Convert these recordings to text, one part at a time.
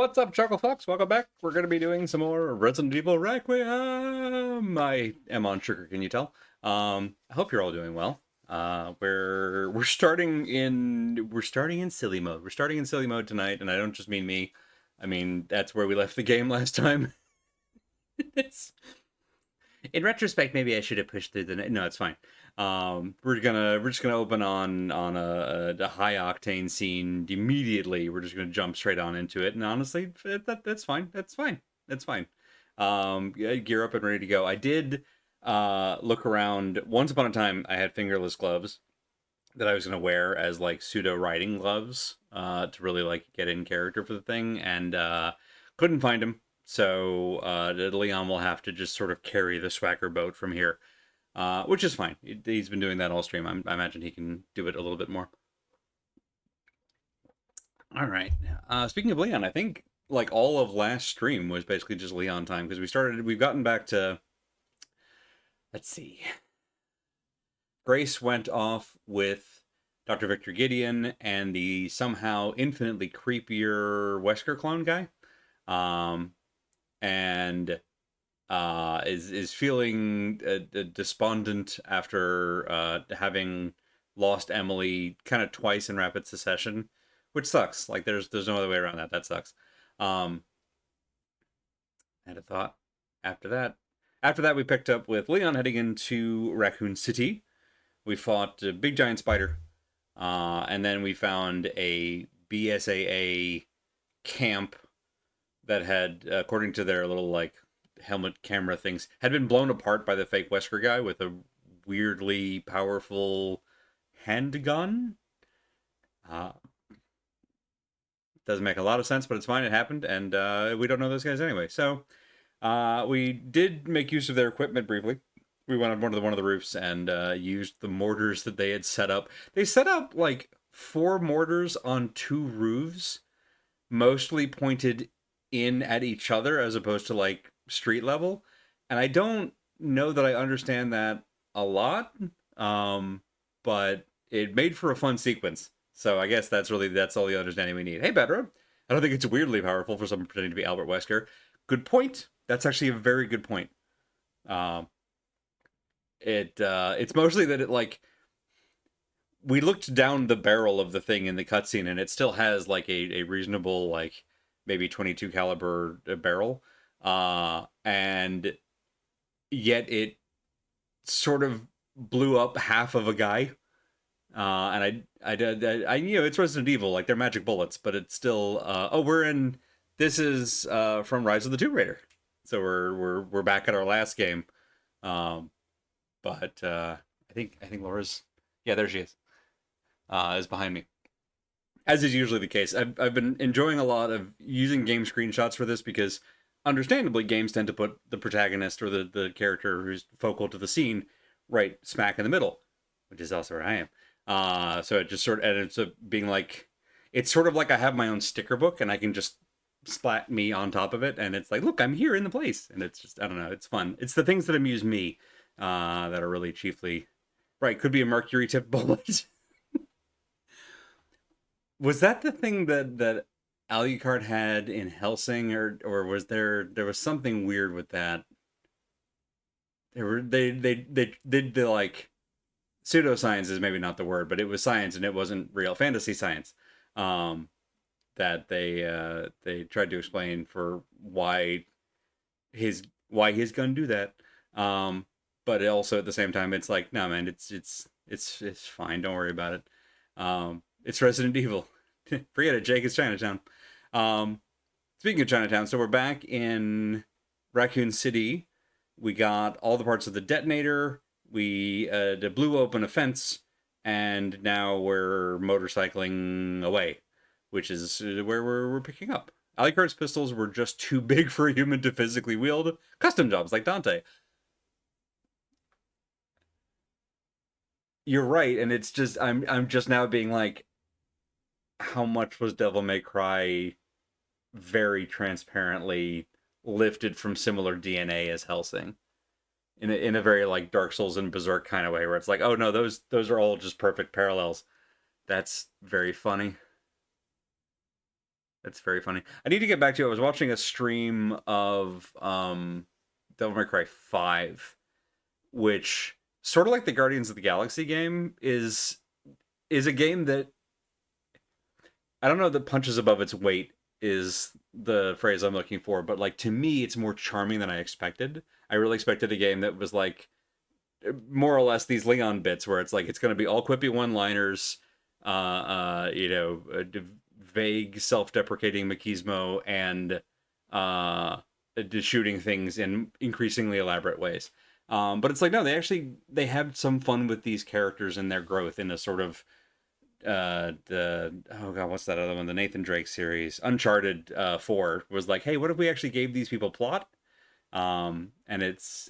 What's up, Chuckle Fox? Welcome back. We're going to be doing some more Resident Evil Requiem. I am on sugar, can you tell? I hope you're all doing well. We're starting in silly mode. We're starting in silly mode tonight, and I don't just mean me. I mean that's where we left the game last time. it's In retrospect, maybe I should have pushed through the. No, it's fine. We're just gonna open on a high octane scene immediately. We're just gonna jump straight on into it, and honestly, that's fine. That's fine. That's fine. Yeah, gear up and ready to go. I did look around. Once upon a time, I had fingerless gloves that I was gonna wear as like pseudo riding gloves to really like get in character for the thing, and couldn't find them. So Leon will have to just sort of carry the swagger boat from here, which is fine. He's been doing that all stream. I imagine he can do it a little bit more. All right. Speaking of Leon, I think like all of last stream was basically just Leon time because we've gotten back to, let's see. Grace went off with Dr. Victor Gideon and the somehow infinitely creepier Wesker clone guy. And is feeling despondent after having lost Emily kind of twice in rapid succession, which sucks. Like there's no other way around that. That sucks. I had a thought after that. After that, we picked up with Leon heading into Raccoon City. We fought a big giant spider, and then we found a BSAA camp that had, according to their little like helmet camera things, had been blown apart by the fake Wesker guy with a weirdly powerful handgun. Uh, doesn't make a lot of sense, but it's fine. It happened, and we don't know those guys anyway. So we did make use of their equipment briefly. We went on one of the roofs and used the mortars that they had set up. They set up like 4 mortars on 2 roofs, mostly pointed in at each other as opposed to like street level, and I don't know that I understand that a lot, but it made for a fun sequence, so I guess that's all the understanding we need. Hey Bedra, I don't think it's weirdly powerful for someone pretending to be Albert Wesker. Good point. That's actually a very good point. um it's mostly that it like we looked down the barrel of the thing in the cutscene and it still has like a reasonable like maybe 22 caliber barrel, and yet it sort of blew up half of a guy, and I it's Resident Evil, like they're magic bullets, but it's still this is from Rise of the Tomb Raider, so we're back at our last game. um but I think Laura's, yeah, there she is behind me, as is usually the case. I've been enjoying a lot of using game screenshots for this because, understandably, games tend to put the protagonist or the character who's focal to the scene right smack in the middle, which is also where I am. So it just sort of ends up being like, it's sort of like I have my own sticker book and I can just splat me on top of it, and it's like, look, I'm here in the place, and it's just, I don't know, it's fun. It's the things that amuse me that are really chiefly right. Could be a mercury tipped bullet. Was that the thing that Alucard had in Helsing, or was there was something weird with that? They did the like pseudoscience is maybe not the word, but it was science and it wasn't real fantasy science. Um, that they tried to explain for why his gun do that. But also at the same time, it's like, no man, it's fine. Don't worry about it. It's Resident Evil. Forget it, Jake. It's Chinatown. Um, Speaking of Chinatown, so we're back in Raccoon City. We got all the parts of the detonator. We blew open a fence, and now we're motorcycling away, which is where we're picking up. Alucard's pistols were just too big for a human to physically wield. Custom jobs like Dante. You're right, and it's just I'm just now being like, how much was Devil May Cry very transparently lifted from similar DNA as Helsing, in a very like Dark Souls and Berserk kind of way, where it's like, oh no, those are all just perfect parallels. That's very funny. That's very funny. I need to get back to you. I was watching a stream of Devil May Cry 5, which sort of like the Guardians of the Galaxy game is a game that I don't know that punches above its weight is the phrase I'm looking for, but like to me it's more charming than I expected. I really expected a game that was like more or less these Leon bits where it's like it's going to be all quippy one-liners, you know, vague self-deprecating machismo and just shooting things in increasingly elaborate ways. But it's like no, they have some fun with these characters and their growth in a sort of the oh god, what's that other one? The Nathan Drake series, Uncharted 4 was like, hey, what if we actually gave these people plot? And it's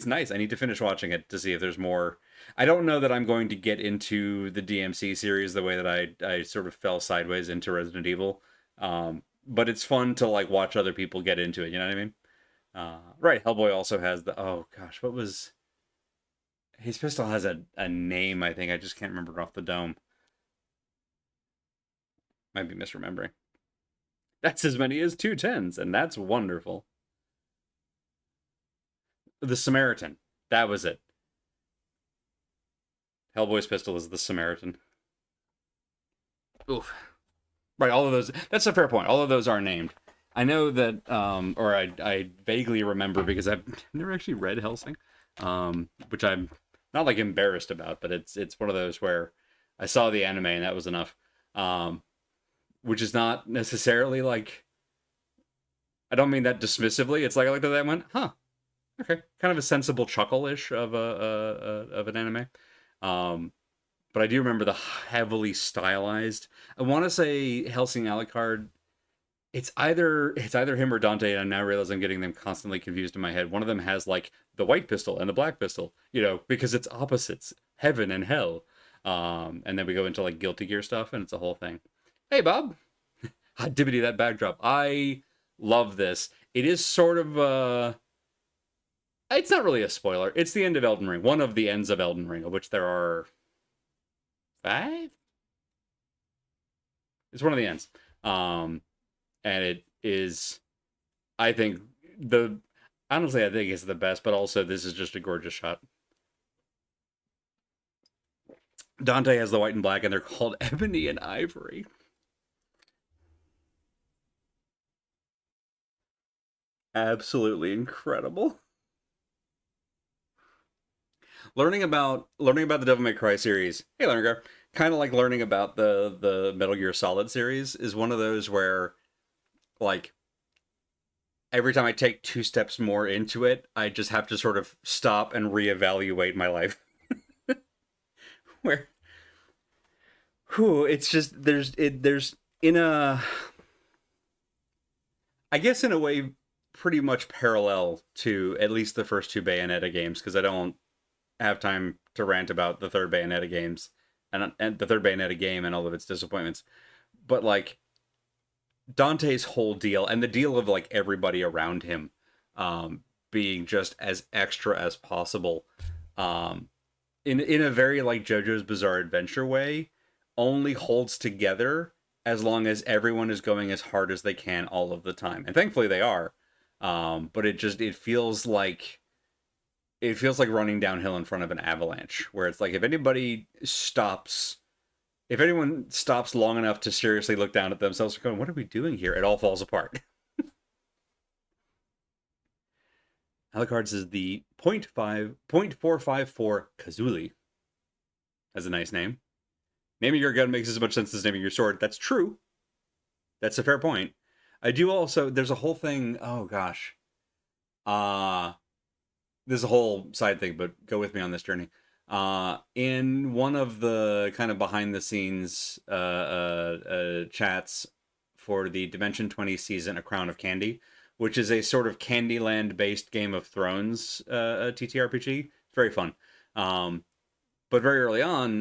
nice. I need to finish watching it to see if there's more. I don't know that I'm going to get into the DMC series the way that I sort of fell sideways into Resident Evil. But it's fun to like watch other people get into it. You know what I mean? Right. Hellboy also has the oh gosh, what was his pistol has a name? I think I just can't remember it off the dome. Might be misremembering. That's as many as two tens, and that's wonderful. The Samaritan. That was it. Hellboy's pistol is the Samaritan. Oof. Right, all of those. That's a fair point. All of those are named. I know that, or I vaguely remember because I've never actually read Hellsing, which I'm not like embarrassed about, but it's one of those where I saw the anime and that was enough. Which is not necessarily like I don't mean that dismissively. It's like I looked at that and went, huh, okay, kind of a sensible chuckle-ish of of an anime. Um, but I do remember the heavily stylized. I want to say Helsing Alucard. It's either him or Dante, and I now realize I'm getting them constantly confused in my head. One of them has like the white pistol and the black pistol, you know, because it's opposites, heaven and hell. And then we go into like Guilty Gear stuff, and it's a whole thing. Hey, Bob, hot dibbity that backdrop. I love this. It is sort of it's not really a spoiler. It's the end of Elden Ring. One of the ends of Elden Ring, of which there are five. It's one of the ends. And it is, I think the honestly, I think it's the best. But also, this is just a gorgeous shot. Dante has the white and black, and they're called Ebony and Ivory. Absolutely incredible. Learning about the Devil May Cry series. Hey, Lerner, kind of like learning about the Metal Gear Solid series is one of those where like every time I take two steps more into it, I just have to sort of stop and reevaluate my life. Where, whew, it's just there's in a I guess in a way pretty much parallel to at least the first two Bayonetta games because I don't have time to rant about the third Bayonetta games and the third Bayonetta game and all of its disappointments. But like Dante's whole deal and the deal of like everybody around him being just as extra as possible in a very like JoJo's Bizarre Adventure way only holds together as long as everyone is going as hard as they can all of the time. And thankfully they are. But it feels like running downhill in front of an avalanche where it's like if anyone stops long enough to seriously look down at themselves going, what are we doing here? It all falls apart. Alucard's is the 0.454 Kazuli. That's a nice name. Naming your gun makes as much sense as naming your sword. That's true. That's a fair point. I do also, there's a whole thing, oh gosh. There's a whole side thing, but go with me on this journey. In one of the kind of behind the scenes chats for the Dimension 20 season, A Crown of Candy, which is a sort of Candyland based Game of Thrones TTRPG. It's very fun. But very early on,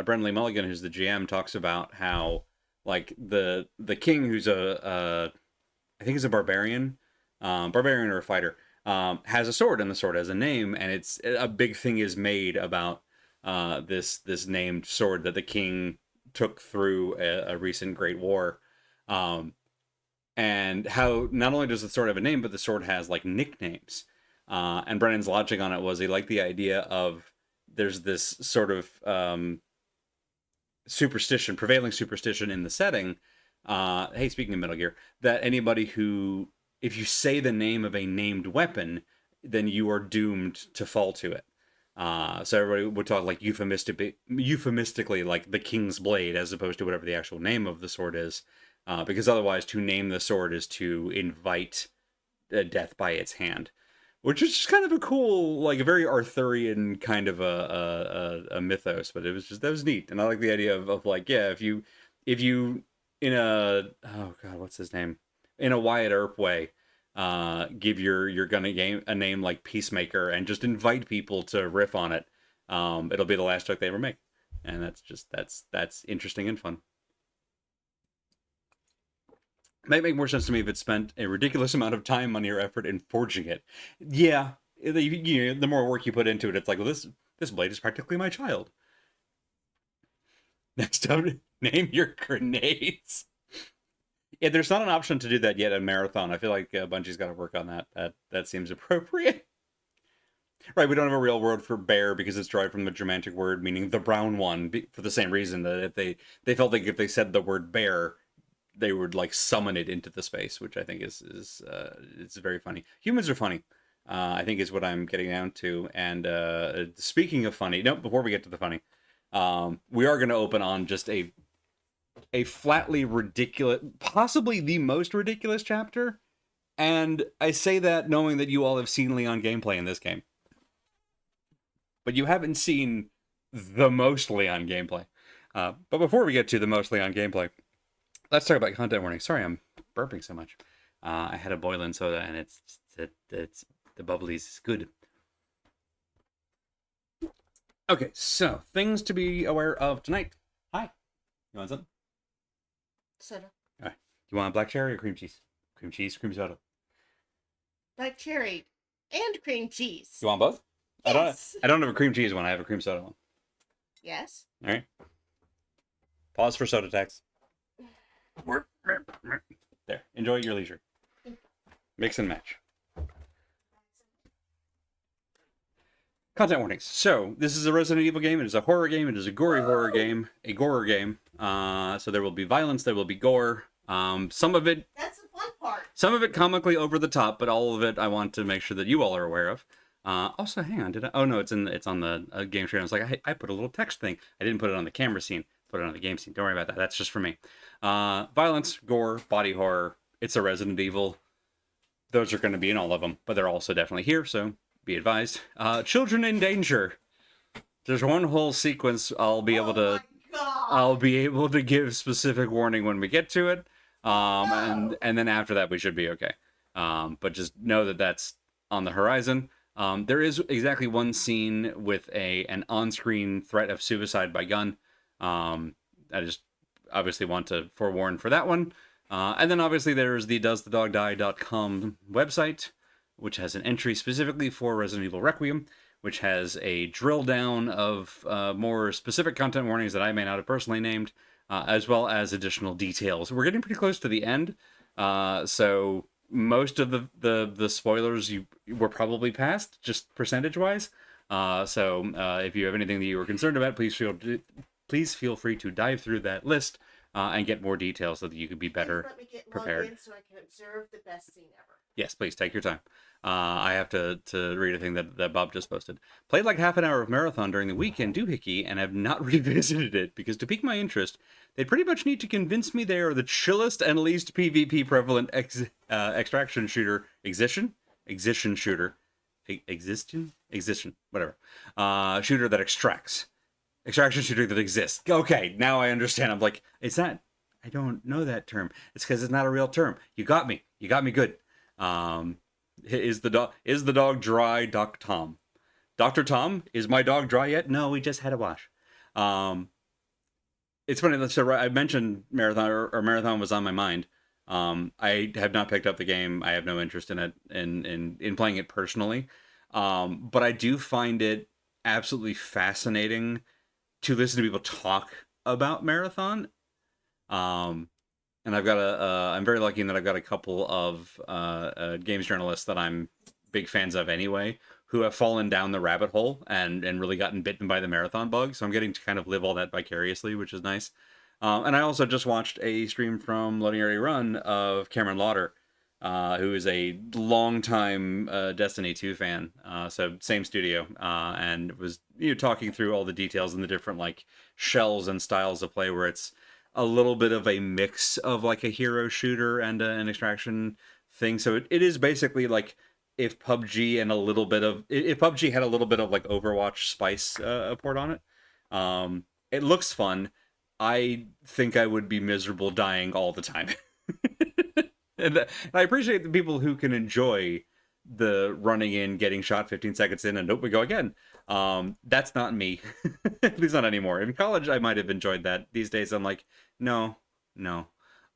Brendan Lee Mulligan, who's the GM, talks about how like the king, who's I think he's a barbarian, barbarian or a fighter, has a sword, and the sword has a name, and it's a big thing is made about this named sword that the king took through a recent great war. And how not only does the sword have a name, but the sword has like nicknames. And Brennan's logic on it was he liked the idea of there's this sort of superstition, prevailing superstition in the setting. Hey, speaking of Metal Gear, that anybody who, if you say the name of a named weapon, then you are doomed to fall to it. So everybody would talk like euphemistically, like the King's Blade, as opposed to whatever the actual name of the sword is, because otherwise, to name the sword is to invite death by its hand, which is just kind of a cool, like a very Arthurian kind of a mythos. But it was just that was neat, and I like the idea of like, yeah, if you in a, oh god, what's his name, in a Wyatt Earp way, give your gunna game a name like Peacemaker and just invite people to riff on it, it'll be the last joke they ever make, and that's interesting and fun. Might make more sense to me if it spent a ridiculous amount of time, money, or effort in forging it. Yeah, the more work you put into it, it's like, well, this blade is practically my child. Next up, name your grenades. Yeah, there's not an option to do that yet in Marathon. I feel like Bungie's got to work on that. That seems appropriate. Right, we don't have a real word for bear because it's derived from the Germanic word meaning the brown one, for the same reason that if they felt like if they said the word bear, they would like summon it into the space, which I think is it's very funny. Humans are funny, I think is what I'm getting down to. And speaking of funny, no, before we get to the funny, we are going to open on just a flatly ridiculous, possibly the most ridiculous chapter. And I say that knowing that you all have seen Leon gameplay in this game, but you haven't seen the most Leon gameplay. But before we get to the most Leon gameplay, let's talk about content warning. Sorry, I'm burping so much. I had a boiling soda, and it's the bubblies is good. Okay, so things to be aware of tonight. Hi, you want something? Soda. All right. You want black cherry or cream cheese? Cream cheese, cream soda. Black cherry and cream cheese. You want both? Yes. I don't have a cream cheese one. I have a cream soda one. Yes. All right. Pause for soda tax. There. Enjoy at your leisure. Mix and match. Content warnings. So, this is a Resident Evil game. It is a horror game. It is a gory horror game. A gore game. So there will be violence. There will be gore. Some of it... That's the fun part. Some of it comically over the top, but all of it I want to make sure that you all are aware of. Also, hang on. Did I? Oh, no, it's on the game screen. I was like, I put a little text thing. I didn't put it on the camera scene. Put it on the game scene. Don't worry about that. That's just for me. Violence, gore, body horror. It's a Resident Evil. Those are going to be in all of them, but they're also definitely here, so be advised. Children in danger. There's one whole sequence I'll be able to give specific warning when we get to it. And then after that we should be okay. But just know that that's on the horizon. There is exactly one scene with an on-screen threat of suicide by gun. I just obviously want to forewarn for that one. And then obviously there's the doesthedogdie.com website, which has an entry specifically for Resident Evil Requiem, which has a drill down of more specific content warnings that I may not have personally named, as well as additional details. We're getting pretty close to the end, so most of the spoilers you were probably past, just percentage-wise. So if you have anything that you were concerned about, please feel free to dive through that list and get more details so that you could be better Let me get prepared. in so I can observe the best scene ever. Yes, please take your time. I have to read a thing that Bob just posted. Played like half an hour of Marathon during the weekend doohickey and have not revisited it because to pique my interest, they pretty much need to convince me they are the chillest and least PvP prevalent extraction shooter existing shooter whatever shooter that extracts. Extraction shooter that exists. Okay, now I understand. I'm like, is that... I don't know that term. It's because it's not a real term. You got me. You got me good. Is the dog dry, Doc Tom? Dr. Tom, is my dog dry yet? No, we just had a wash. It's funny. So I mentioned Marathon, or Marathon was on my mind. I have not picked up the game. I have no interest in it, in playing it personally. But I do find it absolutely fascinating to listen to people talk about Marathon. and I've got I'm very lucky in that I've got a couple of games journalists that I'm big fans of anyway, who have fallen down the rabbit hole and really gotten bitten by the marathon bug. So I'm getting to kind of live all that vicariously, which is nice. And I also just watched a stream from Loading Area Run of Cameron Lauder, who is a longtime Destiny 2 fan. So same studio, and was talking through all the details and the different like shells and styles of play, where it's a little bit of a mix of like a hero shooter and an extraction thing. So it is basically like if PUBG and a little bit of if PUBG had a little bit of like Overwatch spice poured on it. It looks fun. I think I would be miserable dying all the time. And I appreciate the people who can enjoy the running in, getting shot 15 seconds in, and nope, we go again. That's not me. At least not anymore. In college, I might have enjoyed that. These days, I'm like, no, no.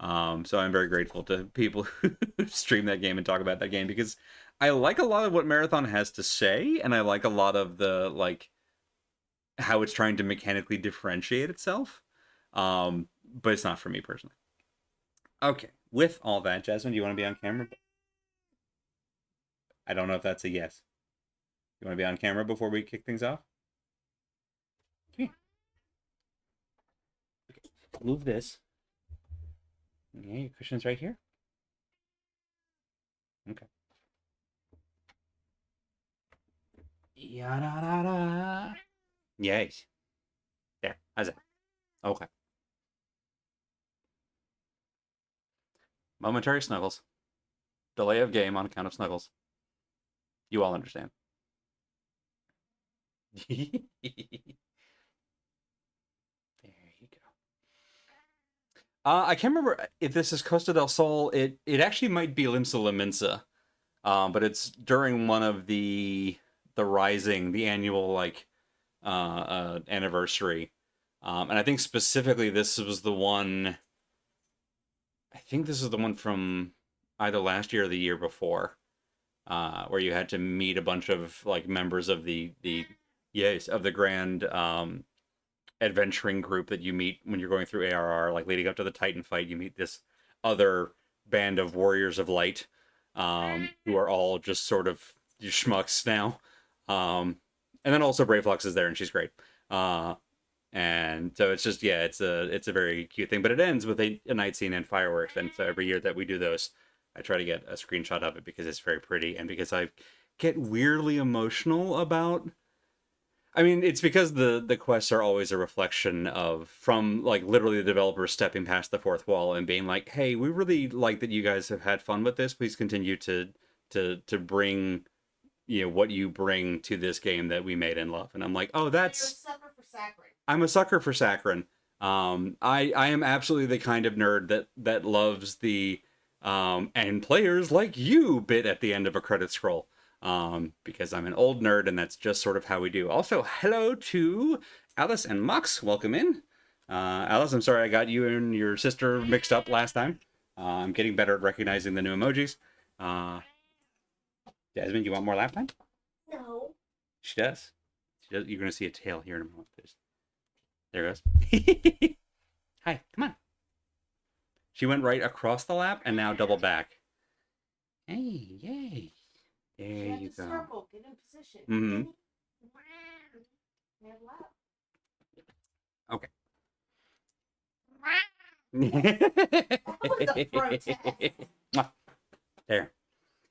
So I'm very grateful to people who stream that game and talk about that game, because I like a lot of what Marathon has to say, and I like a lot of the like how it's trying to mechanically differentiate itself. But it's not for me personally. Okay, with all that, Jasmine, do you want to be on camera? I don't know if that's a yes. You want to be on camera before we kick things off? Come here. Okay. Move this. Yeah, your cushion's right here. Okay. Ya-da-da-da. Yes. There. How's that? Okay. Momentary snuggles. Delay of game on account of snuggles. You all understand. There you go. I can't remember if this is Costa del Sol. It actually might be Limsa Limensa. But it's during one of the Rising, the annual like anniversary. And I think specifically this was the one. I think this is the one from either last year or the year before, where you had to meet a bunch of like members of the yes of the grand adventuring group that you meet when you're going through ARR, like leading up to the Titan fight. You meet this other band of warriors of light, who are all just sort of schmucks now. And then also Brave Flux is there, and she's great. And so it's just it's a very cute thing. But it ends with a night scene and fireworks, and so every year that we do those, I try to get a screenshot of it because it's very pretty, and because I get weirdly emotional about. I mean, it's because the quests are always a reflection of from like literally the developers stepping past the fourth wall and being like, "Hey, we really like that you guys have had fun with this. Please continue to bring what you bring to this game that we made and love." And I'm like, "Oh, You're a that's sucker for saccharin. I'm a sucker for saccharin. I am absolutely the kind of nerd that loves the and players like you bit at the end of a credit scroll. Because I'm an old nerd and that's just sort of how we do. Also, hello to Alice and Mox. Welcome in. Alice, I'm sorry I got you and your sister mixed up last time. I'm getting better at recognizing the new emojis. Uh, Jasmine, you want more lap time? No. She does. She does. You're going to see a tail here in a moment. There it goes. Hi, come on. She went right across the lap and now double back. Hey, yay. There you go. Circle. Get in position. Mm-hmm. Okay. That was a protest. There.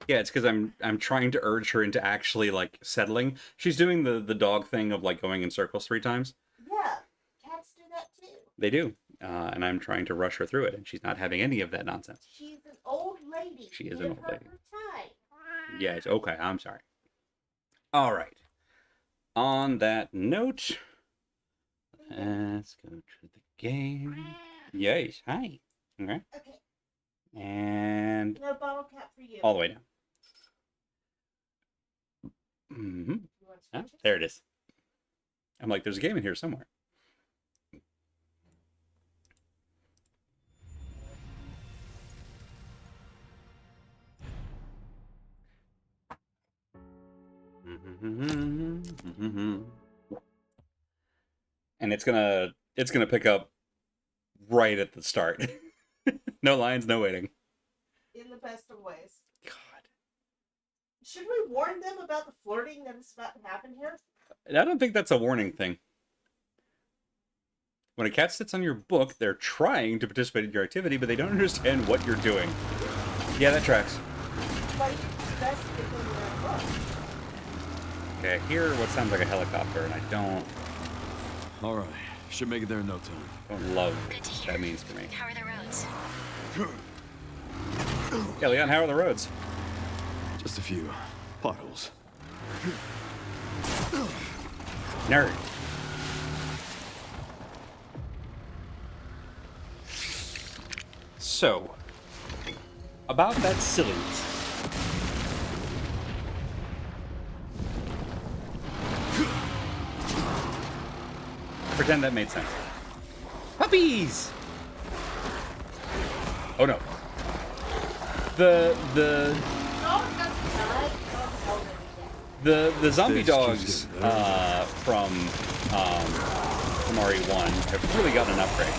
Yeah, it's because I'm trying to urge her into actually like settling. She's doing the dog thing of like going in circles 3 times. Yeah, cats do that too. They do, and I'm trying to rush her through it, and she's not having any of that nonsense. She's an old lady. She is an old lady. Time. Yes. Okay. I'm sorry. All right. On that note, let's go to the game. Yes. Hi. Okay. Okay. And No bottle cap for you. all the way down. Mm-hmm. There it is. I'm like, there's a game in here somewhere. And it's gonna pick up right at the start. No lines, no waiting. In the best of ways. God. Should we warn them about the flirting that is about to happen here? I don't think that's a warning thing. When a cat sits on your book, they're trying to participate in your activity, but they don't understand what you're doing. Yeah, that tracks. Like, that's because you're in a book. Okay, I hear what sounds like a helicopter, and I don't All right, should make it there in no time. love Good to what hear. that means for me. How are the roads? Yeah, Leon, how are the roads? Just a few potholes. Nerd. So, about that silliness. Pretend that made sense. Puppies! Oh no. The zombie This dogs just getting better. from RE1 have really gotten an upgrade.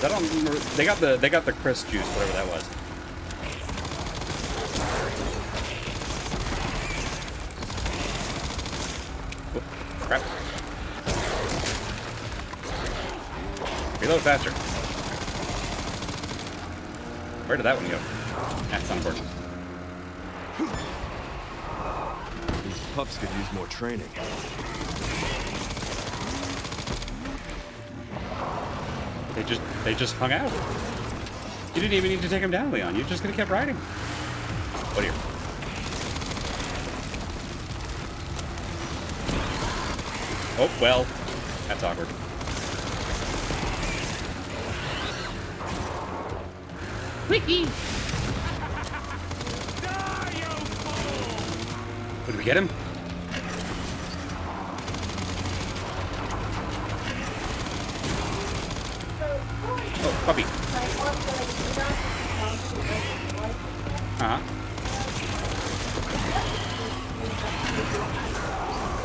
I don't remember. They got the Chris juice, whatever that was. Whoop, crap. Reload faster. Where did that one go? That's unfortunate. These pups could use more training. They just hung out. You didn't even need to take them down, Leon. You just could have kept riding. Oh dear. Oh well, that's awkward. Wiki. Did we get him? Oh, puppy. Uh-huh.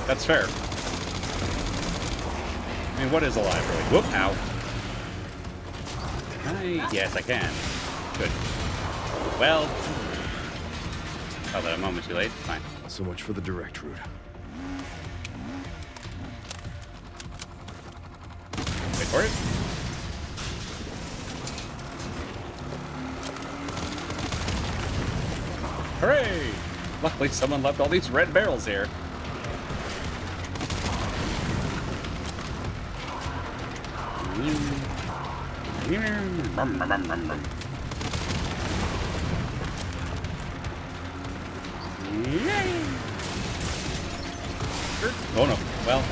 That's fair. I mean, what is alive, really? Whoop, ow. Yes, I can. Good. Well. Oh, that a moment too late? Fine. So much for the direct route. Wait for it. Hooray! Luckily, someone left all these red barrels here. Oh no. Well.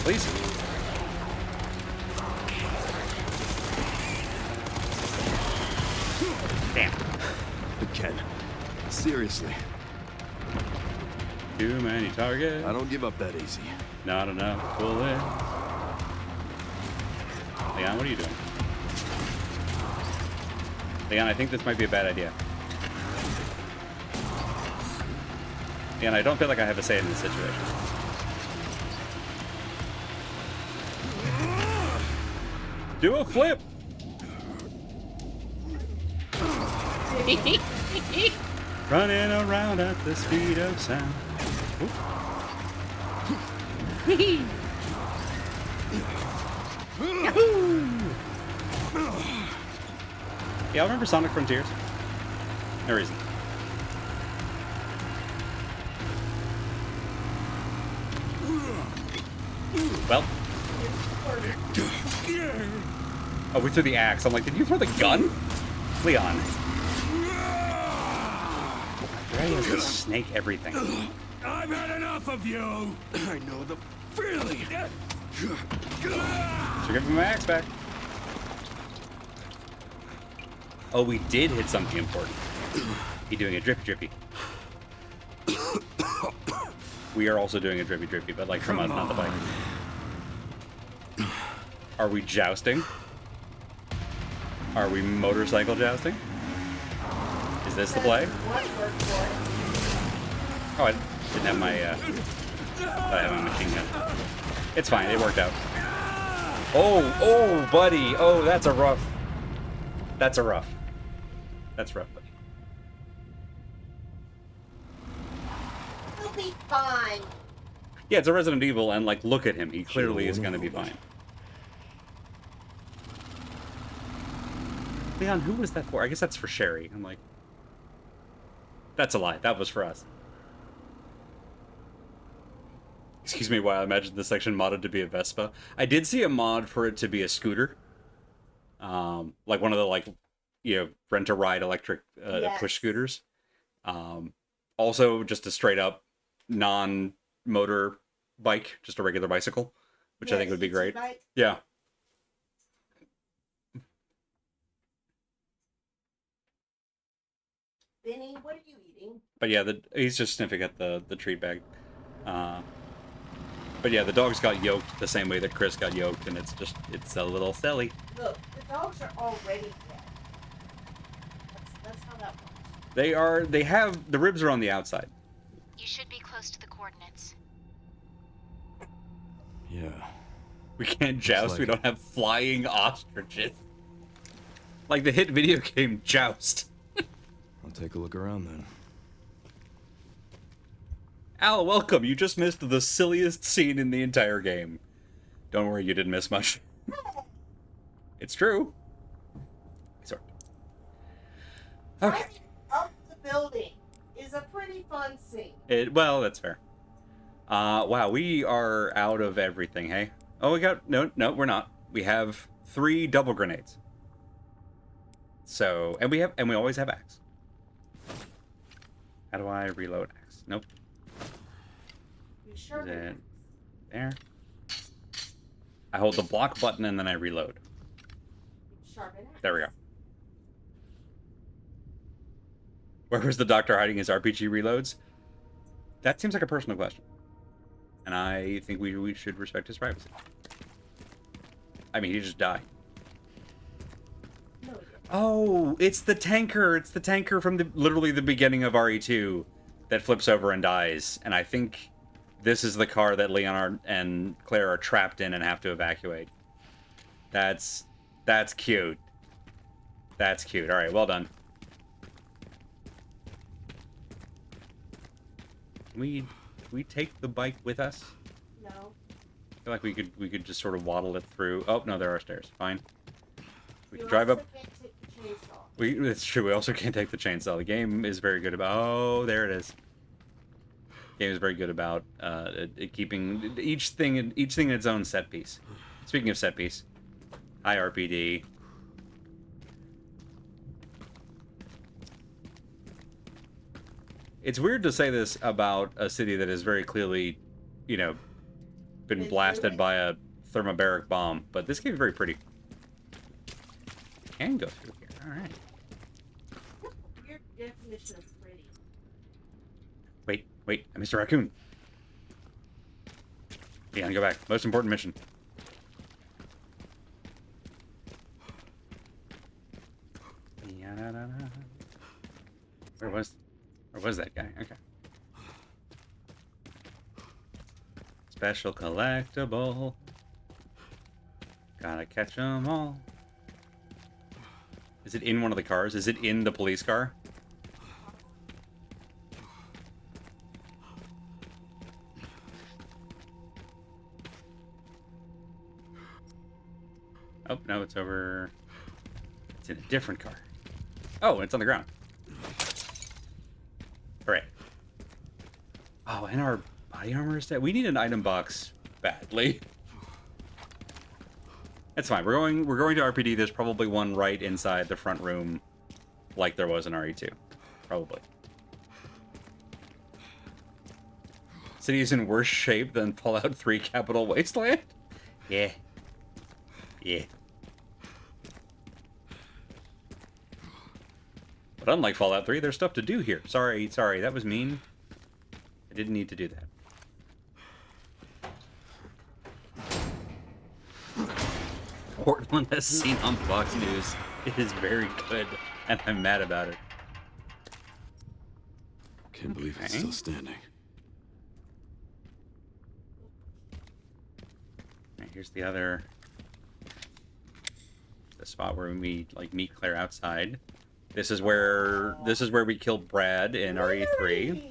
Please. Damn. Again. Seriously, Too many targets. I don't give up that easy. Not enough bullets. Leon, what are you doing? Leon, I think this might be a bad idea. Leon, I don't feel like I have a say in this situation. Do a flip! Running around at the speed of sound. Yahoo! Yeah, I remember Sonic Frontiers. No reason. Well. Oh, we threw the axe. I'm like, did you throw the gun? Leon. Ray has a snake everything. I've had enough of you! I know the feeling! So give me my axe back. Oh, we did hit something important. He doing a drippy drippy. We are also doing a drippy drippy, but like from us, not the bike. Are we jousting? Are we motorcycle jousting? Is this the play? One word for Oh, I didn't have my, I have my machine gun. It's fine, it worked out. Oh, buddy! Oh, that's a rough. That's rough, buddy. it. He'll be fine. Yeah, it's a Resident Evil, and, like, look at him. He clearly is gonna be fine. Leon, who was that for? I guess that's for Sherry. I'm like... That's a lie. That was for us. Excuse me while I imagined this section modded to be a Vespa. I did see a mod for it to be a scooter. Like one of the, like, you know, rent-a-ride electric Yes. push scooters. Also, just a straight-up non-motor bike, just a regular bicycle, which I think would be great. Bike. Yeah. Benny, what are you eating? But yeah, he's just sniffing at the treat bag. But yeah, the dogs got yoked the same way that Chris got yoked, and it's a little silly. Look, the dogs are already dead. That's how that works. They have, the ribs are on the outside. You should be close to the coordinates. Yeah. We can't joust, like we don't have flying ostriches. Like the hit video game Joust. I'll take a look around then. Al, welcome. You just missed the silliest scene in the entire game. Don't worry, you didn't miss much. It's true. Sorry. Okay. Climbing up the building is a pretty fun scene. Well, that's fair. Wow, we are out of everything, hey? Oh, we got... No, we're not. We have 3 double grenades. So, and we always have axe. How do I reload axe? Nope. You sure Is do. it there? I hold the block button and then I reload. Sharpen axe. There we go. Where was the doctor hiding his RPG reloads? That seems like a personal question. And I think we should respect his privacy. I mean, he just died. No, he didn't. Oh, it's the tanker. It's the tanker from literally the beginning of RE2 that flips over and dies. And I think this is the car that Leon and Claire are trapped in and have to evacuate. That's cute. That's cute. All right, well done. Can we take the bike with us? No. I feel like we could just sort of waddle it through. Oh no, there are stairs. Fine. We You can drive also up. can't take the chainsaw. It's true. We also can't take the chainsaw. The game is very good about. Oh, there it is. The game is very good about keeping each thing in its own set piece. Speaking of set piece, hi RPD. It's weird to say this about a city that is very clearly, you know, been blasted by a thermobaric bomb, but this game is very pretty. Can go through here. All right. Your definition of pretty. Wait, I missed a raccoon. Yeah, go back. Most important mission. Where was that guy? Okay. Special collectible. Gotta catch 'em all. Is it in one of the cars? Is it in the police car? Oh, no, it's over... It's in a different car. Oh, it's on the ground. Alright. Oh, and our body armor is dead. We need an item box badly. That's fine. We're going to RPD. There's probably one right inside the front room, like there was in RE2. Probably. City is in worse shape than Fallout 3 Capital Wasteland? Yeah. Yeah. But unlike Fallout 3, there's stuff to do here. Sorry, that was mean. I didn't need to do that. Portland has seen on Fox News. It is very good, and I'm mad about it. Can't believe it's Okay. still standing. Alright, here's the other... the spot where we, like, meet Claire outside. This is where we killed Brad in RE3. Memories.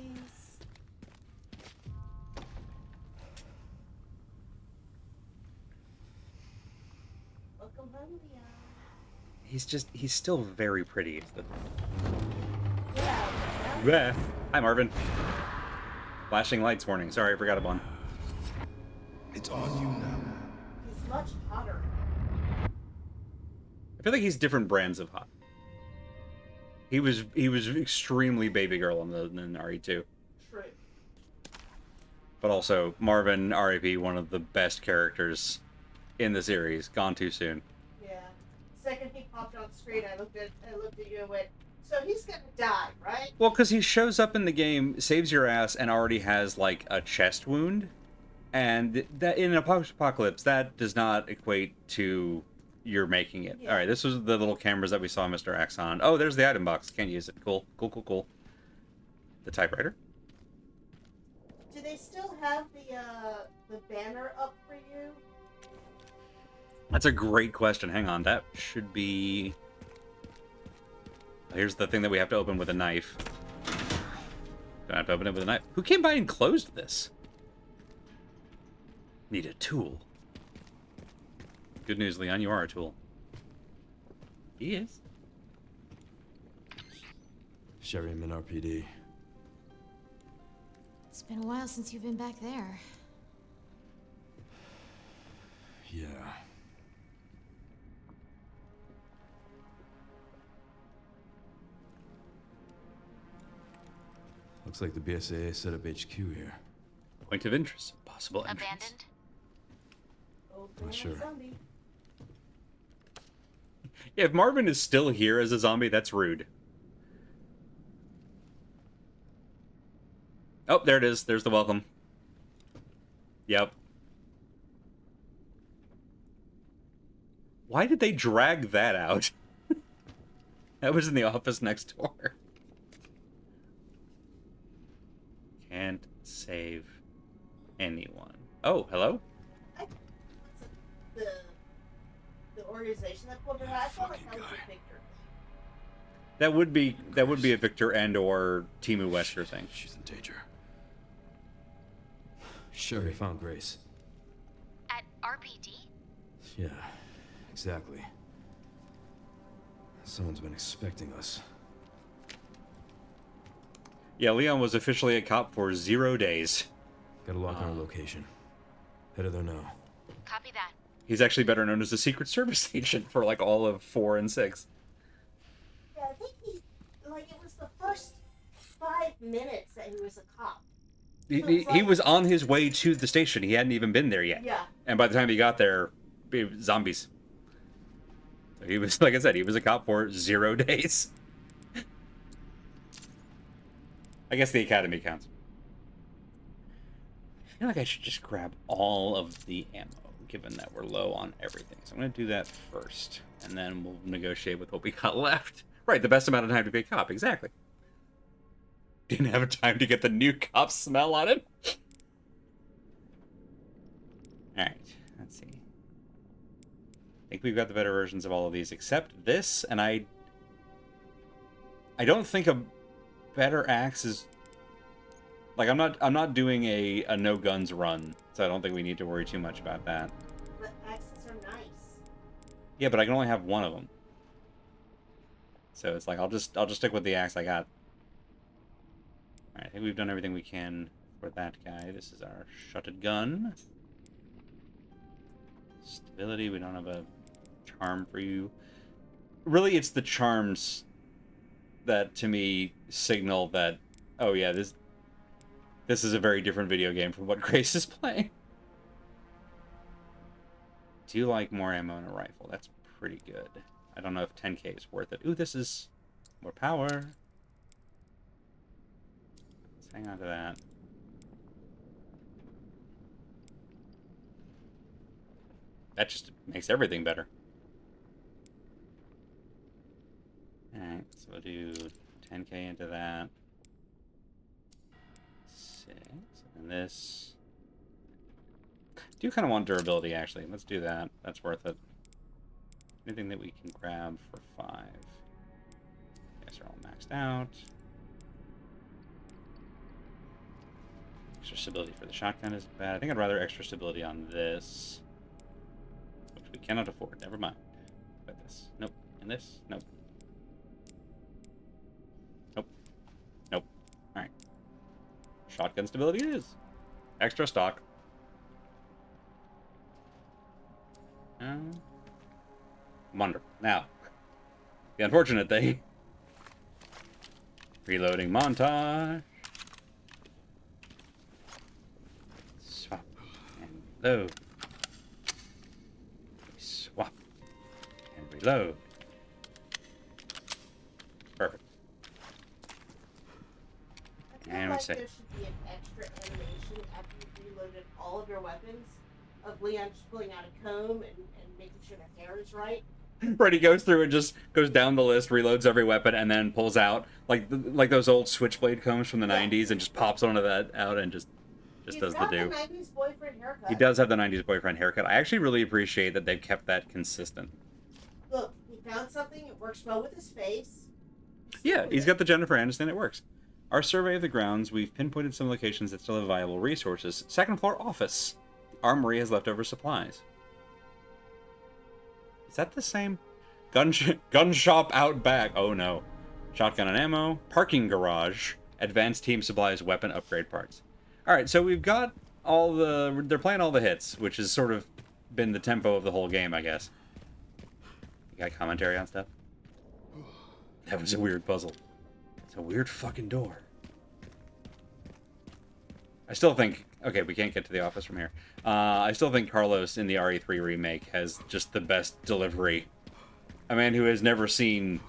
Welcome home, Leon. He's still very pretty. Is the... Yeah. Bleh. Hi, Marvin. Flashing lights warning. Sorry, I forgot about one. It's on you now. He's much hotter. I feel like he's different brands of hot. He was extremely baby girl in RE2. True. But also, Marvin, RIP, one of the best characters in the series. Gone too soon. Yeah. Second he popped on screen, I looked at you and went, so he's gonna die, right? Well, because he shows up in the game, saves your ass, and already has, like, a chest wound. And that in an apocalypse, that does not equate to you're making it. Yeah. Alright, this was the little cameras that we saw Mr. X on. Oh, there's the item box. Can't use it. Cool. Cool. The typewriter. Do they still have the banner up for you? That's a great question. Hang on. That should be... Here's the thing that we have to open with a knife. Don't have to open it with a knife. Who came by and closed this? Need a tool. Good news, Leon. You are a tool. He is. Sherry, I'm in RPD. It's been a while since you've been back there. Yeah. Looks like the BSAA set up HQ here. Point of interest. Possible entrance. Abandoned? Oh, Not sure. Zombie. Yeah, if Marvin is still here as a zombie, that's rude. Oh, there it is. There's the welcome. Yep. Why did they drag that out? That was in the office next door. Can't save anyone. Oh, hello? The organization that pulled her out. I felt like that was a Victor. That would be a Victor and or Timu Wesker thing. She's in danger. Sherry found Grace. At RPD? Yeah, exactly. Someone's been expecting us. Yeah, Leon was officially a cop for 0 days. Gotta lock on our location. Headed there now. Copy that. He's actually better known as a Secret Service agent for like all of 4 and 6. Yeah, I think it was the first 5 minutes that he was a cop. He was on his way to the station. He hadn't even been there yet. Yeah. And by the time he got there, it was zombies. So he was, like I said, he was a cop for 0 days. I guess the academy counts. I feel like I should just grab all of the ammo, given that we're low on everything. So I'm going to do that first, and then we'll negotiate with what we got left. Right, the best amount of time to be a cop, exactly. Didn't have time to get the new cop smell on it. Alright, let's see. I think we've got the better versions of all of these, except this, and I don't think a better axe is... Like, I'm not doing a no guns run, so I don't think we need to worry too much about that. But axes are nice. Yeah, but I can only have one of them. So it's like, I'll just stick with the axe I got. Alright, I think we've done everything we can for that guy. This is our shotted gun. Stability, we don't have a charm for you. Really, it's the charms that, to me, signal that, oh yeah, this is a very different video game from what Grace is playing. Do you like more ammo in a rifle? That's pretty good. I don't know if 10k is worth it. Ooh, this is more power. Let's hang on to that. That just makes everything better. 10K into that. 6. And this. Do kind of want durability, actually. Let's do that. That's worth it. Anything that we can grab for 5. Guys are all maxed out. Extra stability for the shotgun is bad. I think I'd rather extra stability on this. Which we cannot afford. Never mind. But this. Nope. And this. Nope. Nope. Nope. Alright. Shotgun stability it is. Extra stock. Wonderful. Now, the unfortunate thing. Reloading montage. Swap and load. Swap and reload. Perfect. I feel And we like say, there should be an extra animation after you've reloaded all of your weapons of Leon just pulling out a comb and making sure the hair is right. Right, he goes through and just goes down the list, reloads every weapon, and then pulls out like those old switchblade combs from the '90s, and just pops one of that out and just does the do. He's got the 90s boyfriend haircut. He does have the '90s boyfriend haircut. I actually really appreciate that they've kept that consistent. Look, he found something. It works well with his face. Yeah, he's got the Jennifer Aniston. It works. Our survey of the grounds, we've pinpointed some locations that still have viable resources. Second floor office. Armory has leftover supplies. Is that the same? Gun shop out back. Oh no. Shotgun and ammo. Parking garage. Advanced team supplies. Weapon upgrade parts. Alright, so we've got all the... They're playing all the hits, which has sort of been the tempo of the whole game, I guess. You got commentary on stuff? That was a weird puzzle. It's a weird fucking door. I still think... Okay, we can't get to the office from here. I still think Carlos in the RE3 remake has just the best delivery. A man who has never seen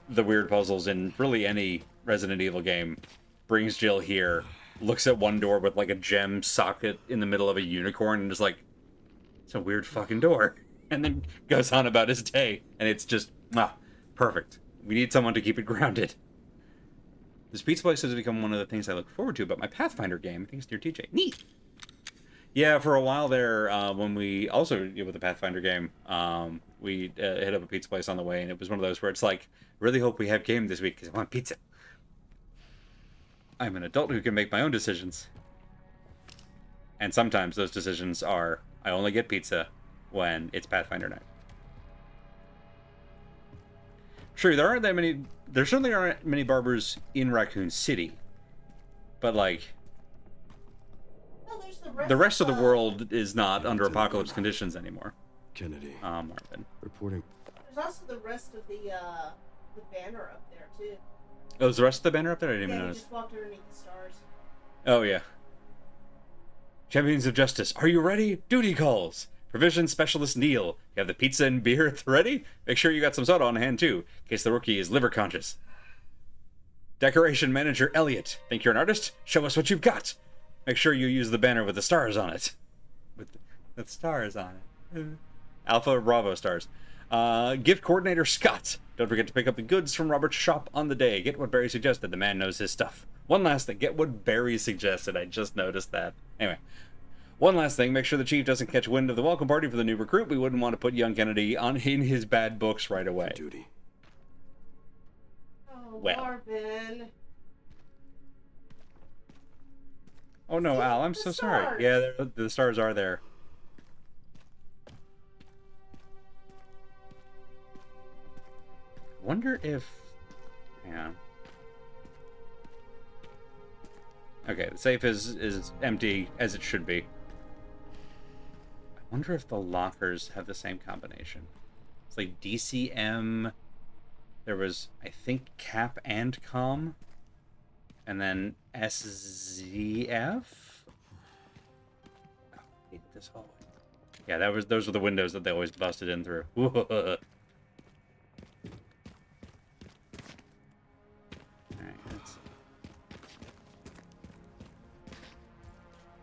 the weird puzzles in really any Resident Evil game brings Jill here, looks at one door with like a gem socket in the middle of a unicorn, and is like, it's a weird fucking door. And then goes on about his day. And it's just, perfect. We need someone to keep it grounded. This pizza place has become one of the things I look forward to about my Pathfinder game. Thanks, dear TJ. Neat! Yeah, for a while there, when we also, with the Pathfinder game, we hit up a pizza place on the way, and it was one of those where it's like, really hope we have game this week, because I want pizza. I'm an adult who can make my own decisions. And sometimes those decisions are, I only get pizza when it's Pathfinder night. Sure, there certainly aren't many barbers in Raccoon City. But, like, Well, there's the rest of the world is not under apocalypse conditions anymore. Kennedy. Marvin. Reporting. There's also the rest of the banner up there, too. Oh, is the rest of the banner up there? I didn't even Yeah, you notice. just walked underneath the stars. Oh, yeah. Champions of Justice, are you ready? Duty calls. Provision Specialist Neil, you have the pizza and beer at the ready? Make sure you got some soda on hand, too, in case the rookie is liver conscious. Decoration Manager Elliot, think you're an artist? Show us what you've got. Make sure you use the banner with the stars on it. With stars on it. Alpha Bravo stars. Gift Coordinator Scott, don't forget to pick up the goods from Robert's shop on the day. Get what Barry suggested, the man knows his stuff. One last thing, get what Barry suggested, I just noticed that. Anyway. One last thing, make sure the chief doesn't catch wind of the welcome party for the new recruit. We wouldn't want to put young Kennedy in his bad books right away. Duty. Oh, Well. Marvin. Oh no, See, Al, I'm the so stars. sorry. Yeah, the stars are there. I wonder if... Yeah. Okay, the safe is empty, as it should be. I wonder if the lockers have the same combination. It's like DCM... There was, I think, Cap and Com. And then SZF? Oh, I hate this hallway. Yeah, those were the windows that they always busted in through. Alright, let's see.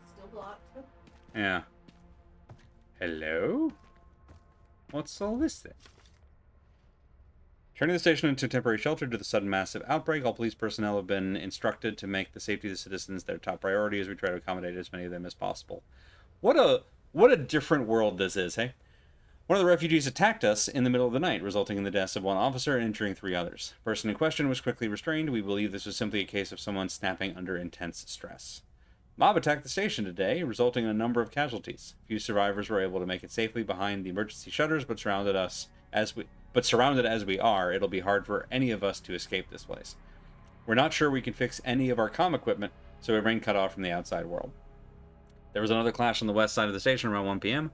Still blocked. Yeah. Hello? What's all this then? Turning the station into a temporary shelter due to the sudden massive outbreak, all police personnel have been instructed to make the safety of the citizens their top priority as we try to accommodate as many of them as possible. What a different world this is, hey? One of the refugees attacked us in the middle of the night, resulting in the deaths of one officer and injuring 3 others. The person in question was quickly restrained. We believe this was simply a case of someone snapping under intense stress. Mob attacked the station today, resulting in a number of casualties. Few survivors were able to make it safely behind the emergency shutters, but surrounded as we are, it'll be hard for any of us to escape this place. We're not sure we can fix any of our comm equipment, so we remain cut off from the outside world. There was another clash on the west side of the station around 1 p.m.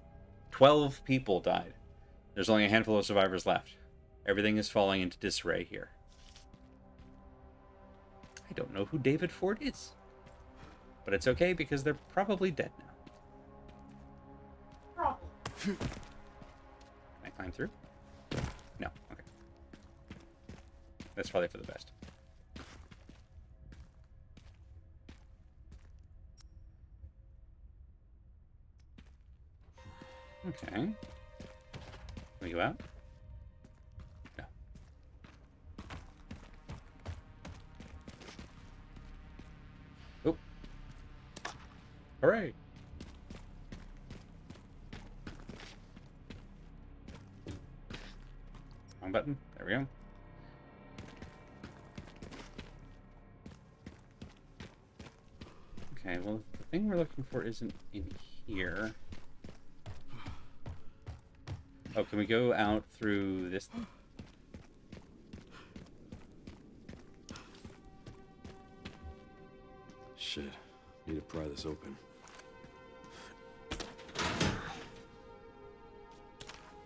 12 people died. There's only a handful of survivors left. Everything is falling into disarray here. I don't know who David Ford is. But it's okay because they're probably dead now. Problem. Can I climb through? No. Okay. That's probably for the best. Okay. Can we go out? No. Oh. Hooray! Wrong button. There we go. Okay, well, the thing we're looking for isn't in here. Oh, can we go out through this thing? Shit. Need to pry this open.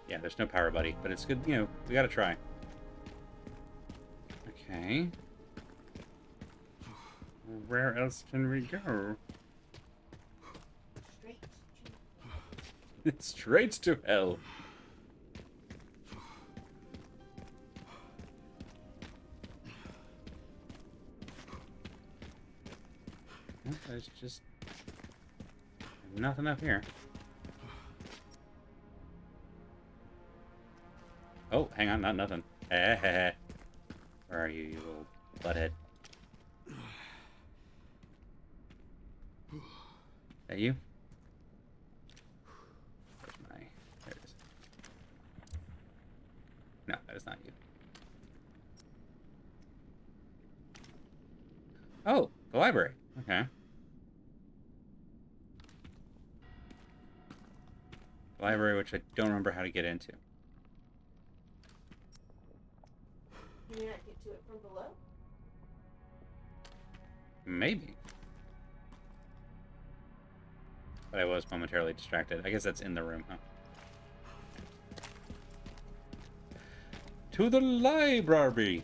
Yeah, there's no power, buddy, but it's good, you know, we gotta try. Okay. Where else can we go? Straight to Straight to hell. There's just nothing up here. Oh, hang on, not nothing. Where are you, you little butthead? Is that you? Where's my... There it is. No, that is not you. Oh, the library. Okay. Library, which I don't remember how to get into. Can you not get to it from below? Maybe. But I was momentarily distracted. I guess that's in the room, huh? To the library!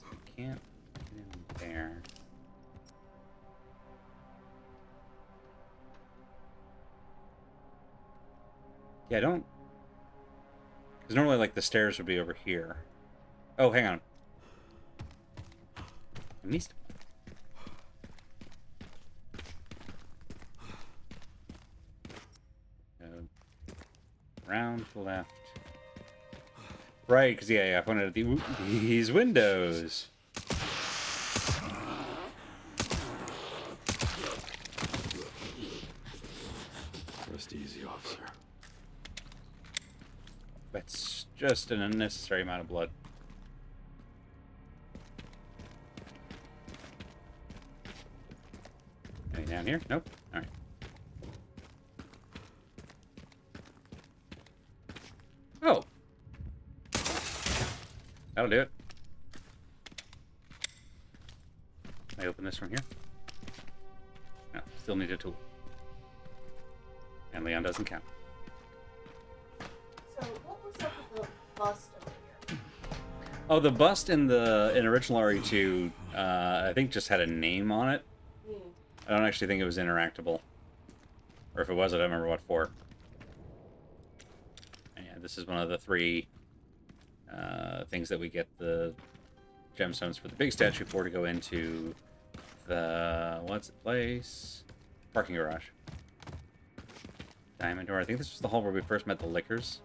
So we can't get in there. Yeah, don't... Because normally, like, the stairs would be over here. Oh, hang on. I missed. Round to the left. Right, because, yeah, I pointed at these windows. Rest easy, officer. That's just an unnecessary amount of blood. Anything down here? Nope. Alright. Oh! That'll do it. Can I open this from here? No, still need a tool. And Leon doesn't count. So, what was up with the bust over here? Oh, the bust in original RE2, I think just had a name on it. I don't actually think it was interactable. Or if it was, I don't remember what for. And yeah, this is one of the 3 things that we get the gemstones for the big statue for to go into the... what's the place? Parking garage. Diamond door. I think this was the hall where we first met the Lickers.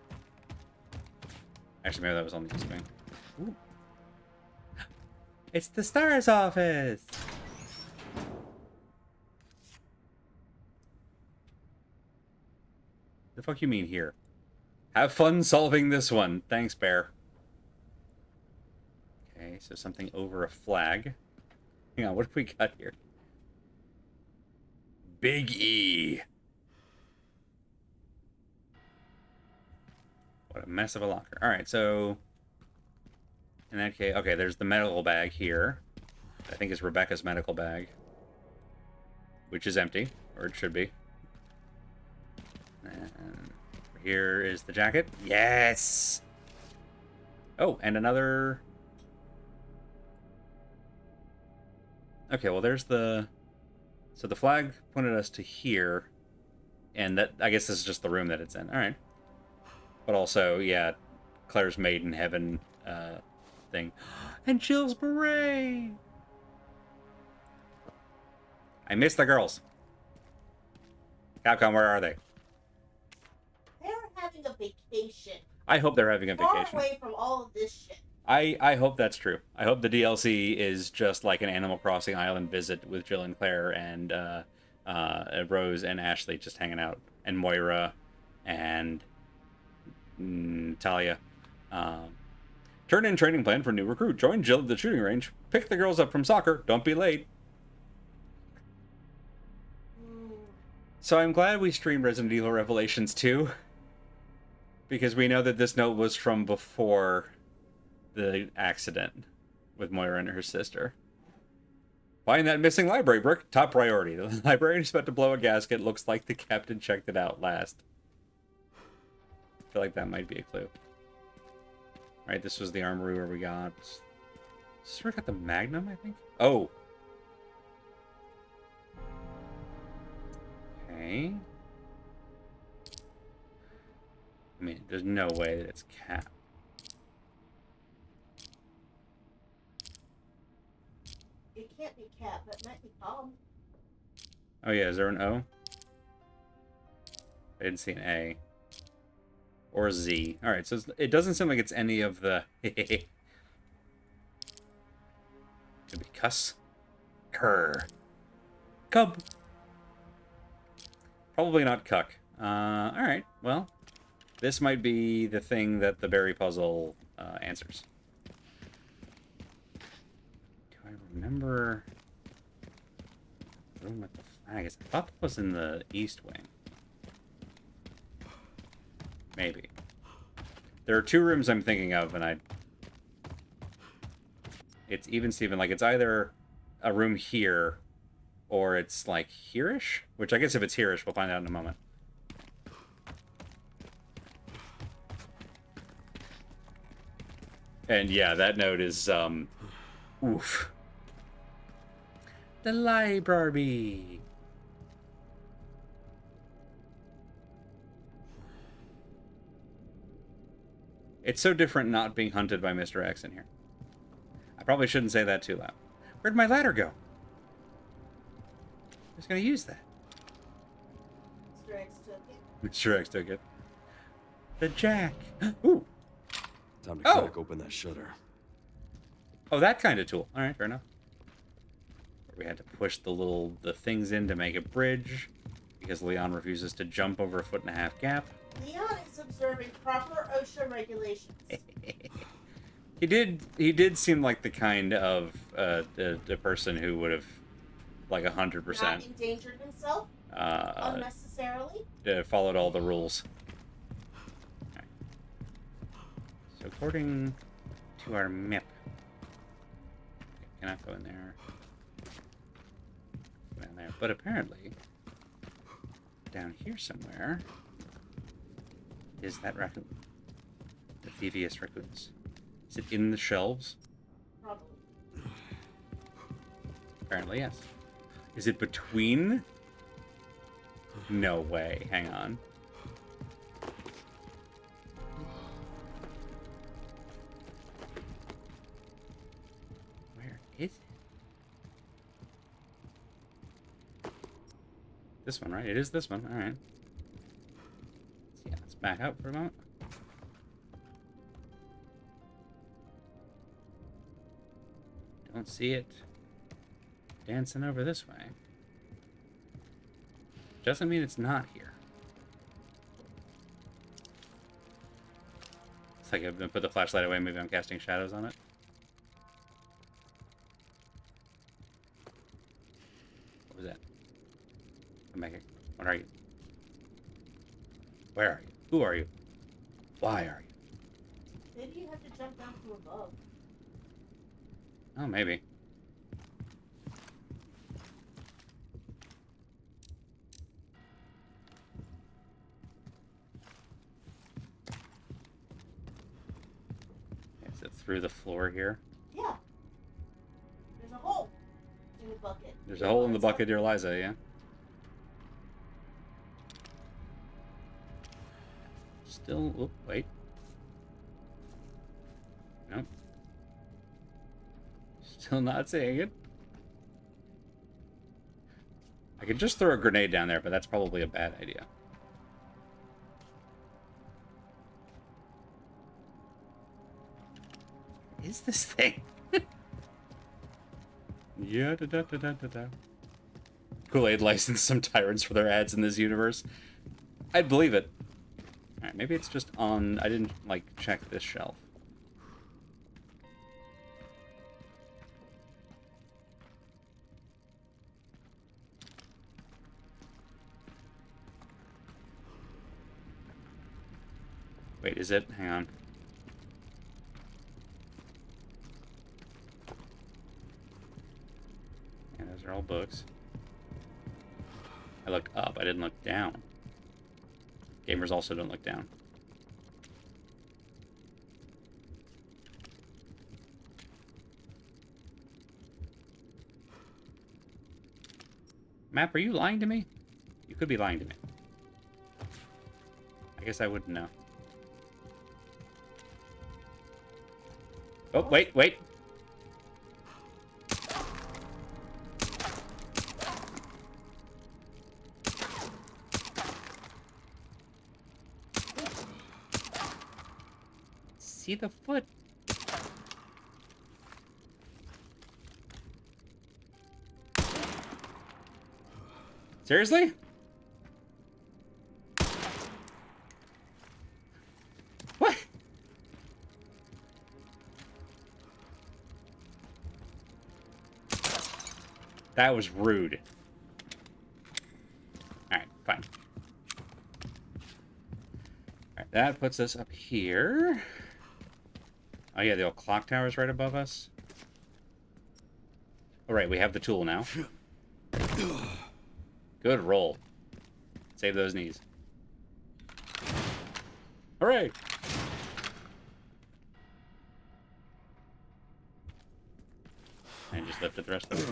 Actually, maybe that was on the East Wing. Ooh. It's the STARS office! The fuck you mean here? Have fun solving this one. Thanks, Bear. Okay, so something over a flag. Hang on, what have we got here? Big E. What a mess of a locker. Alright, so... in that case... okay, there's the medical bag here. I think it's Rebecca's medical bag. Which is empty. Or it should be. And here is the jacket. Yes! Oh, and another... okay, well, there's the... so the flag pointed us to here. And that... I guess this is just the room that it's in. Alright. But also, yeah, Claire's Maid in Heaven thing. And Jill's beret! I miss the girls. Capcom, where are they? They're having a vacation. I hope they're having a Far vacation. away from all of this shit. I hope that's true. I hope the DLC is just like an Animal Crossing island visit with Jill and Claire and Rose and Ashley just hanging out. And Moira and... Talia. Turn in training plan for new recruit. Join Jill at the shooting range. Pick the girls up from soccer. Don't be late. So I'm glad we streamed Resident Evil Revelations 2. Because we know that this note was from before the accident with Moira and her sister. Find that missing library brick. Top priority. The librarian is about to blow a gasket. Looks like the captain checked it out last. I feel like that might be a clue. Right, this was the armory where we got... is this where we got the Magnum, I think? Oh! Okay. I mean, there's no way that it's Cap. It can't be Cap, but it might be Tom. Oh yeah, is there an O? I didn't see an A. Or a Z. Alright, so it doesn't seem like it's any of the... Could be Cuss. Cur. Cub. Probably not Cuck. Alright, well. This might be the thing that the berry puzzle answers. Do I remember... the room with the flag? I thought that was in the East Wing. Maybe. There are two rooms I'm thinking of, and it's even Steven. Like, it's either a room here, or it's, like, here-ish? Which I guess if it's here-ish, we'll find out in a moment. And yeah, that note is, oof. The library! It's so different not being hunted by Mr. X in here. I probably shouldn't say that too loud. Where'd my ladder go? I was gonna use that. Mr. X took it. Mr. X took it. The jack. Ooh. Time to crack open that shutter. Oh, that kind of tool. All right, fair enough. We had to push the things in to make a bridge because Leon refuses to jump over a 1.5 foot gap. Leon is observing proper OSHA regulations. He did seem like the kind of the person who would have like 100% Not endangered himself unnecessarily. Followed all the rules. Okay. So according to our map, I cannot go in there. Go down there, but apparently down here somewhere is that raccoon. The Thievius raccoons. Is it in the shelves? Probably. Apparently, yes. Is it between? No way. Hang on. Where is it? This one, right? It is this one. All right. back up for a moment. Don't see it dancing over this way. Doesn't mean it's not here. It's like I've been put the flashlight away, maybe I'm casting shadows on it. What was that? Come back here. What are you? Where are you? Who are you? Why are you? Maybe you have to jump down from above. Oh, maybe. Is it through the floor here? Yeah. There's a hole in the bucket. There's a hole in the bucket, dear Liza, yeah? Still, oh, wait. Nope. Still not seeing it. I could just throw a grenade down there, but that's probably a bad idea. What is this thing? Yeah, da da da da da da. Kool-Aid licensed some tyrants for their ads in this universe. I'd believe it. Alright, maybe it's just on... I didn't, like, check this shelf. Wait, is it? Hang on. Yeah, those are all books. I looked up, I didn't look down. Gamers also don't look down. Map, are you lying to me? You could be lying to me. I guess I wouldn't know. Oh, wait, wait. See the foot. Seriously? What? That was rude. Alright, fine. Alright, that puts us up here. Oh yeah, the old clock tower is right above us. Alright, we have the tool now. Good roll. Save those knees. Hooray! And just lifted the rest of it.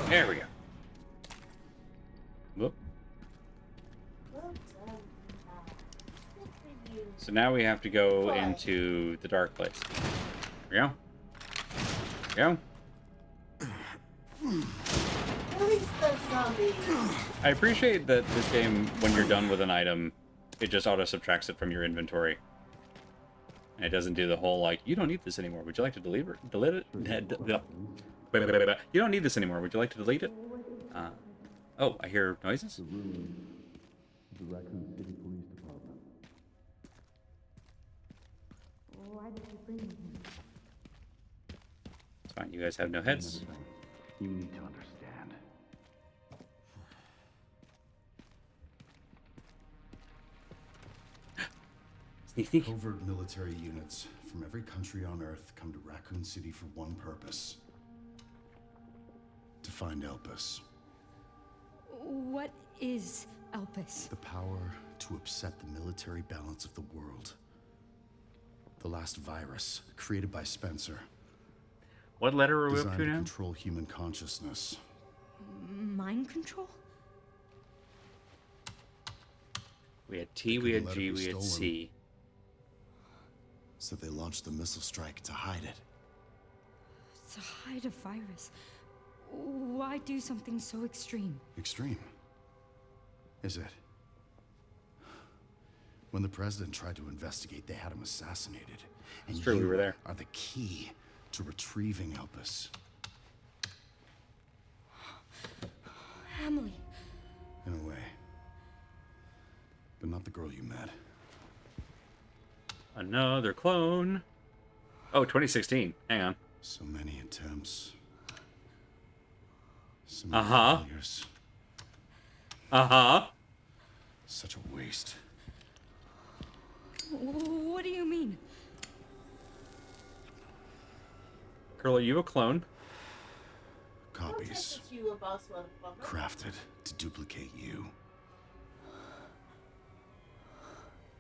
There we go. Whoop. Well done. Good for you. So now we have to go into the dark place. Here we go. Here we go. Release those zombies. I appreciate that this game, when you're done with an item, it just auto-subtracts it from your inventory. And it doesn't do the whole, like, you don't need this anymore. Would you like to delete it? You don't need this anymore. Would you like to delete it? Oh, I hear noises? The Raccoon City Police Department. Why did you bring me here? It's fine. You guys have no heads. You need to understand. Sneak, sneak. Covert military units from every country on Earth come to Raccoon City for one purpose. To find Elpis. What is Elpis? The power to upset the military balance of the world. The last virus, created by Spencer. What letter are we up Designed to to now? control human consciousness. Mind control? We had T, we had G, we had C. So they launched the missile strike to hide it. To hide a virus. Why do something so extreme? Extreme. Is it? When the president tried to investigate, they had him assassinated. And It's true, we you were there. are the key to retrieving Elpis. Emily. In a way. But not the girl you met. Another clone. Oh, 2016. Hang on. So many attempts. So many Uh-huh. failures. Uh-huh. Such a waste. What do you mean? Girl, are you a clone? Don't Copies touch this, you boss motherfucker. crafted to duplicate you.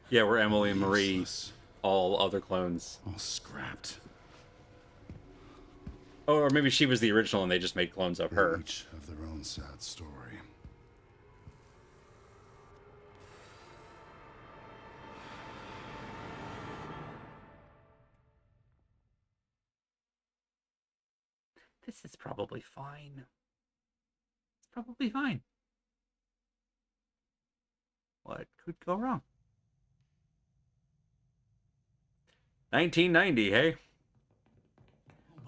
Yeah, we're Emily and Marie, Useless. all other clones. All scrapped. Oh, or maybe she was the original and they just made clones of her. Each of their own sad story. This is probably fine. It's probably fine. What could go wrong? 1990, hey?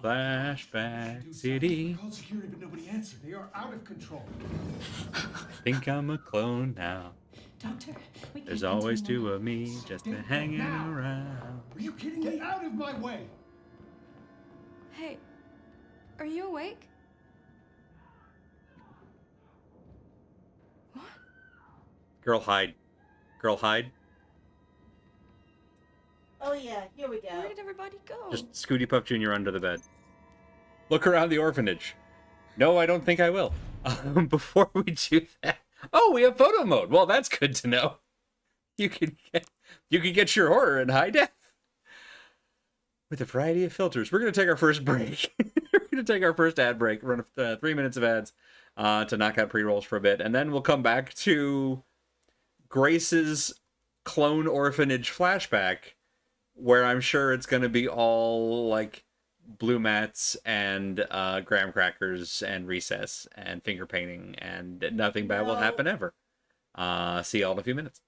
Flashback City. Called security, but nobody answered. They are out of control. Think I'm a clone now. Doctor, we There's can't always continue two now. of me just Get hanging now. around. Are you kidding me? Get out of my way! Hey, are you awake? What? Girl, hide. Girl, hide. Oh yeah, here we go. Where did everybody go? Just Scooty Puff Jr. under the bed. Look around the orphanage. No, I don't think I will. Before we do that. Oh, we have photo mode. Well, that's good to know. You can get your horror in high def with a variety of filters. We're gonna take our first break. We're gonna take our first ad break. Run 3 minutes of ads to knock out pre-rolls for a bit, and then we'll come back to Grace's clone orphanage flashback, where I'm sure it's gonna be all like blue mats and graham crackers and recess and finger painting, and nothing bad will No. happen ever. See y'all in a few minutes.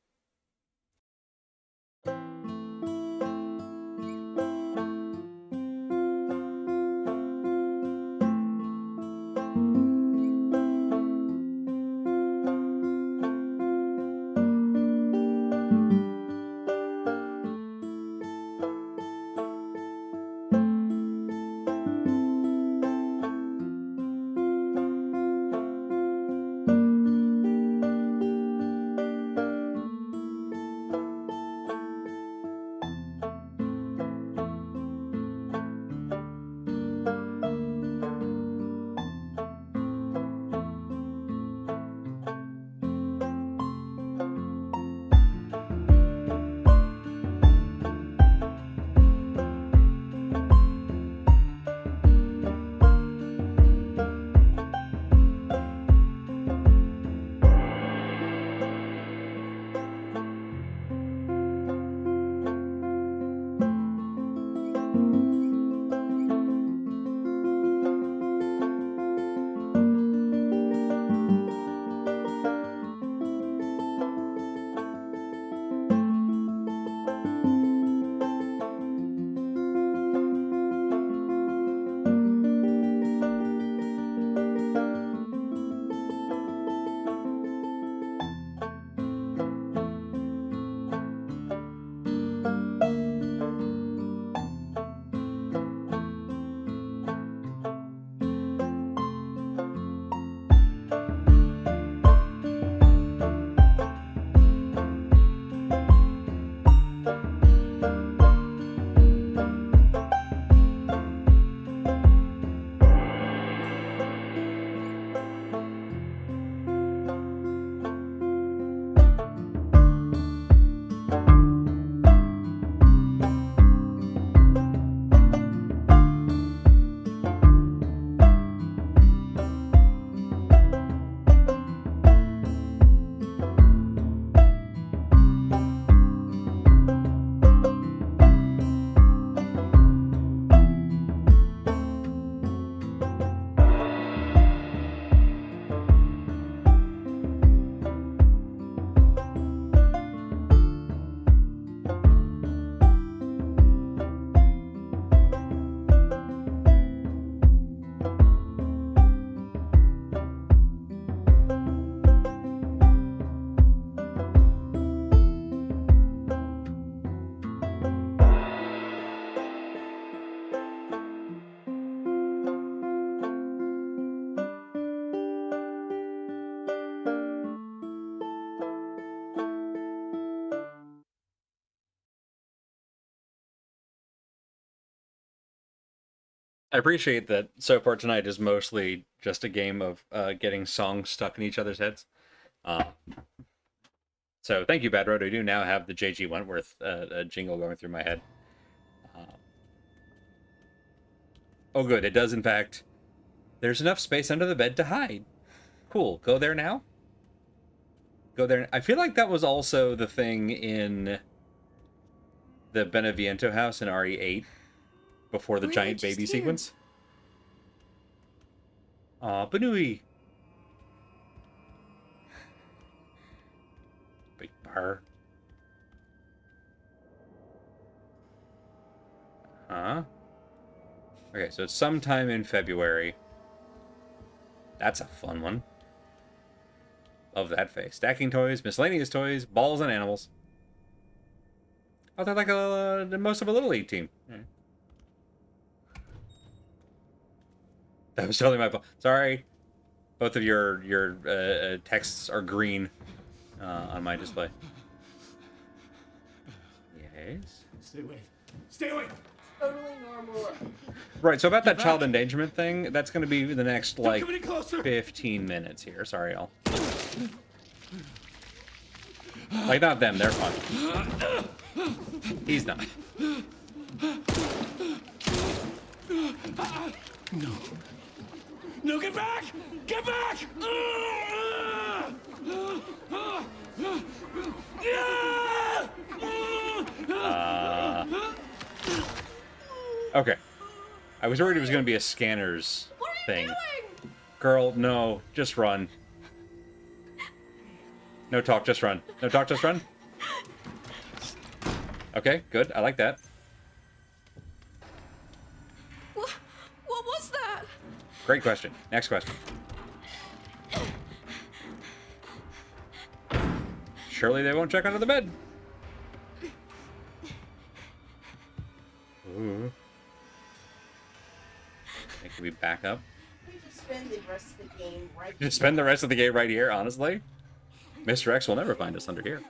I appreciate that so far tonight is mostly just a game of getting songs stuck in each other's heads. Uh, so thank you, Bad Road. I do now have the J.G. Wentworth jingle going through my head. Oh, good. It does, in fact. There's enough space under the bed to hide. Cool. Go there now? Go there. I feel like that was also the thing in the Beneviento house in RE8 before the We're giant just baby here. sequence. Aw, Banui. Big bar. Huh? Okay, so it's sometime in February. That's a fun one. Love that face. Stacking toys, miscellaneous toys, balls, and animals. Oh, they're like most of a Little League team. Yeah. That was totally my fault. Sorry. Both of your texts are green on my display. Yes. Stay away. Stay away. Totally normal. Right, so about that child endangerment thing, that's going to be the next, like, Come any closer. 15 minutes here. Sorry, y'all. Like, not them. They're fine. He's not. No. No, get back! Get back! Okay. I was worried it was going to be a scanners thing. Girl, no. Just run. No talk, just run. No talk, just run. Okay, good. I like that. What was that? Great question. Next question. Surely they won't check under the bed. Ooh. Can we back up? We just spend the rest of the game right Just spend the rest of the game right here, honestly. Mr. X will never find us under here.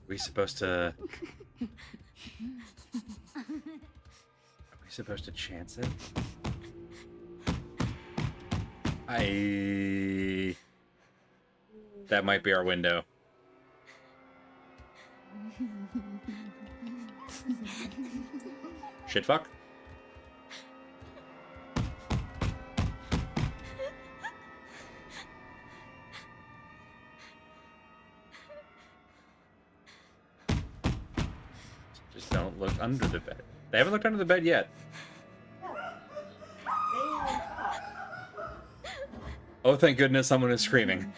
Are we supposed to chance it? That might be our window. Shit fuck. Just don't look under the bed. They haven't looked under the bed yet. Oh, thank goodness someone is screaming.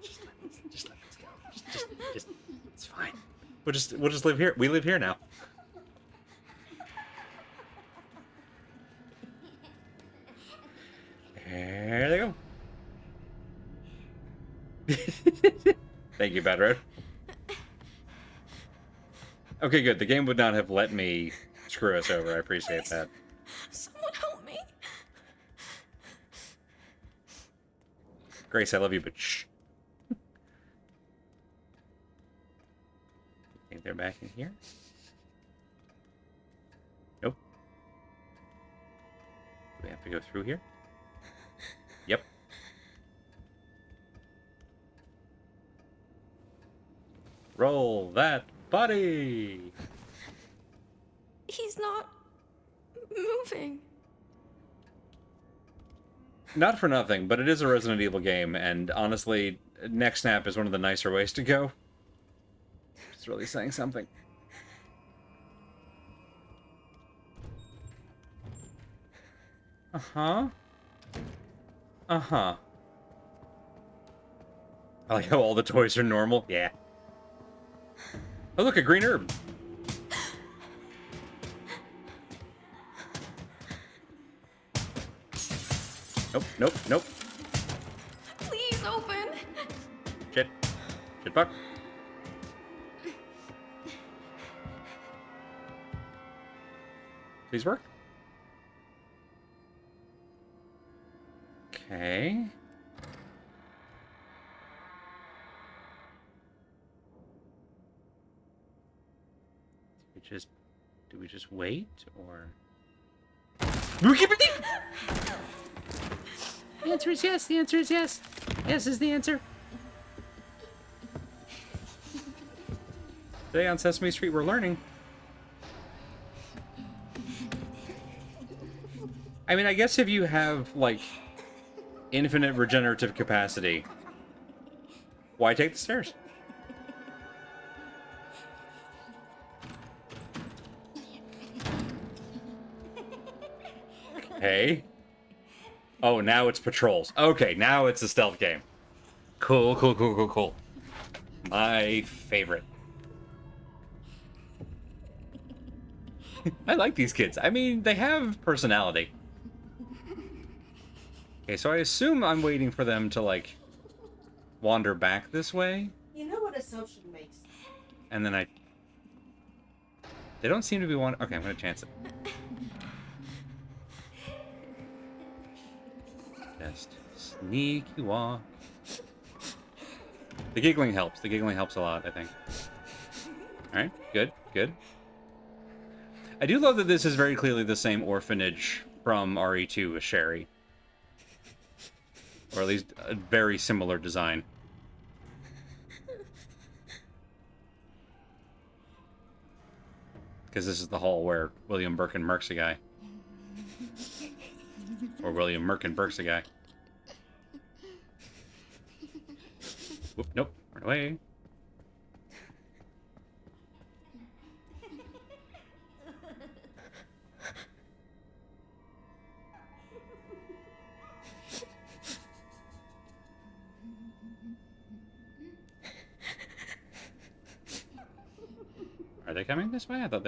Just let this go. Just, it's fine. We'll just live here. We live here now. There they go. Thank you, Bad Road. Okay, good. The game would not have let me screw us over. I appreciate that. Someone help me. Grace, I love you, but shh. Think they're back in here? Nope. Do we have to go through here? Yep. Roll that body! He's not moving. Not for nothing, but it is a Resident Evil game, and honestly, neck snap is one of the nicer ways to go. It's really saying something. Uh-huh. Uh-huh. I like how all the toys are normal. Yeah. Oh, look, a green herb. Nope, nope, nope. Please open. Shit. Shit fuck. Please work. Okay. Do we just wait, or? The answer is yes. The answer is yes. Yes is the answer. Today on Sesame Street, we're learning. I mean, I guess if you have, like, infinite regenerative capacity, why take the stairs? Okay. Oh, now it's patrols. Okay, now it's a stealth game. Cool, cool, cool, cool, cool. My favorite. I like these kids. I mean, they have personality. Okay, so I assume I'm waiting for them to, like, wander back this way. You know what assumption makes? And then they don't seem to be one. Okay, I'm gonna chance it. Just sneaky walk. The giggling helps. The giggling helps a lot, I think. Alright, good, good. I do love that this is very clearly the same orphanage from RE2 as Sherry. Or at least a very similar design. Because this is the hall where William Birkin murks a guy. Or William Merkin burks a guy. Whoop, nope, run away. Are they coming this way? I thought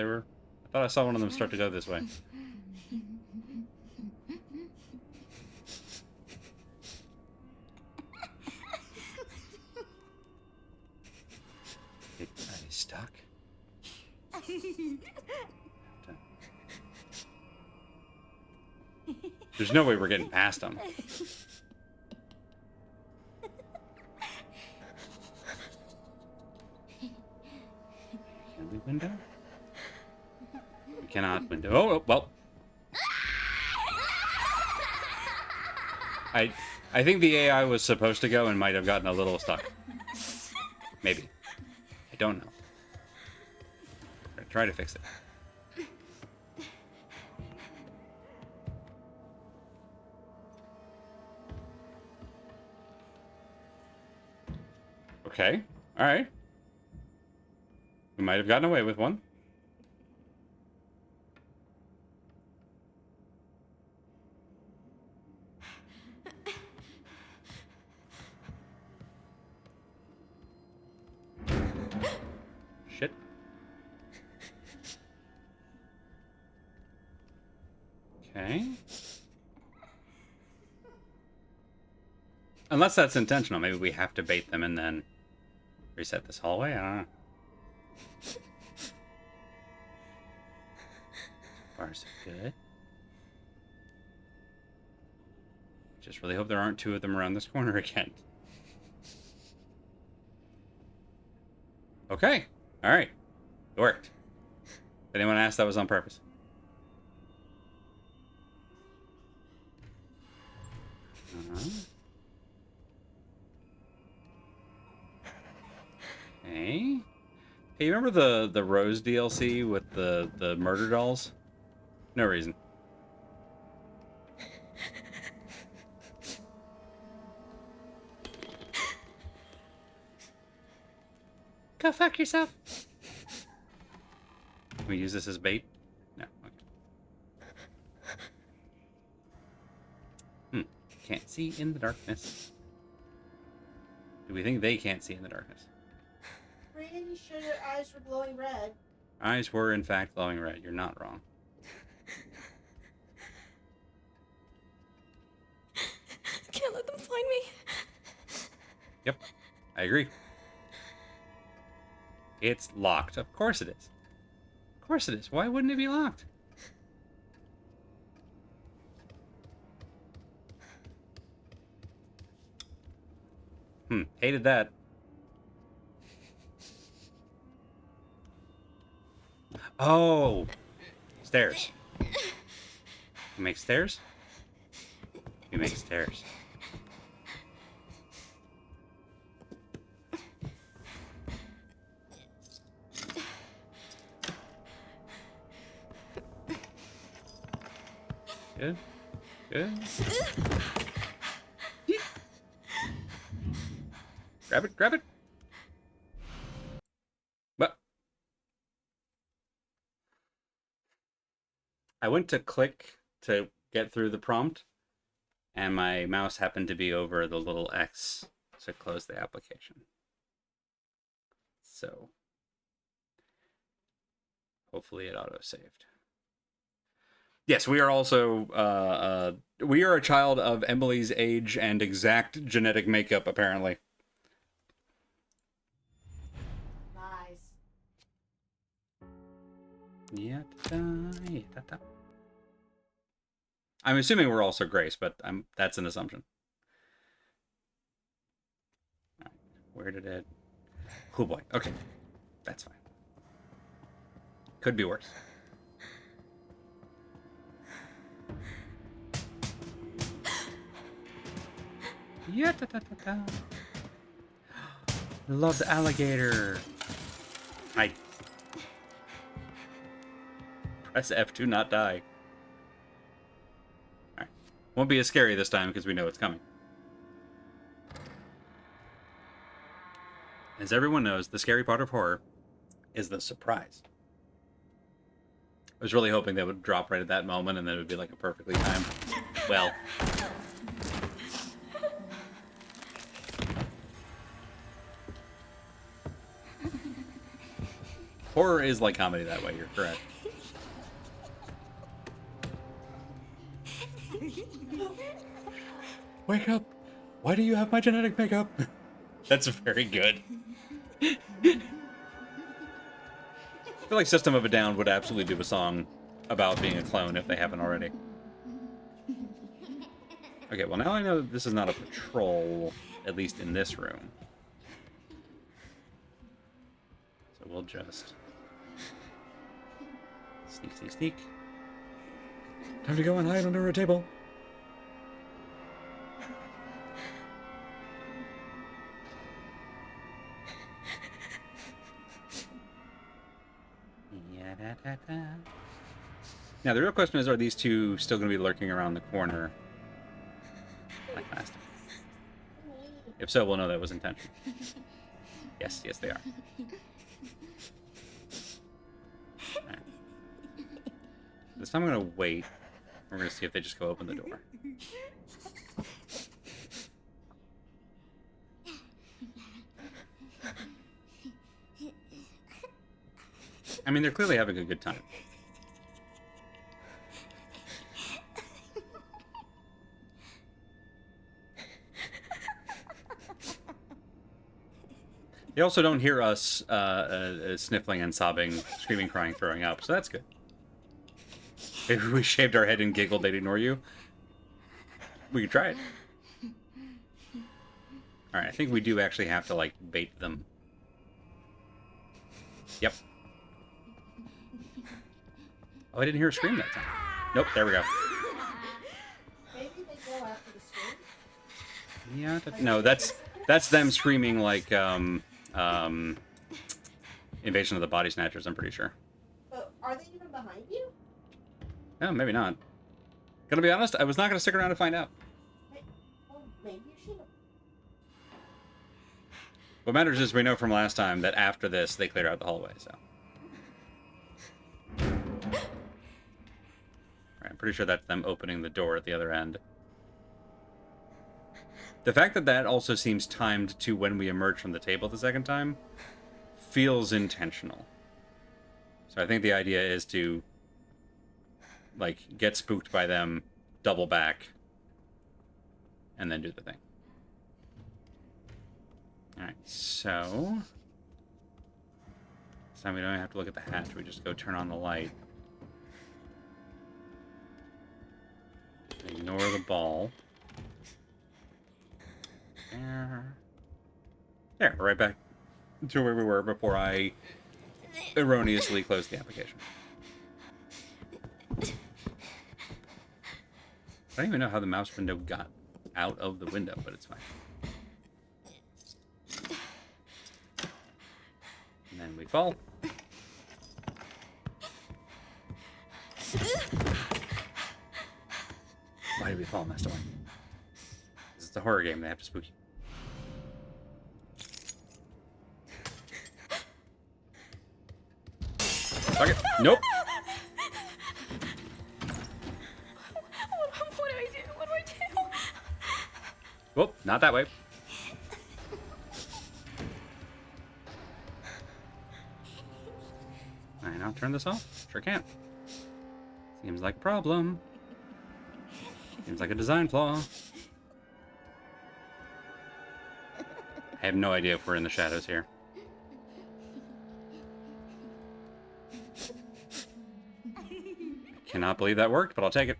I saw one of them start to go this way. Are they stuck? There's no way we're getting past them. Can we window? We cannot window. Oh, well. I think the AI was supposed to go and might have gotten a little stuck. Maybe. I don't know. Try to fix it. Okay. All right. We might have gotten away with one. Shit. Okay. Unless that's intentional. Maybe we have to bait them and then reset this hallway. I don't know. Bars are good. Just really hope there aren't two of them around this corner again. Okay. Alright. It worked. If anyone asked, that was on purpose. Okay. Hey, you remember the Rose DLC with the murder dolls? No reason. Go fuck yourself. Can we use this as bait? No. Okay. Can't see in the darkness. Do we think they can't see in the darkness? Pretty sure your eyes were glowing red. Eyes were, in fact, glowing red. You're not wrong. Can't let them find me. Yep. I agree. It's locked. Of course it is. Of course it is. Why wouldn't it be locked? Hated that. Oh! Stairs. You make stairs? You make stairs. Good. Good. Yeet. Grab it, grab it. But I went to click to get through the prompt, and my mouse happened to be over the little X to close the application. So hopefully it auto-saved. Yes, we are also we are a child of Emily's age and exact genetic makeup, apparently. Lies. Yeah, I'm assuming we're also Grace, but that's an assumption. All right, where did it? Oh boy. Okay, that's fine. Could be worse. Yeah, love the alligator. Hi. Press F to not die. Alright. Won't be as scary this time because we know it's coming. As everyone knows, the scary part of horror is the surprise. I was really hoping they would drop right at that moment and then it would be like a perfectly timed. Well. Horror is like comedy that way, you're correct. Wake up! Why do you have my genetic makeup? That's very good. I feel like System of a Down would absolutely do a song about being a clone if they haven't already. Okay, well now I know that this is not a patrol, at least in this room. So we'll just... Sneak, sneak, sneak. Time to go and hide under a table. Now, the real question is, are these two still going to be lurking around the corner like last time? If so, we'll know that was intentional. Yes, yes, they are. Right. This time I'm going to wait. We're going to see if they just go open the door. I mean, they're clearly having a good time. They also don't hear us sniffling and sobbing, screaming, crying, throwing up, so that's good. If we shaved our head and giggled, they'd ignore you. We could try it. Alright, I think we do actually have to, like, bait them. Yep. Oh, I didn't hear a scream that time. Nope, there we go. Maybe they go after the scream. Yeah, no, that's them screaming like, Invasion of the Body Snatchers, I'm pretty sure. But are they even behind you? No, maybe not. Gonna be honest, I was not gonna stick around to find out. Well, maybe you should have. What matters is we know from last time that after this, they clear out the hallway, so. Alright, I'm pretty sure that's them opening the door at the other end. The fact that that also seems timed to when we emerge from the table the second time feels intentional. So I think the idea is to, like, get spooked by them, double back, and then do the thing. Alright, so... time we don't have to look at the hatch. We just go turn on the light. Ignore the ball. There, right back to where we were before I erroneously closed the application. I don't even know how the mouse window got out of the window, but it's fine. And then we fall. Why did we fall, Master One? This is a horror game. They have to spook you. Okay. Nope. What do I do? What do I do? Whoop, not that way. Alright, now turn this off. Sure can't. Seems like a problem. Seems like a design flaw. I have no idea if we're in the shadows here. I cannot believe that worked, but I'll take it.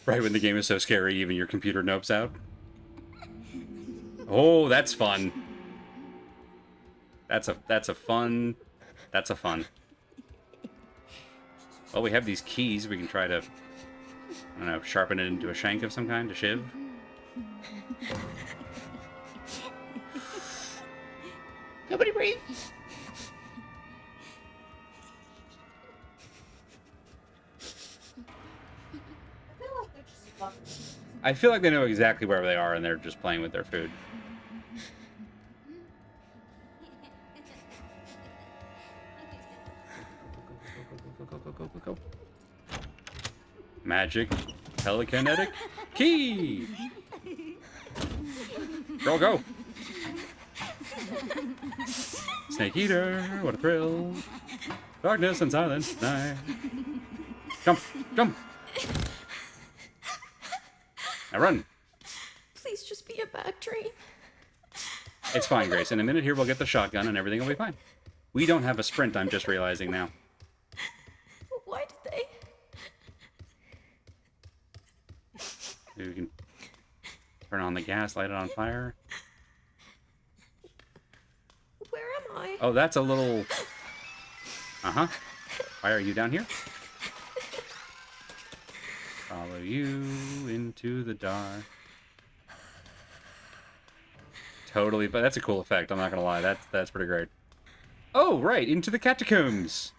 Right when the game is so scary, even your computer nopes out. Oh, that's fun. That's a fun. Well, we have these keys. We can try to, I don't know, sharpen it into a shank of some kind, a shiv. Nobody breathe. I feel like they're just fucking. I feel like they know exactly where they are and they're just playing with their food. Go. Magic telekinetic key. Go. Snake eater, what a thrill. Darkness and silence night. Jump. Now run. Please just be a bad dream. It's fine, Grace. In a minute here, we'll get the shotgun and everything will be fine. We don't have a sprint, I'm just realizing now. Why did they? Maybe we can turn on the gas, light it on fire. Where am I? Oh, that's a little... Uh-huh. Why are you down here? Follow you into the dark. Totally, but that's a cool effect, I'm not gonna lie. That's pretty great. Oh, right, into the catacombs.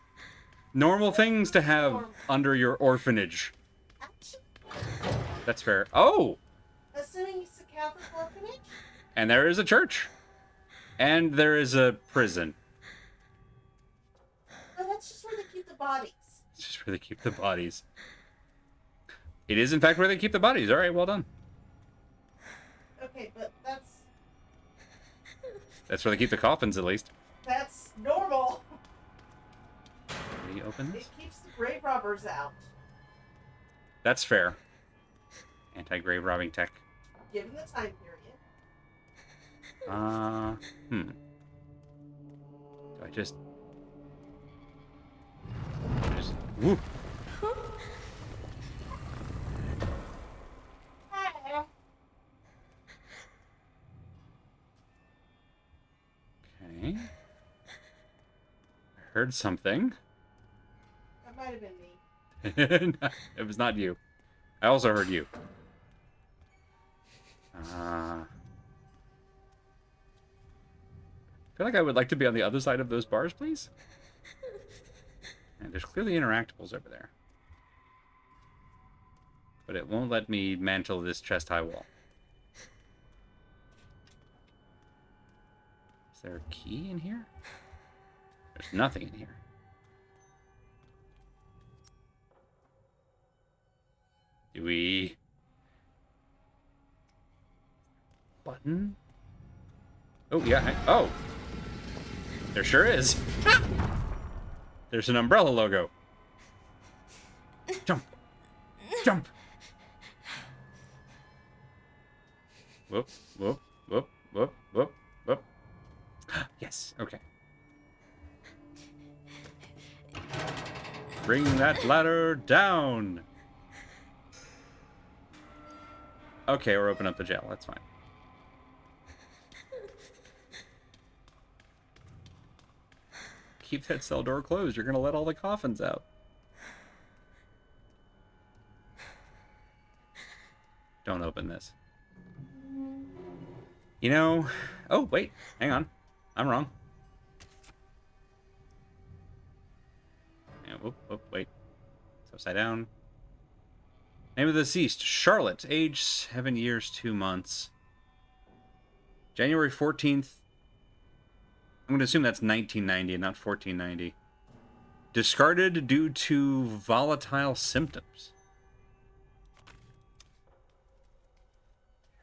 Normal things to have under your orphanage. That's fair. Oh! Assuming it's a Catholic orphanage? And there is a church. And there is a prison. No, that's just where they keep the bodies. It's just where they keep the bodies. It is, in fact, where they keep the bodies. All right, well done. Okay, but that's That's where they keep the coffins, at least. normal. Can we open It this? keeps the grave robbers out. That's fair. Anti-grave robbing tech. Given the time period. Do I just... Woo! Okay. I heard something. That might have been me. It was not you. I also heard you. I feel like I would like to be on the other side of those bars, please. And there's clearly interactables over there. But it won't let me mantle this chest-high wall. Is there a key in here? There's nothing in here. Do we... Button? Oh, yeah. Oh! There sure is. There's an umbrella logo. Jump! Jump! Whoop, whoop, Whoop, whoop, whoop, whoop. Yes, okay. Bring that ladder down. Okay, we're opening up the jail. That's fine. Keep that cell door closed. You're going to let all the coffins out. Don't open this. You know... Oh, wait. Hang on. I'm wrong. Yeah, whoop, whoop, wait. It's upside down. Name of the deceased, Charlotte. Age 7 years, 2 months. January 14th. I'm going to assume that's 1990 and not 1490. Discarded due to volatile symptoms.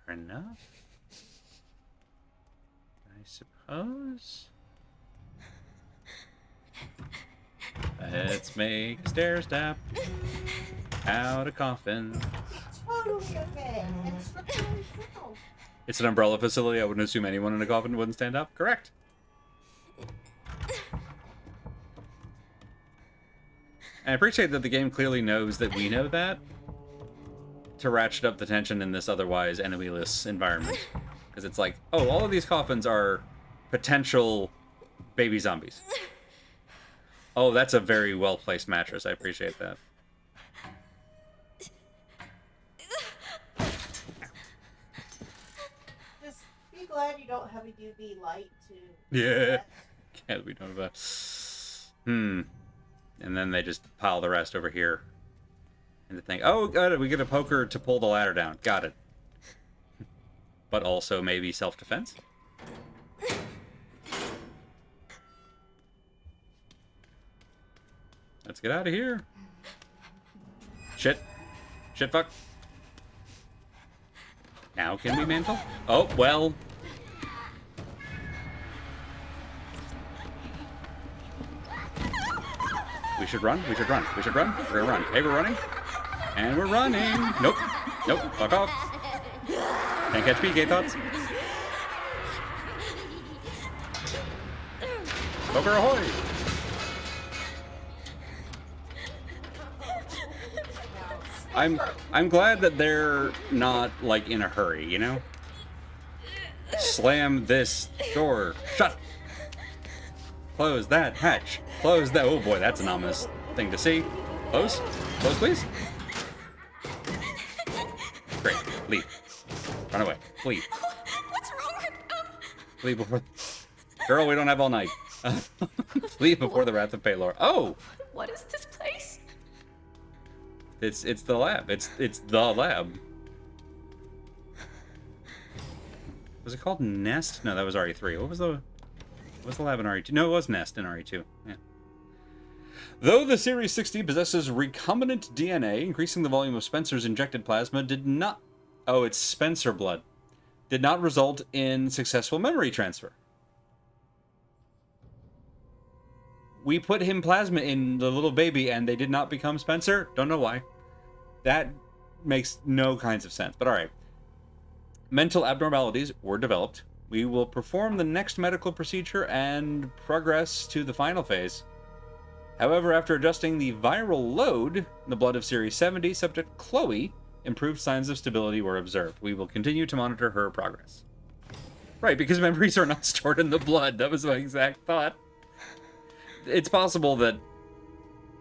Fair enough. I suppose. Let's make a stair step out a coffin. Totally okay. It's totally sound. It's an umbrella facility. I wouldn't assume anyone in a coffin wouldn't stand up. Correct. And I appreciate that the game clearly knows that we know that to ratchet up the tension in this otherwise enemy-less environment. Because it's like, oh, all of these coffins are potential baby zombies. Oh, that's a very well-placed mattress. I appreciate that. Just be glad you don't have a UV light to. Yeah. set. Yeah, we don't have a... And then they just pile the rest over here. And to think, oh, got it, we get a poker to pull the ladder down. Got it. But also maybe self-defense? Let's get out of here. Shit. Shit, fuck. Now can we mantle? Oh, well. We should run. We should run. We should run. We're gonna run. Hey, we're running. And we're running. Nope. Nope. Fuck off. Can't catch me, gay thoughts. Poker ahoy! I'm glad that they're not like in a hurry, you know? Slam this door shut. Close that hatch. Close that. Oh boy, that's an ominous thing to see. Close. Close, please. Great. Leave. Run away. Flee. What's wrong with them? Flee before. Girl, we don't have all night. Flee before the wrath of Paylor. Oh, What is this place? it's the lab. It's the lab. Was it called Nest? No, that was RE3. What was the lab in RE2? No, it was Nest in RE2. Yeah. Though the Series 60 possesses recombinant DNA, increasing the volume of Spencer's injected plasma did not... Oh, it's Spencer blood. Did not result in successful memory transfer. We put him plasma in the little baby and they did not become Spencer? Don't know why. That makes no kinds of sense, but alright. Mental abnormalities were developed. We will perform the next medical procedure and progress to the final phase. However, after adjusting the viral load in the blood of Series 70, subject Chloe, improved signs of stability were observed. We will continue to monitor her progress. Right, because memories are not stored in the blood. That was my exact thought. It's possible that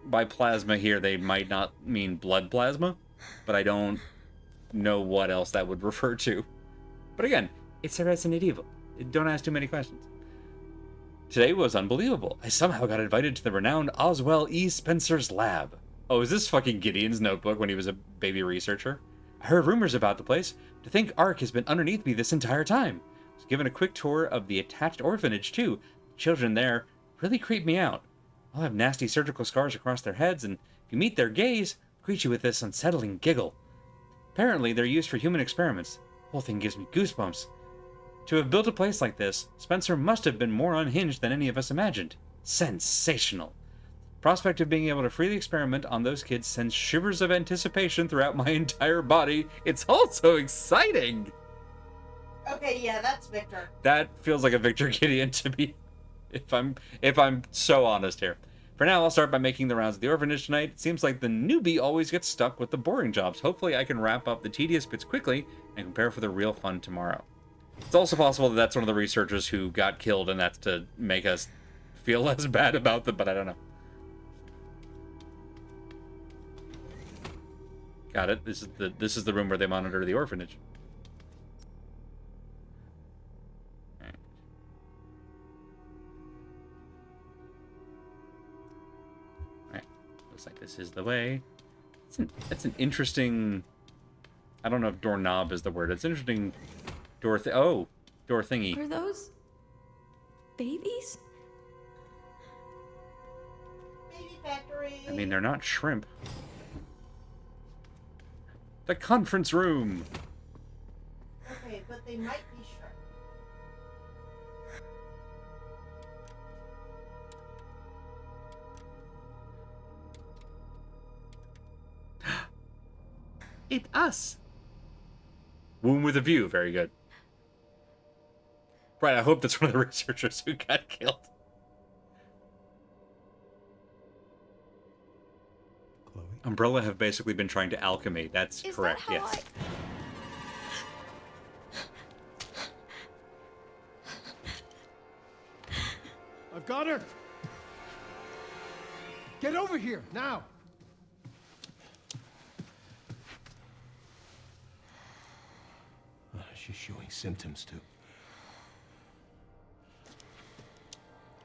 by plasma here they might not mean blood plasma, but I don't know what else that would refer to. But again, it's a Resident Evil. Don't ask too many questions. Today was unbelievable. I somehow got invited to the renowned Oswell E. Spencer's lab. Oh, is this fucking Gideon's notebook when he was a baby researcher? I heard rumors about the place. To think Ark has been underneath me this entire time. I was given a quick tour of the attached orphanage, too. The children there really creep me out. All have nasty surgical scars across their heads, and if you meet their gaze, greet you with this unsettling giggle. Apparently, they're used for human experiments. The whole thing gives me goosebumps. To have built a place like this, Spencer must have been more unhinged than any of us imagined. Sensational. Prospect of being able to freely experiment on those kids sends shivers of anticipation throughout my entire body. It's also exciting. Okay, yeah, that's Victor. That feels like a Victor Gideon to me, if I'm so honest here. For now, I'll start by making the rounds of the orphanage tonight. It seems like the newbie always gets stuck with the boring jobs. Hopefully I can wrap up the tedious bits quickly and prepare for the real fun tomorrow. It's also possible that that's one of the researchers who got killed, and that's to make us feel less bad about them, but I don't know. Got it. This is the room where they monitor the orphanage. Looks like this is the way. That's an interesting... I don't know if doorknob is the word. It's an interesting door door thingy. Are those babies? Baby factory. I mean, they're not shrimp. The conference room. Okay, but they might be shrimp. It's us. Womb with a view. Very good. Right, I hope that's one of the researchers who got killed. Chloe? Umbrella have basically been trying to alchemy. That's Is correct, that how yes. I've got her! Get over here, now! She's showing symptoms, too.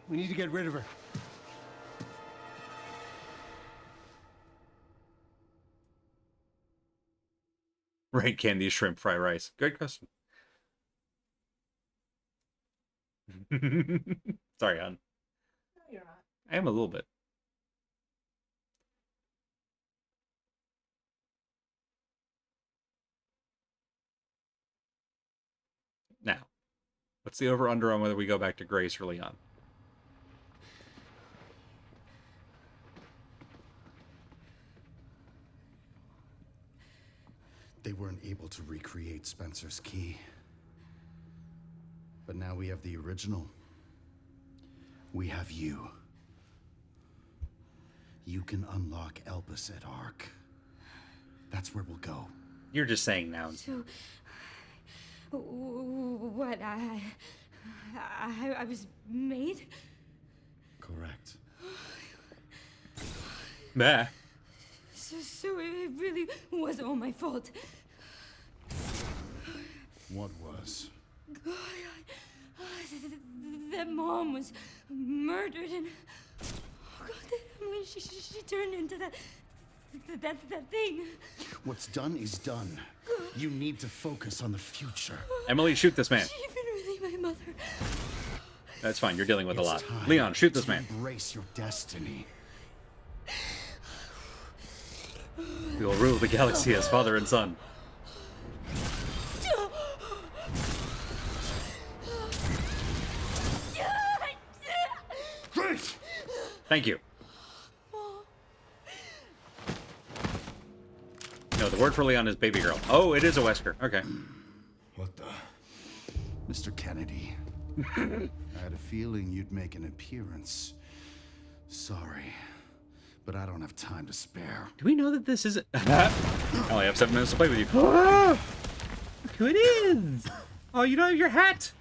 We need to get rid of her. Right, candy, shrimp, fry rice. Good question. Sorry, hon. No, you're not. I am a little bit. Now, what's the over-under on whether we go back to Grace or Leon? They weren't able to recreate Spencer's key. But now we have the original. We have you. You can unlock Elpis at Ark. That's where we'll go. You're just saying nouns. So, what, I was made? Correct. Meh. So it really was all my fault. What was? That mom was murdered and... Oh God, Emily, she turned into that thing. What's done is done. You need to focus on the future. Emily, shoot this man. She even really my mother. That's fine. You're dealing with a lot. It's time Leon, shoot this to man. Embrace your destiny. We will rule the galaxy as father and son. Grace! Thank you. No, the word for Leon is baby girl. Oh, it is a Wesker. Okay. What the? Mr. Kennedy, I had a feeling you'd make an appearance. Sorry, but I don't have time to spare. Do we know that this isn't... I only have 7 minutes to play with you. Look who it is! Oh, you don't have your hat!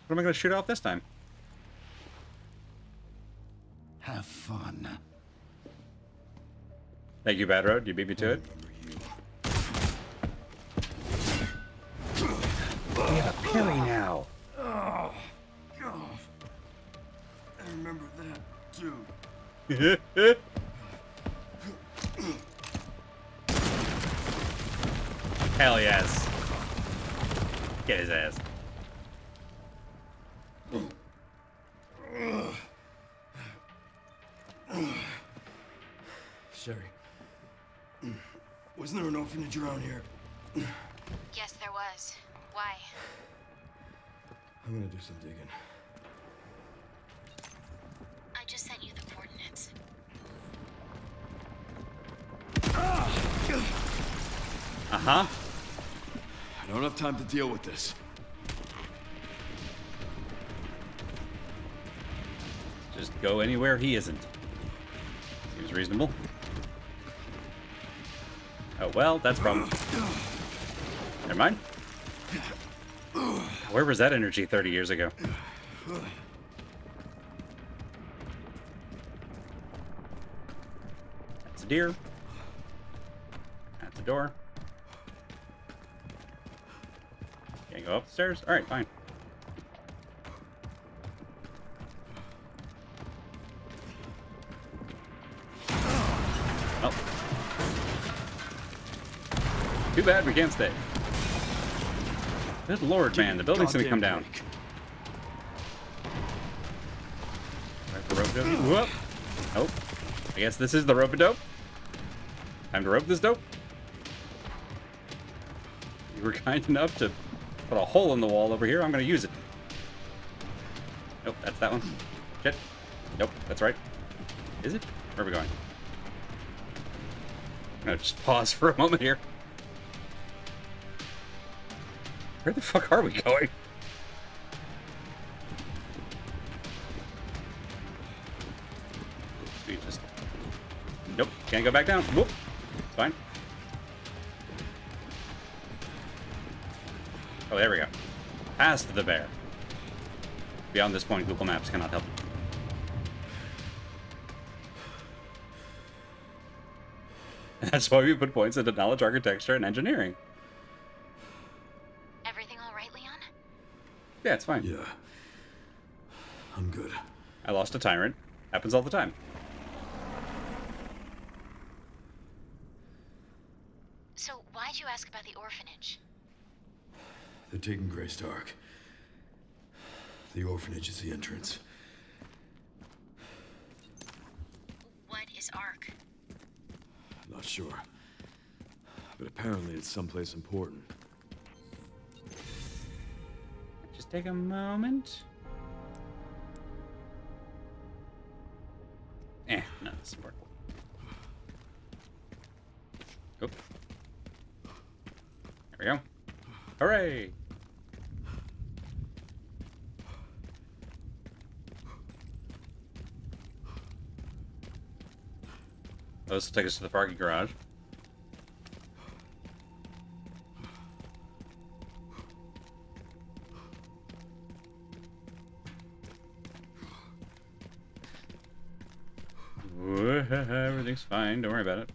What am I going to shoot off this time? Have fun. Thank you, Bad Road. You beat me to it. We have a parry now. Oh, God. I remember that, too. Hell yes. Get his ass. Sherry. Wasn't there an orphanage around here? Yes, there was. Why? I'm gonna do some digging. I just sent you the coordinates. Uh-huh. I don't have time to deal with this. go anywhere he isn't. Seems reasonable. Oh, well, that's a problem. Never mind. Where was that energy 30 years ago? That's a deer. That's a door. Can't go upstairs? Alright, fine. Oh. Too bad we can't stay. Good lord, man, the building's gonna come down. Right for rope dope. Whoop. Oh. I guess this is the rope dope. Time to rope this dope. You were kind enough to put a hole in the wall over here. I'm gonna use it. Nope, that's that one. Shit. Nope, that's right. Is it? Where are we going? I'm gonna just pause for a moment here. Where the fuck are we going? We just... Nope, can't go back down. Whoop. It's fine. Oh, there we go. Past the bear. Beyond this point, Google Maps cannot help. That's why we put points into knowledge, architecture, and engineering. Everything all right, Leon? Yeah, it's fine. Yeah. I'm good. I lost a tyrant. Happens all the time. So why'd you ask about the orphanage? They're taking Grey Stark. The orphanage is the entrance. What is Ark? Not sure. But apparently it's someplace important. Just take a moment. No, this is working. Oop. There we go. Hooray! Oh, this will take us to the parking garage. Everything's fine, don't worry about it.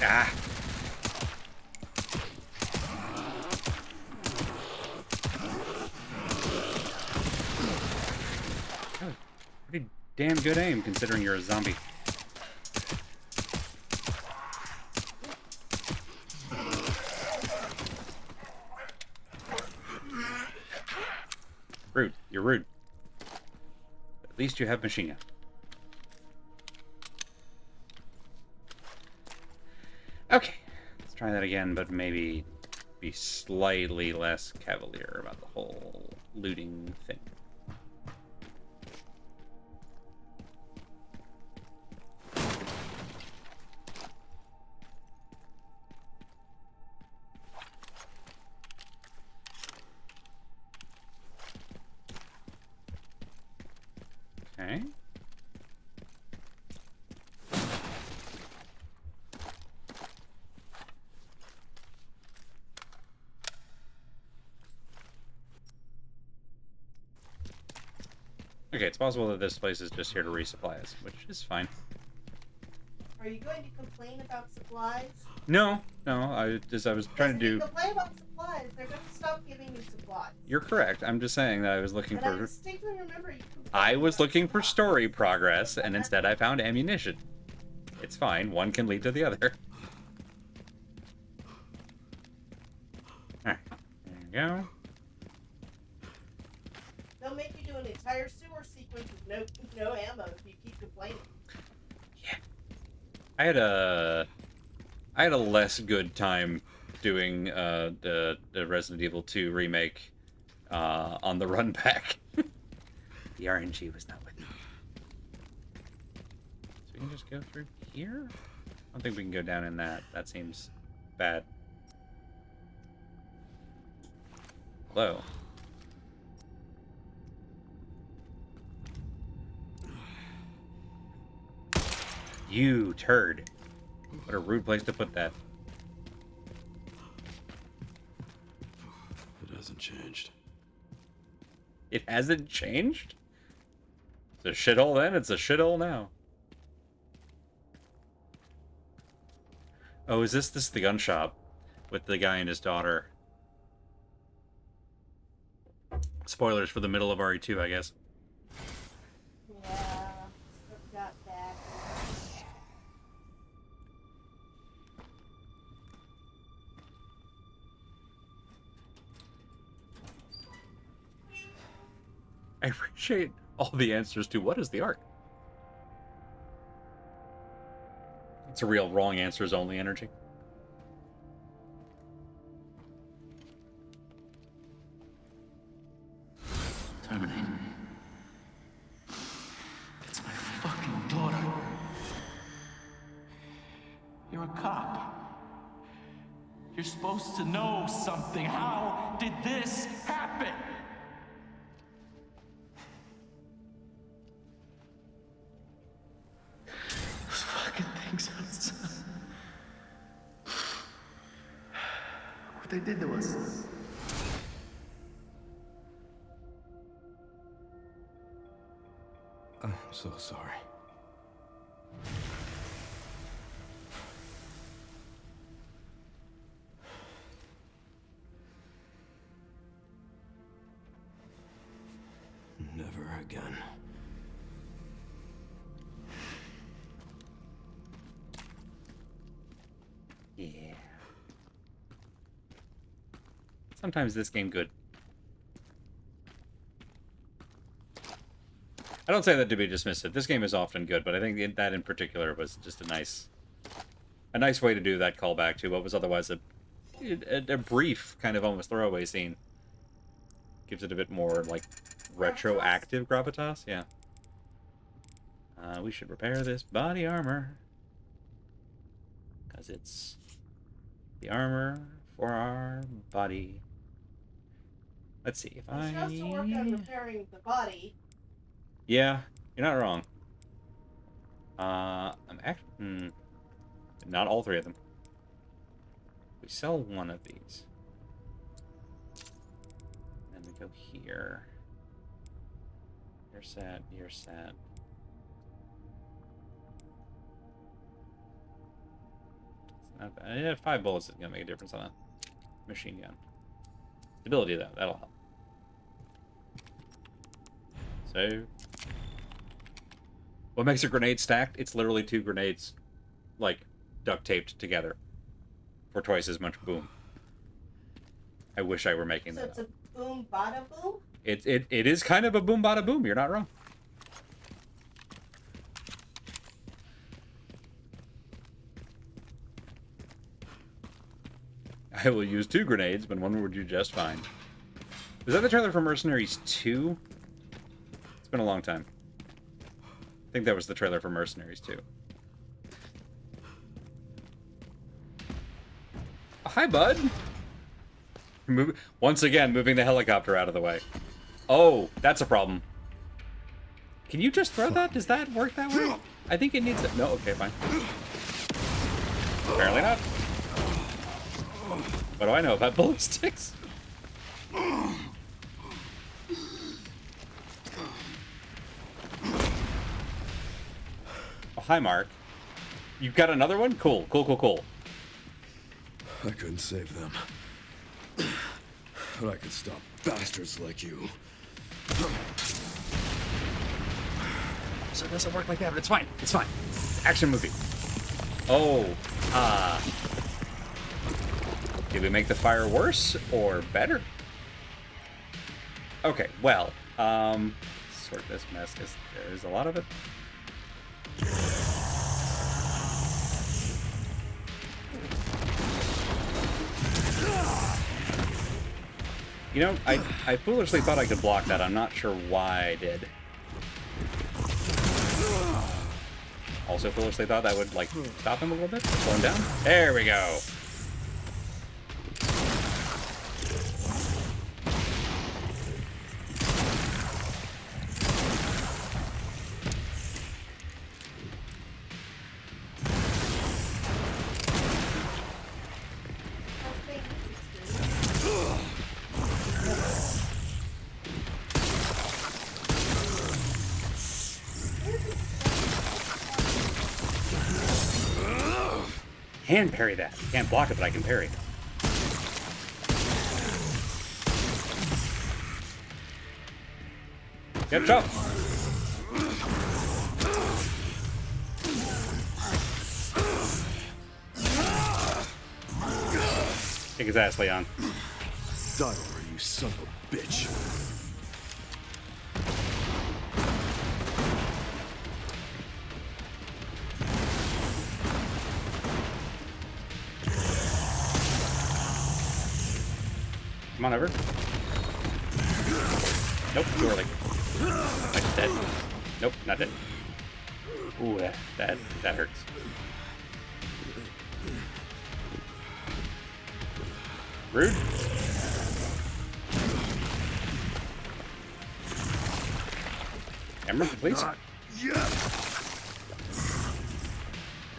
Ah! Pretty damn good aim, considering you're a zombie. Rude. You're rude. At least you have machine gun. Okay. Let's try that again, but maybe be slightly less cavalier about the whole looting thing. Okay. Okay, it's possible that this place is just here to resupply us, which is fine. Are you going to complain about supplies? No, I was trying to If do... you complain about supplies, they're going to stop giving you supplies. You're correct. I'm just saying that I was looking And I for... distinctly remember you complained I was about looking for supplies. story progress, and instead I found ammunition. It's fine. One can lead to the other. Alright. There you go. They'll make you do an entire sewer sequence with no ammo if you keep complaining. Yeah. I had a less good time doing the Resident Evil 2 remake on the run back. The RNG was not with me. So we can just go through here? I don't think we can go down in that. That seems bad. Hello. You turd. What a rude place to put that. It hasn't changed. It hasn't changed? It's a shithole then, it's a shithole now. Oh, is this the gun shop with the guy and his daughter? Spoilers for the middle of RE2, I guess. Yeah, got that. I appreciate all the answers to what is the Ark. It's a real wrong answers only energy. Terminate. It's my fucking daughter. You're a cop. You're supposed to know something. How did this happen? Those fucking things outside. What they did to us. I'm so sorry. Never again. Yeah. Sometimes this game good. I don't say that to be dismissive. This game is often good, but I think that in particular was just a nice way to do that callback to what was otherwise a brief kind of almost throwaway scene. Gives it a bit more like retroactive gravitas. Yeah. We should repair this body armor because it's the armor for our body. Let's see if We should also work on repairing the body. Yeah, you're not wrong. I'm actually not all three of them. We sell one of these. And then we go here. You're set, you're set. It's not bad. Yeah, 5 bullets is gonna make a difference on a machine gun. Stability though, that'll help. So what makes a grenade stacked? It's literally 2 grenades, like, duct taped together for twice as much boom. I wish I were making So that it's up. a boom bada boom? It is kind of a boom bada boom. You're not wrong. I will use 2 grenades, but one would do just fine. Was that the trailer for Mercenaries 2? It's been a long time. I think that was the trailer for Mercenaries 2. Hi, bud. Once again, moving the helicopter out of the way. Oh, that's a problem. Can you just throw that? Does that work that way? I think it needs it. No, okay, fine. Apparently not. What do I know about bullet sticks? Oh, hi, Mark. You've got another one? Cool, cool, cool, cool. I couldn't save them. But I could stop bastards like you. So it doesn't work like that, but it's fine. It's fine. Action movie. Oh, did we make the fire worse or better? Okay, well, sort this mess because there's a lot of it. You know, I foolishly thought I could block that. I'm not sure why I did. Also foolishly thought that would, like, stop him a little bit. Slow him down. There we go. Can parry that. Can't block it, but I can parry. Get jump. Kick his ass, Leon. Die over, you son of a bitch. Come on over. Nope, too early. Like dead. Nope, not dead. Ooh, that hurts. Rude. Emerald, please. Not yet.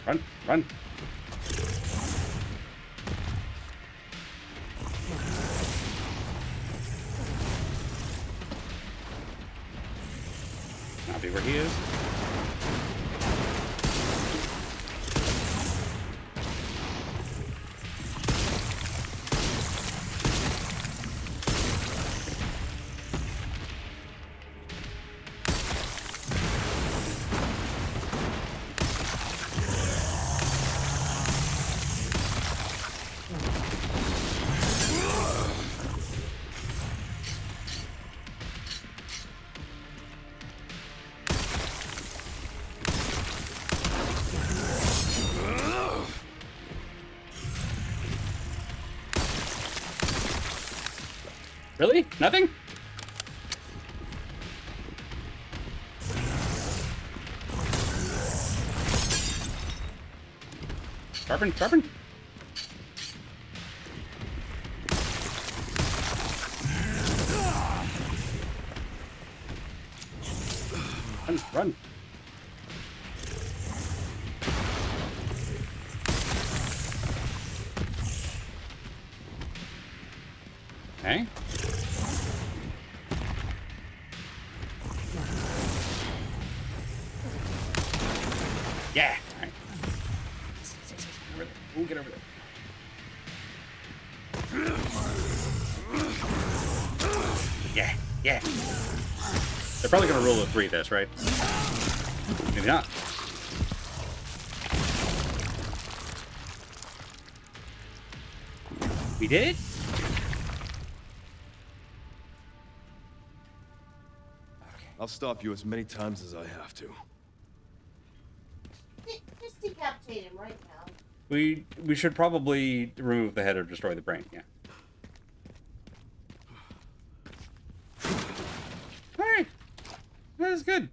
Run, run. I'll be where he is. Really? Nothing? Sharpen, sharpen. Run, run. Okay. Yeah. All right. Over there. Ooh, get over there. Yeah, yeah. They're probably gonna roll a 3 this, right? Maybe not. We did it? I'll stop you as many times as I have to. Just decapitate him right now. We should probably remove the head or destroy the brain, yeah. Alright. That is good.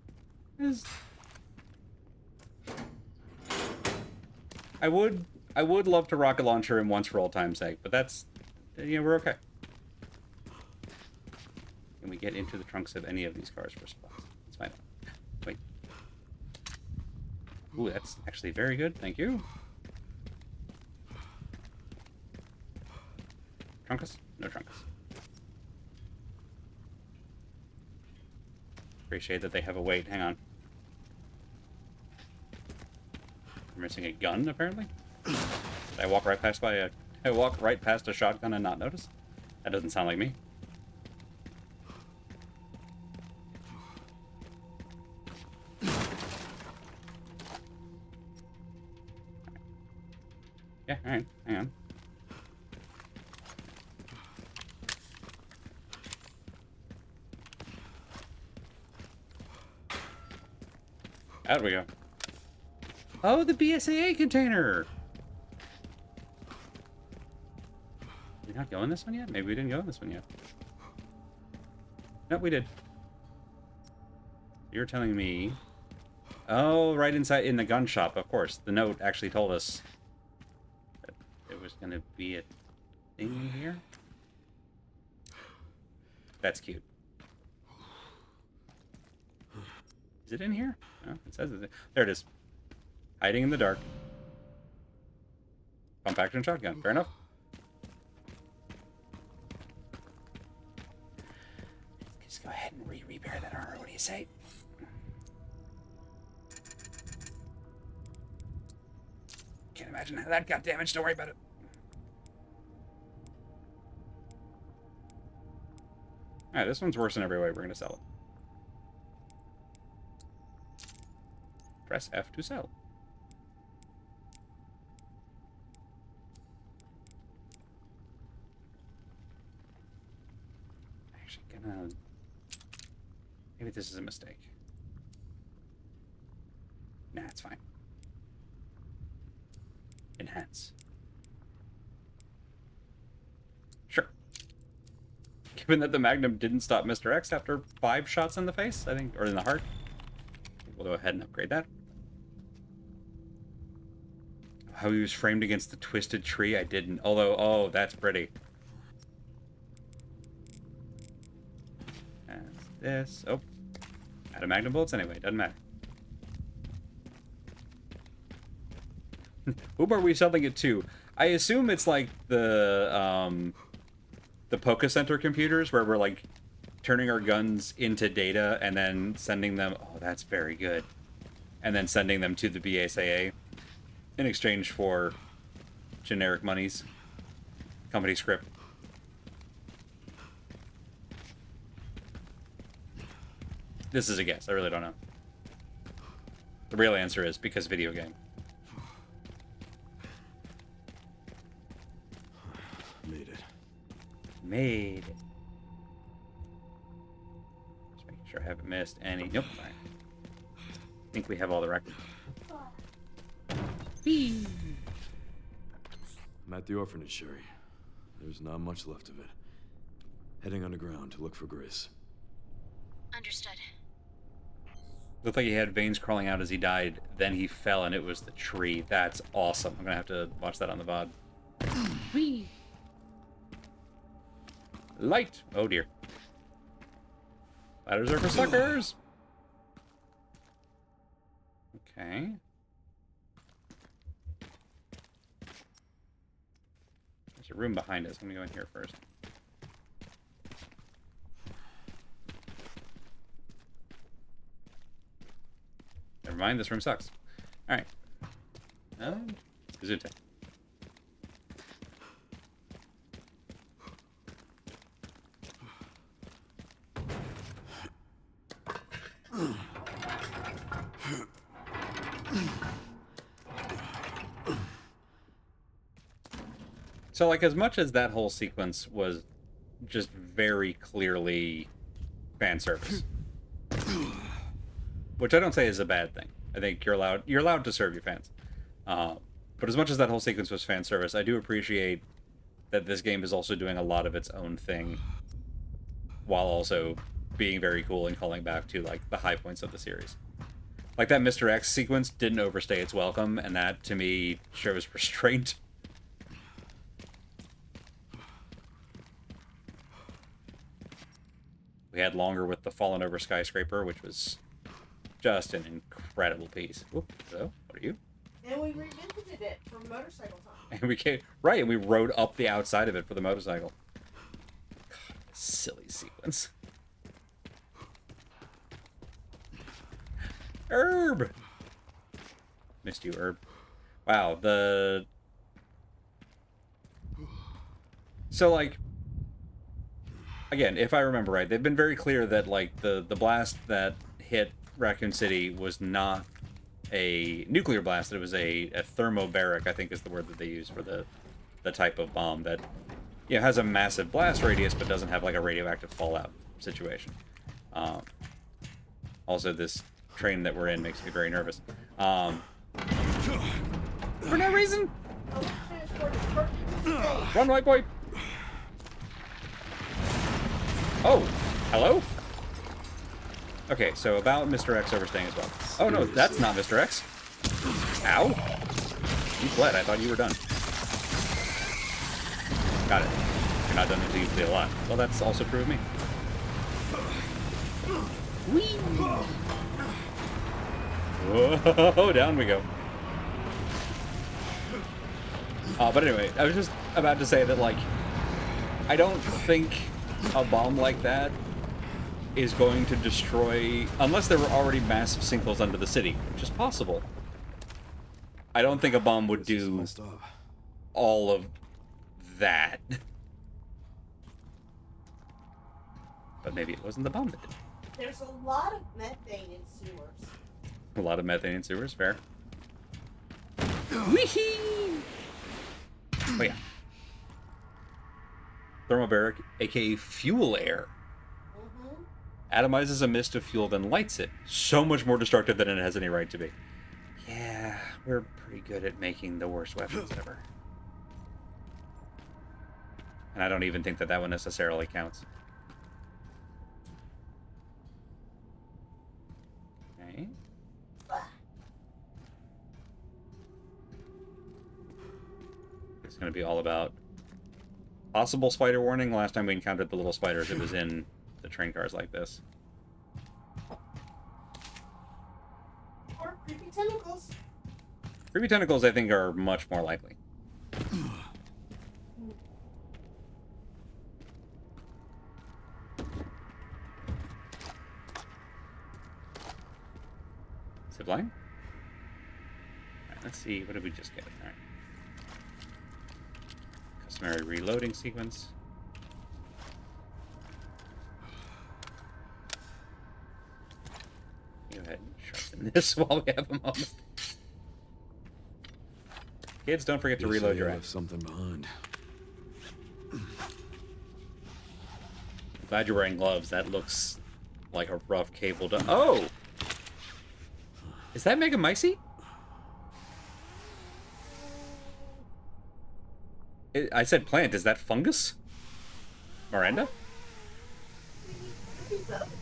I would love to rocket launcher him once for all time's sake, but that's, you know, we're okay. Can we get into the trunks of any of these cars for supplies? Let's find out. Wait. Ooh, that's actually very good. Thank you. Trunkus? No trunkus. Appreciate that they have a weight. Hang on. We're missing a gun, apparently. Did I walk right past a shotgun and not notice? That doesn't sound like me. Yeah, alright, hang on. Out we go. Oh, the BSAA container! Did we not go in this one yet? Maybe we didn't go in this one yet. Nope, we did. You're telling me... Oh, right inside in the gun shop, of course. The note actually told us that it was going to be a thing in here. That's cute. Is it in here? No, it says it's in. There it is. Hiding in the dark. Pump action shotgun. Fair enough. Just go ahead and repair that armor. What do you say? Can't imagine how that got damaged. Don't worry about it. Alright, this one's worse in every way. We're going to sell it. Press F to sell. Actually, gonna... Maybe this is a mistake. Nah, it's fine. Enhance. Sure. Given that the Magnum didn't stop Mr. X after 5 shots in the face, I think, or in the heart, we'll go ahead and upgrade that. How he was framed against the twisted tree, I didn't. Although, oh, that's pretty. That's this. Oh. Out of Magnum bullets anyway, doesn't matter. Whom are we selling it to? I assume it's like the Poca Center computers where we're like turning our guns into data and then sending them. Oh, that's very good. And then sending them to the BSAA in exchange for generic monies. Company script. This is a guess. I really don't know. The real answer is because video game. Made it. Made it. Just making sure I haven't missed any. Nope. Fine. I think we have all the records. I'm at the orphanage, Sherry. There's not much left of it. Heading underground to look for Grace. Understood. Looked like he had veins crawling out as he died. Then he fell, and it was the tree. That's awesome. I'm gonna have to watch that on the VOD. Whee! Light! Oh dear. Ladders are for suckers! Okay. There's a room behind us. I'm gonna go in here first. Never mind, this room sucks. Alright. Gesundheit. So, like, as much as that whole sequence was just very clearly fan service, which I don't say is a bad thing. I think you're allowed to serve your fans. But as much as that whole sequence was fan service, I do appreciate that this game is also doing a lot of its own thing, while also being very cool and calling back to like the high points of the series. Like that Mr. X sequence didn't overstay its welcome, and that to me shows restraint. We had longer with the fallen over skyscraper, which was just an incredible piece. Oop, so, what are you? And we revisited it for motorcycle time. And we came, right, and we rode up the outside of it for the motorcycle. God, silly sequence. Herb! Missed you, Herb. Wow, So, like, again, if I remember right, they've been very clear that, like, the blast that hit Raccoon City was not a nuclear blast. It was a thermobaric, I think is the word that they use for the type of bomb that, you know, has a massive blast radius but doesn't have, like, a radioactive fallout situation. Also, this train that we're in makes me very nervous. For no reason! Run, white boy! Oh, hello? Okay, so about Mr. X overstaying as well. Oh no, that's not Mr. X. Ow! You fled. I thought you were done. Got it. You're not done until you feel alive. Well, that's also true of me. Whee! Whoa, down we go. But anyway, I was just about to say that, like, I don't think a bomb like that is going to destroy, unless there were already massive sinkholes under the city, which is possible. I don't think a bomb would do all of that. But maybe it wasn't the bomb that did. There's a lot of methane in sewers. A lot of methane in sewers, fair. Wee-hee! Oh yeah. Thermobaric, aka fuel air. Atomizes a mist of fuel, then lights it. So much more destructive than it has any right to be. Yeah, we're pretty good at making the worst weapons ever. And I don't even think that that one necessarily counts. Okay. It's going to be all about possible spider warning. Last time we encountered the little spiders, it was in the train cars like this. Or creepy tentacles. Creepy tentacles, I think, are much more likely. Zipline? Alright, let's see. What did we just get? Alright. Customary reloading sequence. Go ahead and sharpen this while we have a moment. Kids, don't forget to reload your axe. Something behind. Glad you're wearing gloves. That looks like a rough cable to... Oh! Is that Megamycete? I said plant. Is that fungus? Miranda?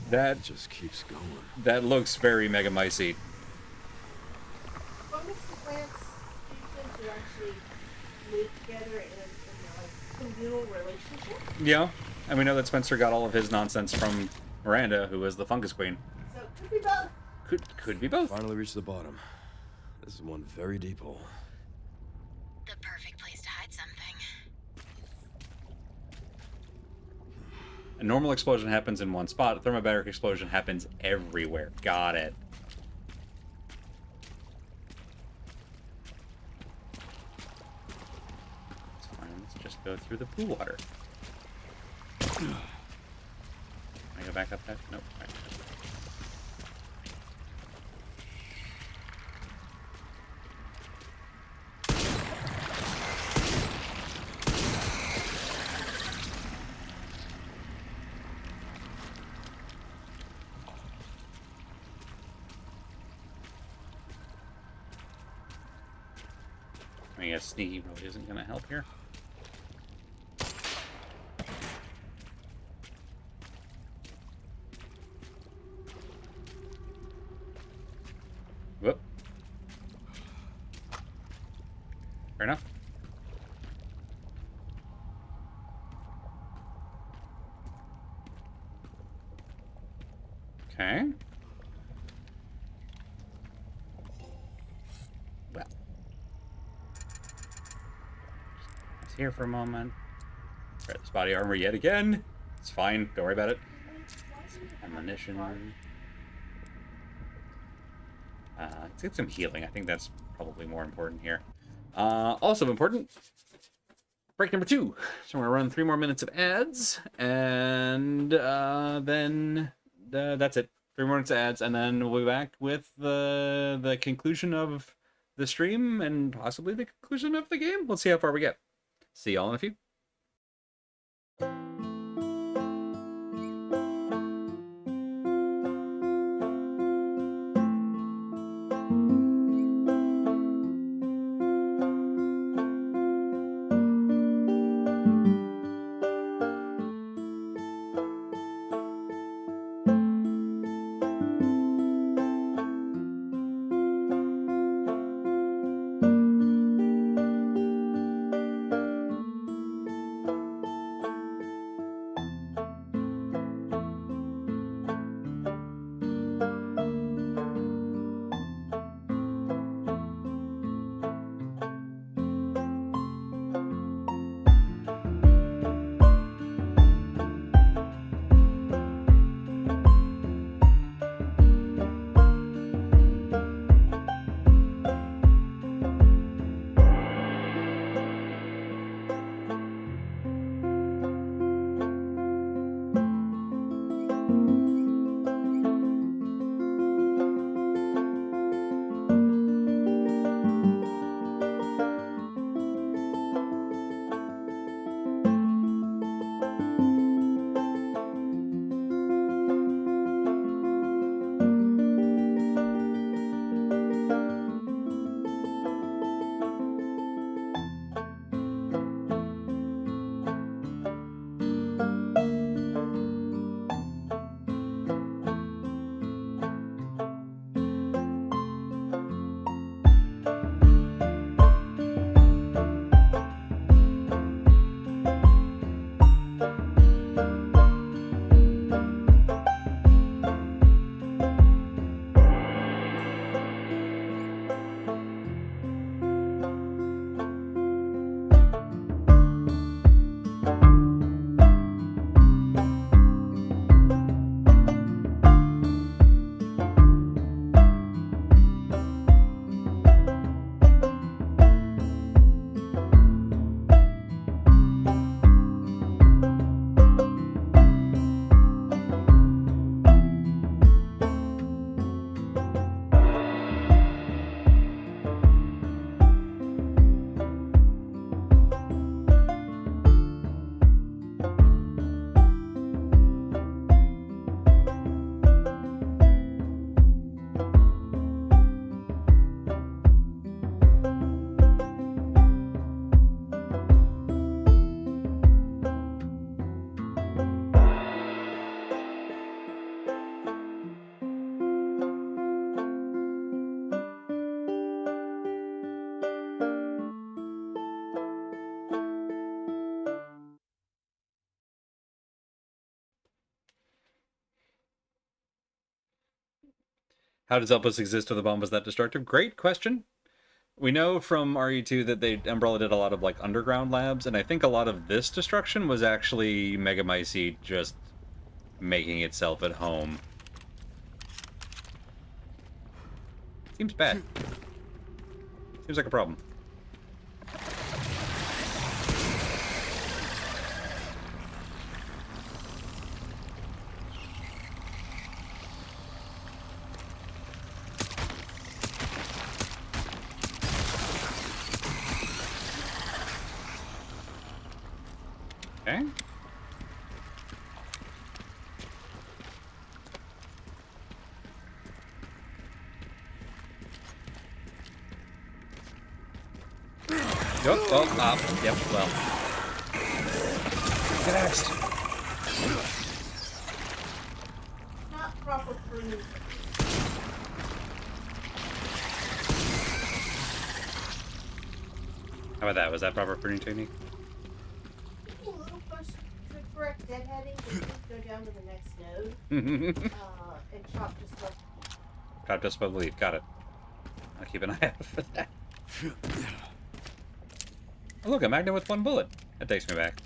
That just keeps going. That looks very Megamycete. Fungus and plants tend to actually live together in a communal relationship. Yeah, and we know that Spencer got all of his nonsense from Miranda, who was the fungus queen. So it could be both. Could be both. Finally reached the bottom. This is one very deep hole. The perfect place to hide something. A normal explosion happens in one spot. A thermobaric explosion happens everywhere. Got it. It's fine. Let's just go through the pool water. Can I go back up that? Nope. All right. I guess sneaky really isn't going to help here. Whoop. Fair enough. Okay. Well. It's here for a moment. Grab this body armor yet again. It's fine. Don't worry about it. Ammunition. Let's get some healing. I think that's probably more important here. Also important, break number 2. So we're gonna run 3 more minutes of ads, and then that's it. 3 more minutes of ads, and then we'll be back with the conclusion of the stream and possibly the conclusion of the game. Let's see how far we get. See y'all in a few. How does Elpis exist if the bomb was that destructive? Great question. We know from RE2 that Umbrella did a lot of like underground labs, and I think a lot of this destruction was actually Megamycete just making itself at home. Seems bad. Seems like a problem. Okay. Yep, yep, well. Get axed. Not proper pruning. How about that? Was that proper pruning technique? A little closer to correct deadheading, but just go down to the next node. And chop just like. Chop just above the leaf. Got it. I'll keep an eye out for that. Oh, look, a magnet with one bullet. That takes me back.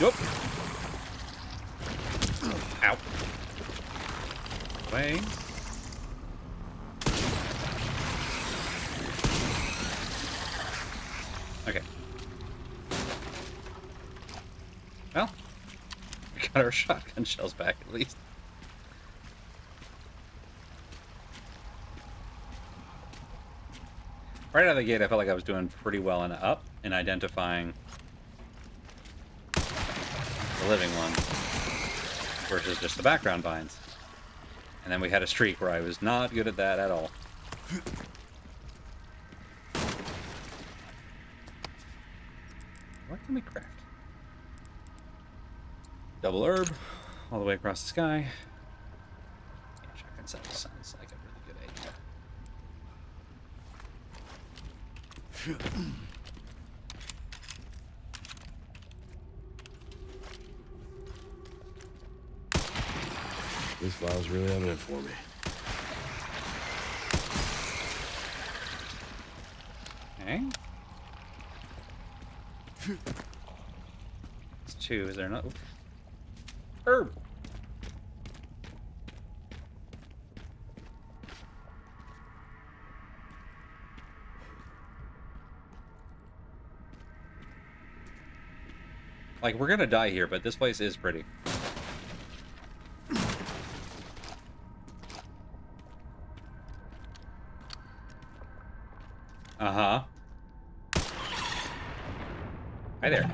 Yup. Ow. Way. Okay. Well, we got our shotgun shells back at least. Right out of the gate, I felt like I was doing pretty well in identifying the living ones versus just the background vines. And then we had a streak where I was not good at that at all. What can we craft? Double herb, all the way across the sky. Yeah, shotgun cells sounds like a really good idea. This file's really having it for me. Okay. It's 2, is there not? Herb! Like, we're gonna die here, but this place is pretty. Uh-huh. Hi there.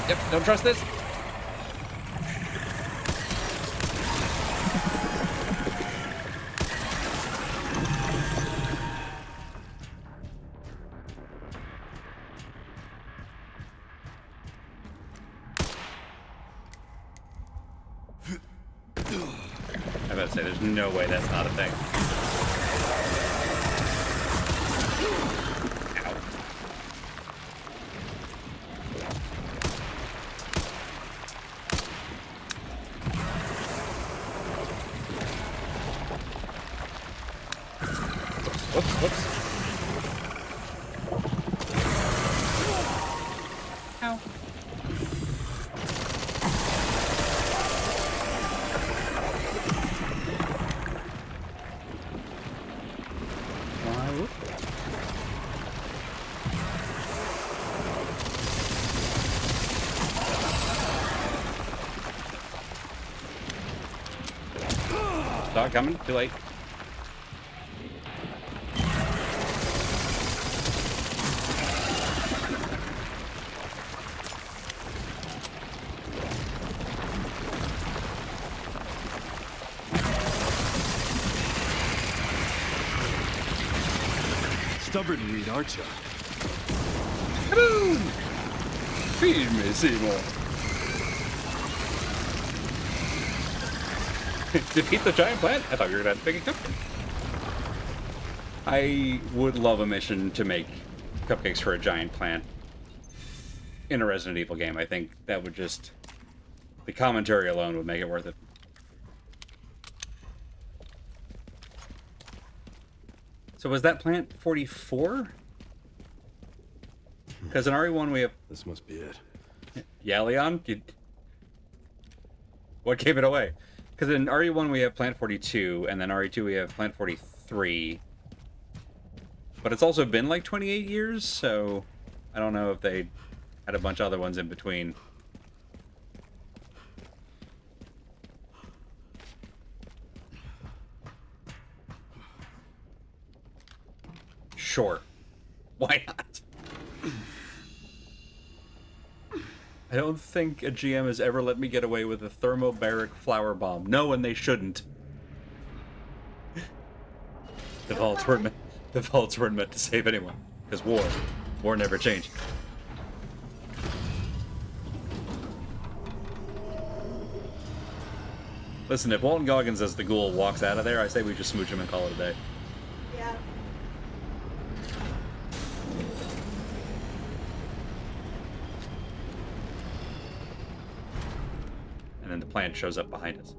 Yep, don't trust this. I was about to say, there's no way that's not a thing. Whoops. Ow. Dog coming, too late. stubborn meat, aren't you? Kaboom! Feed me, Seymour. Defeat the giant plant? I thought you were gonna make a cupcake. I would love a mission to make cupcakes for a giant plant in a Resident Evil game. I think that would just... the commentary alone would make it worth it. So was that plant 44? Because in RE1 we have... This must be it. Yeah, Leon? What gave it away? Because in RE1 we have plant 42, and then RE2 we have plant 43. But it's also been like 28 years, so I don't know if they had a bunch of other ones in between. Sure. Why not? I don't think a GM has ever let me get away with a thermobaric flower bomb. No, and they shouldn't. The vaults weren't meant to save anyone. Because war never changed. Listen, if Walton Goggins as the ghoul walks out of there, I say we just smooch him and call it a day. Yeah. And then the plant shows up behind us.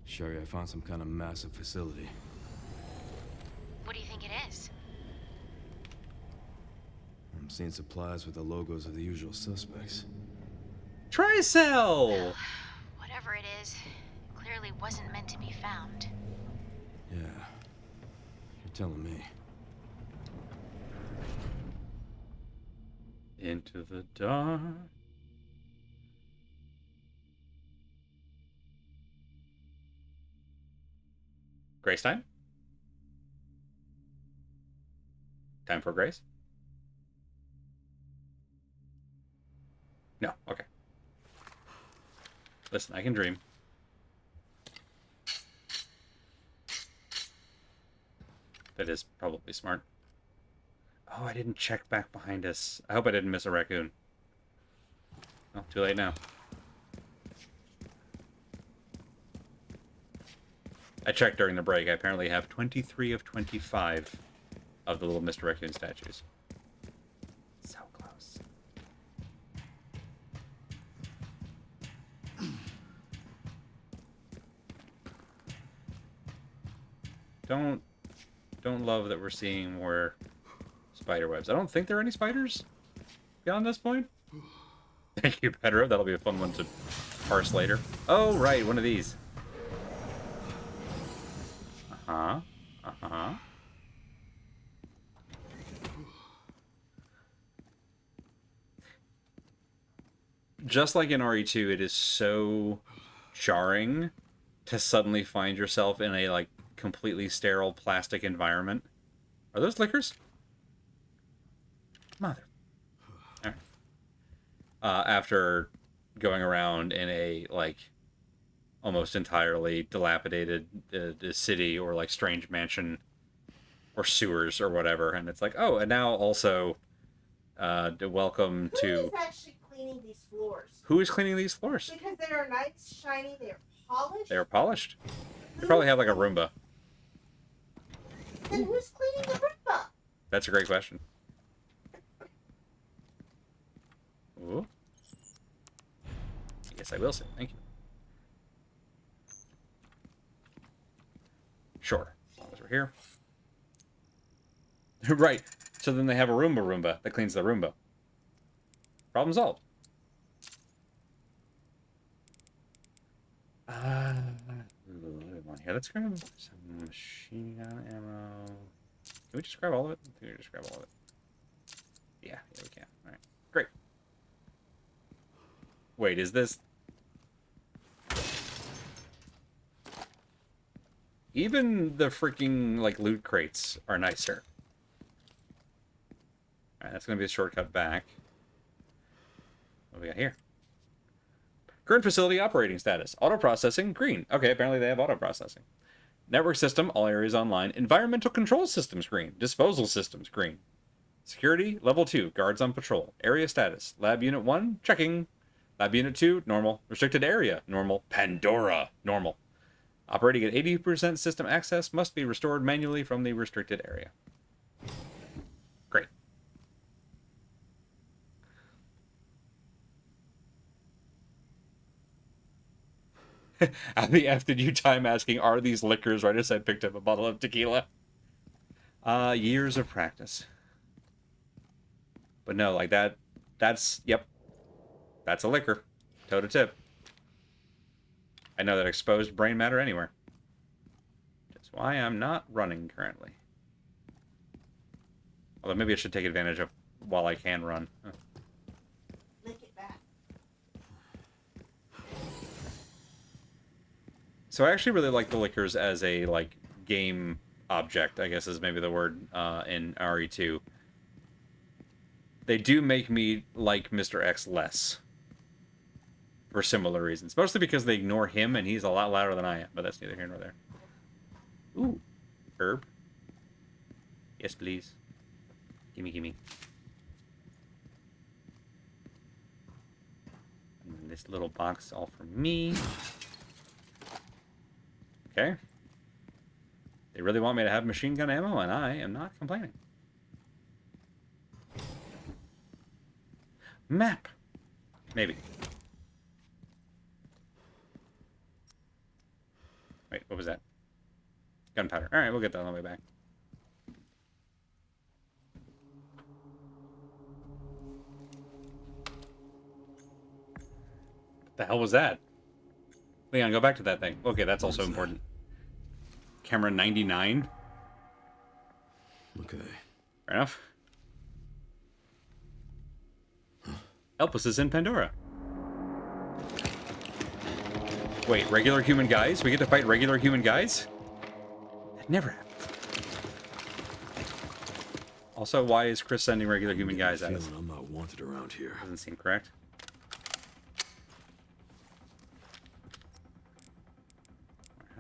Sherry, I found some kind of massive facility. What do you think it is? I'm seeing supplies with the logos of the usual suspects. Tricell! Whatever it is, clearly wasn't meant to be found. Yeah. You're telling me. Into the dark. Grace time? Time for Grace? No, okay. Listen, I can dream. That is probably smart. Oh, I didn't check back behind us. I hope I didn't miss a raccoon. Well, too late now. I checked during the break. I apparently have 23 of 25 of the little Mr. Raccoon statues. So close. Don't love that we're seeing more spider webs. I don't think there are any spiders beyond this point. Thank you, Pedro. That'll be a fun one to parse later. Oh, right, one of these. Uh-huh. Uh-huh. Just like in RE2, it is so jarring to suddenly find yourself in a, like, completely sterile plastic environment. Are those liquors? Mother. All right. After going around in a, like, almost entirely dilapidated city or, like, strange mansion or sewers or whatever, and it's like, oh, and now also welcome Who to... is actually cleaning these floors? Who is cleaning these floors? Because they are nice, shiny, they are polished. They are polished. They probably have, like, a Roomba. Then who's cleaning the Roomba? That's a great question. Ooh. Yes, I will say. Thank you. Sure. As long as we're here. Right. So then they have a Roomba that cleans the Roomba. Problem solved. Here, let's grab some machine gun ammo. Can we just grab all of it? Can we just grab all of it? Yeah, we can. Alright. Great. Wait, is this... Even the freaking, like, loot crates are nicer. Alright, that's gonna be a shortcut back. What do we got here? Current facility operating status. Auto processing, green. Okay, apparently they have auto processing. Network system, all areas online. Environmental control systems, green. Disposal systems, green. Security, level 2, guards on patrol. Area status. Lab unit 1, checking. Lab unit 2, normal. Restricted area, normal. Pandora, normal. Operating at 80% system access must be restored manually from the restricted area. Great. How the F did you time asking, are these liquors, right as I picked up a bottle of tequila? Years of practice. But no, like that's, yep. That's a liquor. Toe to tip. I know that exposed brain matter anywhere. That's why I'm not running currently. Although maybe I should take advantage of while I can run. Huh. Lick it back. So I actually really like the liquors as a, like, game object, I guess is maybe the word, in RE2. They do make me like Mr. X less. For similar reasons. Mostly because they ignore him and he's a lot louder than I am, but that's neither here nor there. Ooh. Herb. Yes, please. Gimme, gimme. And then this little box all for me. Okay. They really want me to have machine gun ammo, and I am not complaining. Map. Maybe. Wait, what was that? Gunpowder. Alright, we'll get that on the way back. What the hell was that? Leon, go back to that thing. Okay, that's also important. Camera 99. Okay. Fair enough. Elpis is in Pandora. Wait, regular human guys? We get to fight regular human guys? That never happened. Also, why is Chris sending regular human guys at us? I'm not wanted around here. Doesn't seem correct.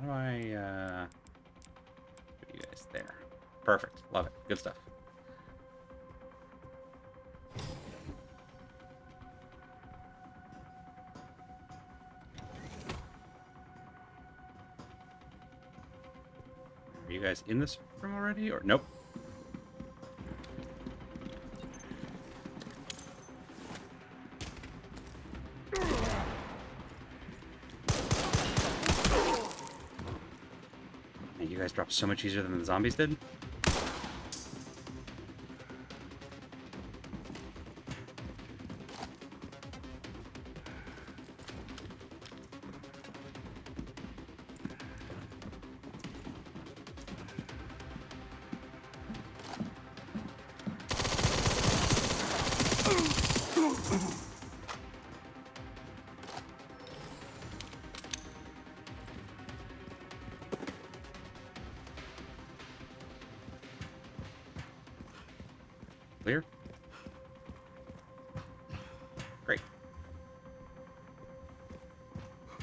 How do I, put you guys there? Perfect. Love it. Good stuff. Are you guys in this room already, or nope? Man, you guys dropped so much easier than the zombies did. Clear? Great.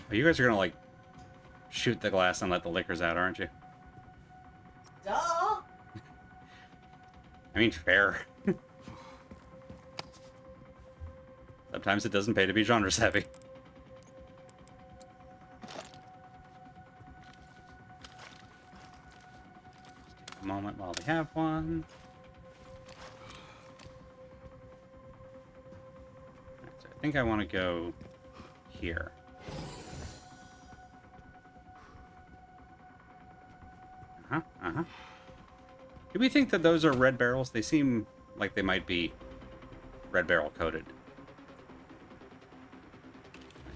Oh, you guys are gonna, like, shoot the glass and let the liquors out, aren't you? Duh! I mean, fair. Sometimes it doesn't pay to be genre savvy. Just take a moment while we have one. Alright, so I think I want to go here. Uh-huh. Do we think that those are red barrels? They seem like they might be red barrel coated.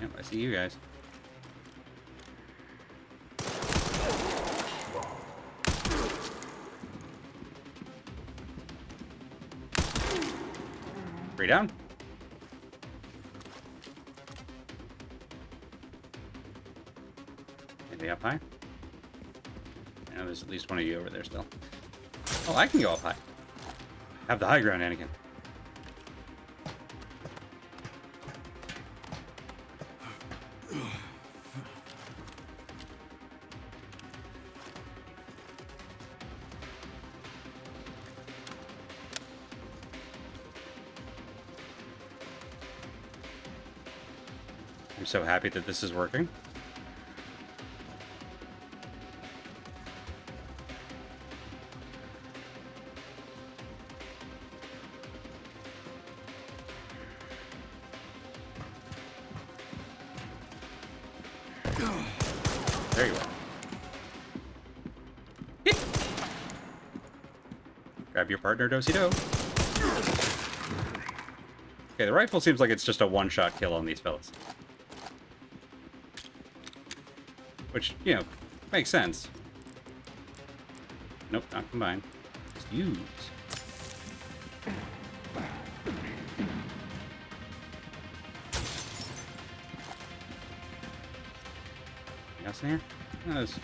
Yep, I see you guys. Three down. Maybe up high. I know there's at least one of you over there still. Oh, I can go up high. Have the high ground, Anakin. I'm so happy that this is working. There you are. Hit. Grab your partner, do-si-do. Okay, the rifle seems like it's just a one-shot kill on these fellas. Which, you know, makes sense. Nope, not combined. Just use. Anything else in here? No, there's...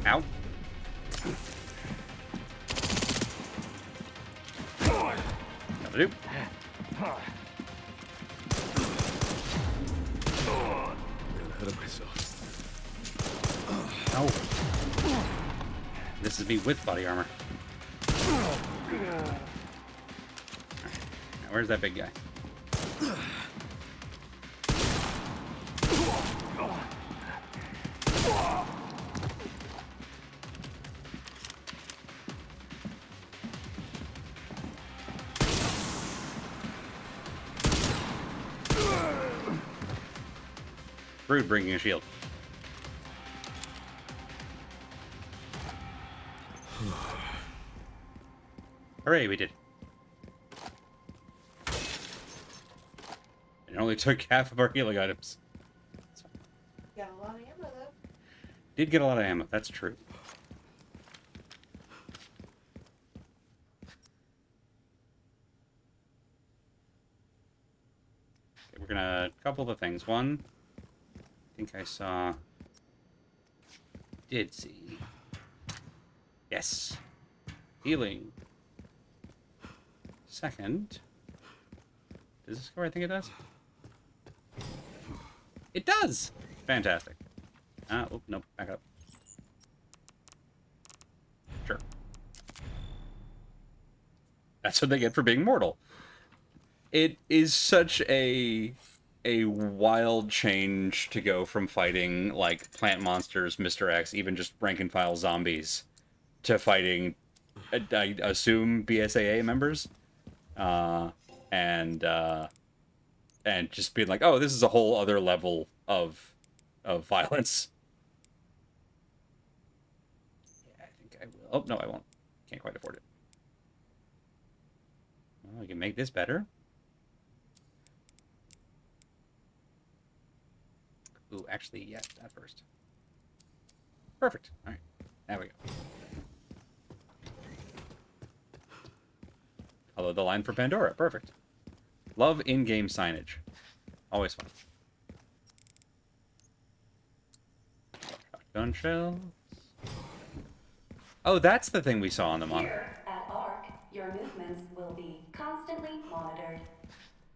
Ow. That'll do. Ahead of myself. Ow. This is me with body armor. Alright. Now, where's that big guy? Rude bringing a shield. Hooray, we did. It only took half of our healing items. Got a lot of ammo though. Did get a lot of ammo, that's true. Okay, we're gonna couple the things. One, I think I saw... Did see. Yes. Healing. Second. Does this go where I think it does? It does! Fantastic. Oh, nope, back up. Sure. That's what they get for being mortal. It is such a wild change to go from fighting, like, plant monsters, Mr. X, even just rank-and-file zombies, to fighting, I assume, BSAA members. And just being like, oh, this is a whole other level of violence. Yeah, I think I will. Oh, no, I won't. Can't quite afford it. Well, we can make this better. Ooh, actually, yeah, that first. Perfect. All right, there we go. Hello, the line for Pandora. Perfect. Love in-game signage. Always fun. Shotgun shells. Oh, that's the thing we saw on the monitor. Here at ARC, your movements will be constantly monitored.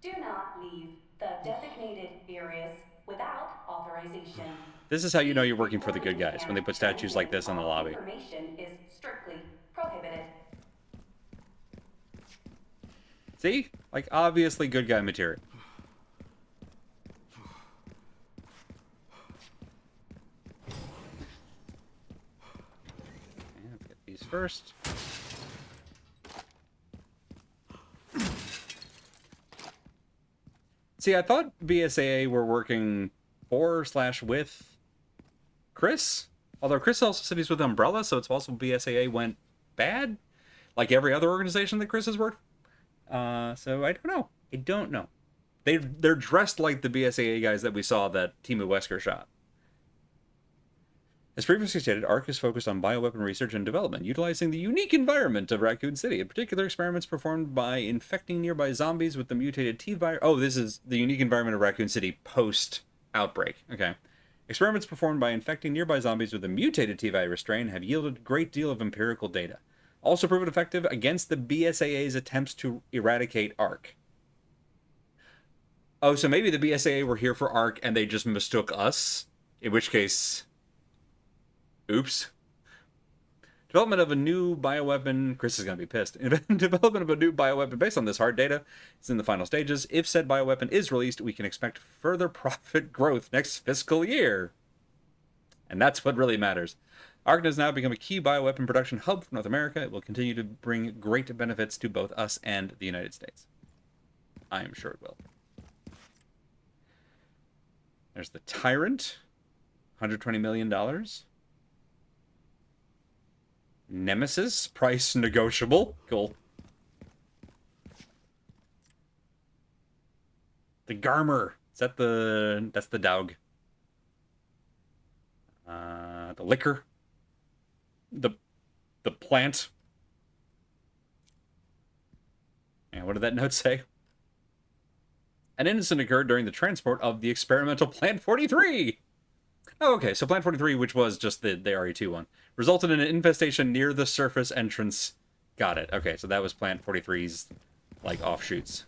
Do not leave the designated areas without authorization. This is how you know you're working for the good guys, when they put statues like this in the lobby. Information is strictly prohibited. See? Like, obviously good guy material. Okay, let's get these first. See, I thought BSAA were working for/with Chris. Although Chris also said he's with Umbrella, so it's possible BSAA went bad. Like every other organization that Chris has worked. So I don't know. I don't know. They're dressed like the BSAA guys that we saw that Timu Wesker shot. As previously stated, ARC is focused on bioweapon research and development, utilizing the unique environment of Raccoon City. In particular, experiments performed by infecting nearby zombies with the mutated T-virus. Oh, this is the unique environment of Raccoon City post-outbreak. Okay. Experiments performed by infecting nearby zombies with a mutated T-virus strain have yielded a great deal of empirical data. Also proven effective against the BSAA's attempts to eradicate ARC. Oh, so maybe the BSAA were here for ARC and they just mistook us? In which case... Oops. Development of a new bioweapon. Chris is going to be pissed. Development of a new bioweapon based on this hard data is in the final stages. If said bioweapon is released, we can expect further profit growth next fiscal year. And that's what really matters. Argon has now become a key bioweapon production hub for North America. It will continue to bring great benefits to both us and the United States. I am sure it will. There's the Tyrant. $120 million. Nemesis. Price negotiable. Cool. The Garmer. Is that the... That's the dog. The Liquor. The Plant. And what did that note say? An incident occurred during the transport of the experimental Plant 43. Oh, okay. So Plant 43, which was just the RE2 one, resulted in an infestation near the surface entrance. Got it. Okay, so that was Plant 43's, like, offshoots.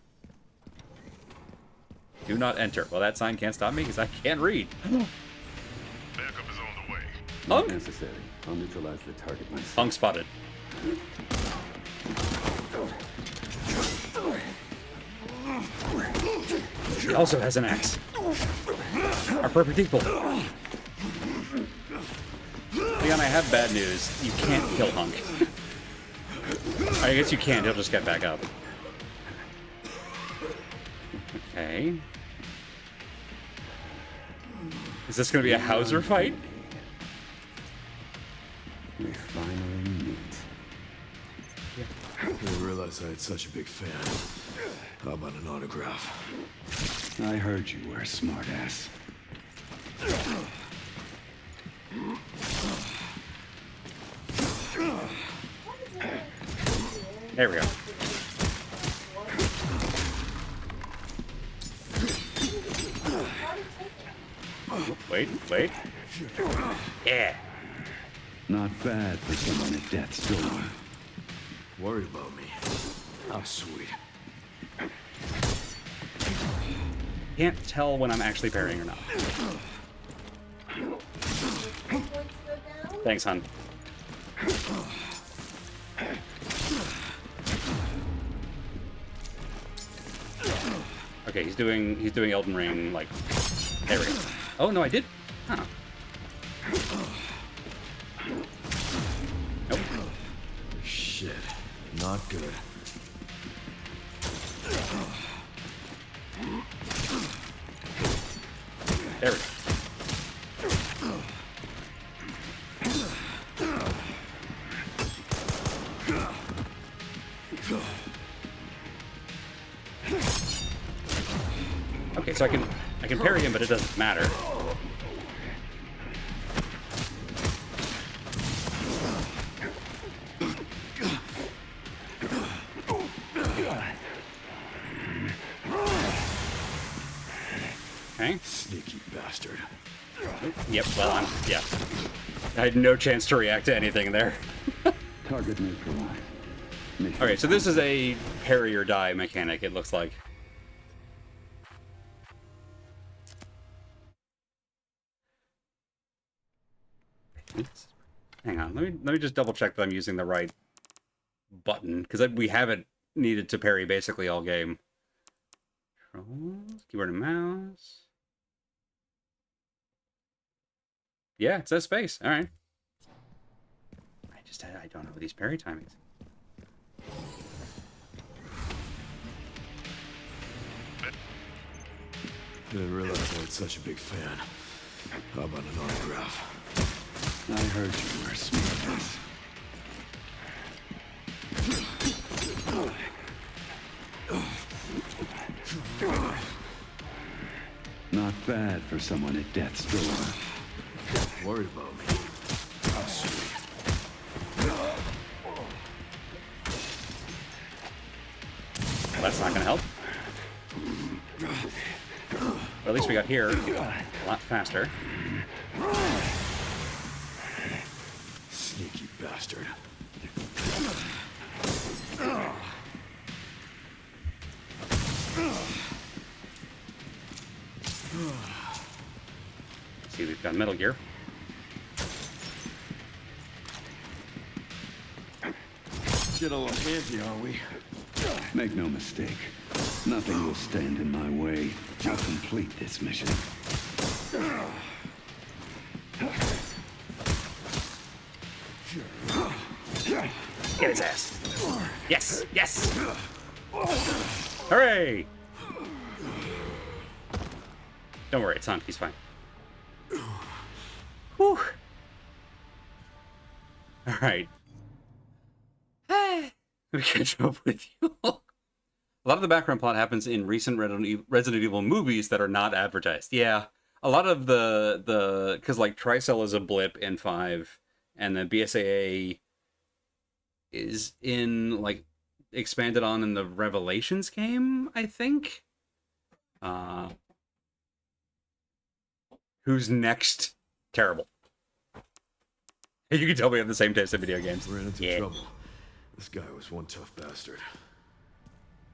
Do not enter. Well, that sign can't stop me because I can't read. Backup is on the way. Not necessary. I'll neutralize the target myself. Hunk spotted. He also has an axe. Our perfect equal. Leon, I have bad news. You can't kill Hunk. I guess you can. He'll just get back up. Okay. Is this going to be a Hauser fight? We finally meet. I didn't realize I had such a big fan. How about an autograph? I heard you were a smartass. There we go. Wait. Yeah. Not bad for someone at death's door. Worried about me. How sweet. Can't tell when I'm actually parrying or not. Thanks, hon. Okay, he's doing Elden Ring, like, there we go. Oh no, I did. Huh. Nope. Shit. Not good. There we go. Okay, so I can parry him, but it doesn't matter. Okay. Sneaky bastard. Yep, well, yeah. I had no chance to react to anything there. Target neutralized. Mission Okay, so this is a parry or die mechanic, it looks like. Hang on, let me just double check that I'm using the right button, because we haven't needed to parry basically all game. Controls, keyboard and mouse. Yeah, it says space. All right. I don't know these parry timings. Didn't realize I had such a big fan. How about an autograph? I heard you were a smartass. Not bad for someone at death's door. Worried about me. How sweet. Well, that's not gonna help. But at least we got here a lot faster. Sneaky bastard. See, we've got Metal Gear. get a little handsy, are we? Make no mistake. Nothing will stand in my way. I'll complete this mission. Get his ass. Yes, yes. Hooray! Don't worry, it's on. He's fine. Whew. All right. Let me catch up with you. A lot of the background plot happens in recent Resident Evil movies that are not advertised. Yeah, a lot of the because like Tricell is a blip in 5, and the BSAA is in like expanded on in the Revelations game, I think. Who's next? Terrible. You can tell we have the same taste in video games. We're into trouble. This guy was one tough bastard.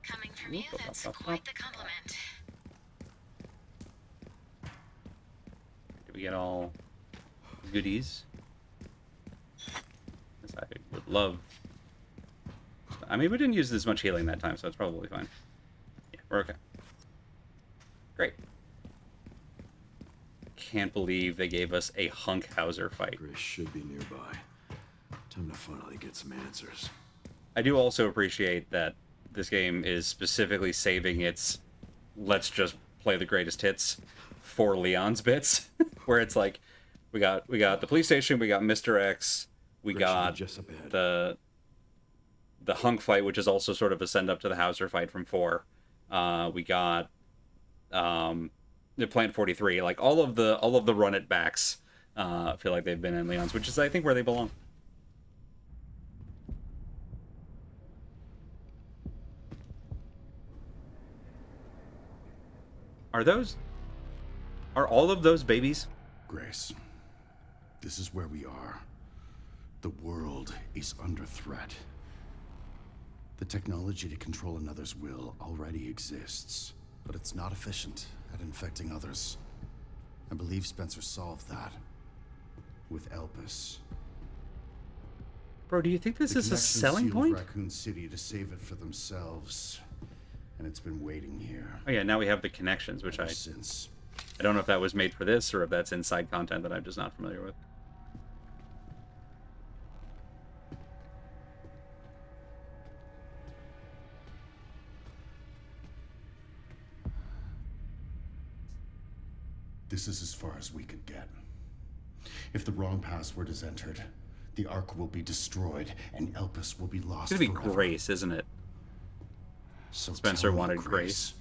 Coming from you, that's quite the compliment. Did we get all goodies? Yes, I would love. I mean, we didn't use as much healing that time, so it's probably fine. Yeah, we're okay. Great. Can't believe they gave us a Hunk Hauser fight. Grace should be nearby. Time to finally get some answers. I do also appreciate that this game is specifically saving its let's just play the greatest hits for Leon's bits, where it's like we got the police station, we got Mr. X, we got the Hunk fight, which is also sort of a send up to the Hauser fight from 4. We got the Plant 43, like all of the run it backs feel like they've been in Leon's, which is I think where they belong. Are all of those babies? Grace, this is where we are. The world is under threat. The technology to control another's will already exists, but it's not efficient at infecting others. I believe Spencer solved that with Elpis. Bro, do you think this is a selling point? Raccoon City to save it for themselves, and it's been waiting here. Oh yeah, now we have the connections, which I don't know if that was made for this or if that's inside content that I'm just not familiar with. This is as far as we could get. If the wrong password is entered, the Ark will be destroyed, and Elpis will be lost It's gonna be forever. Grace, isn't it? So Spencer tell me, wanted Grace.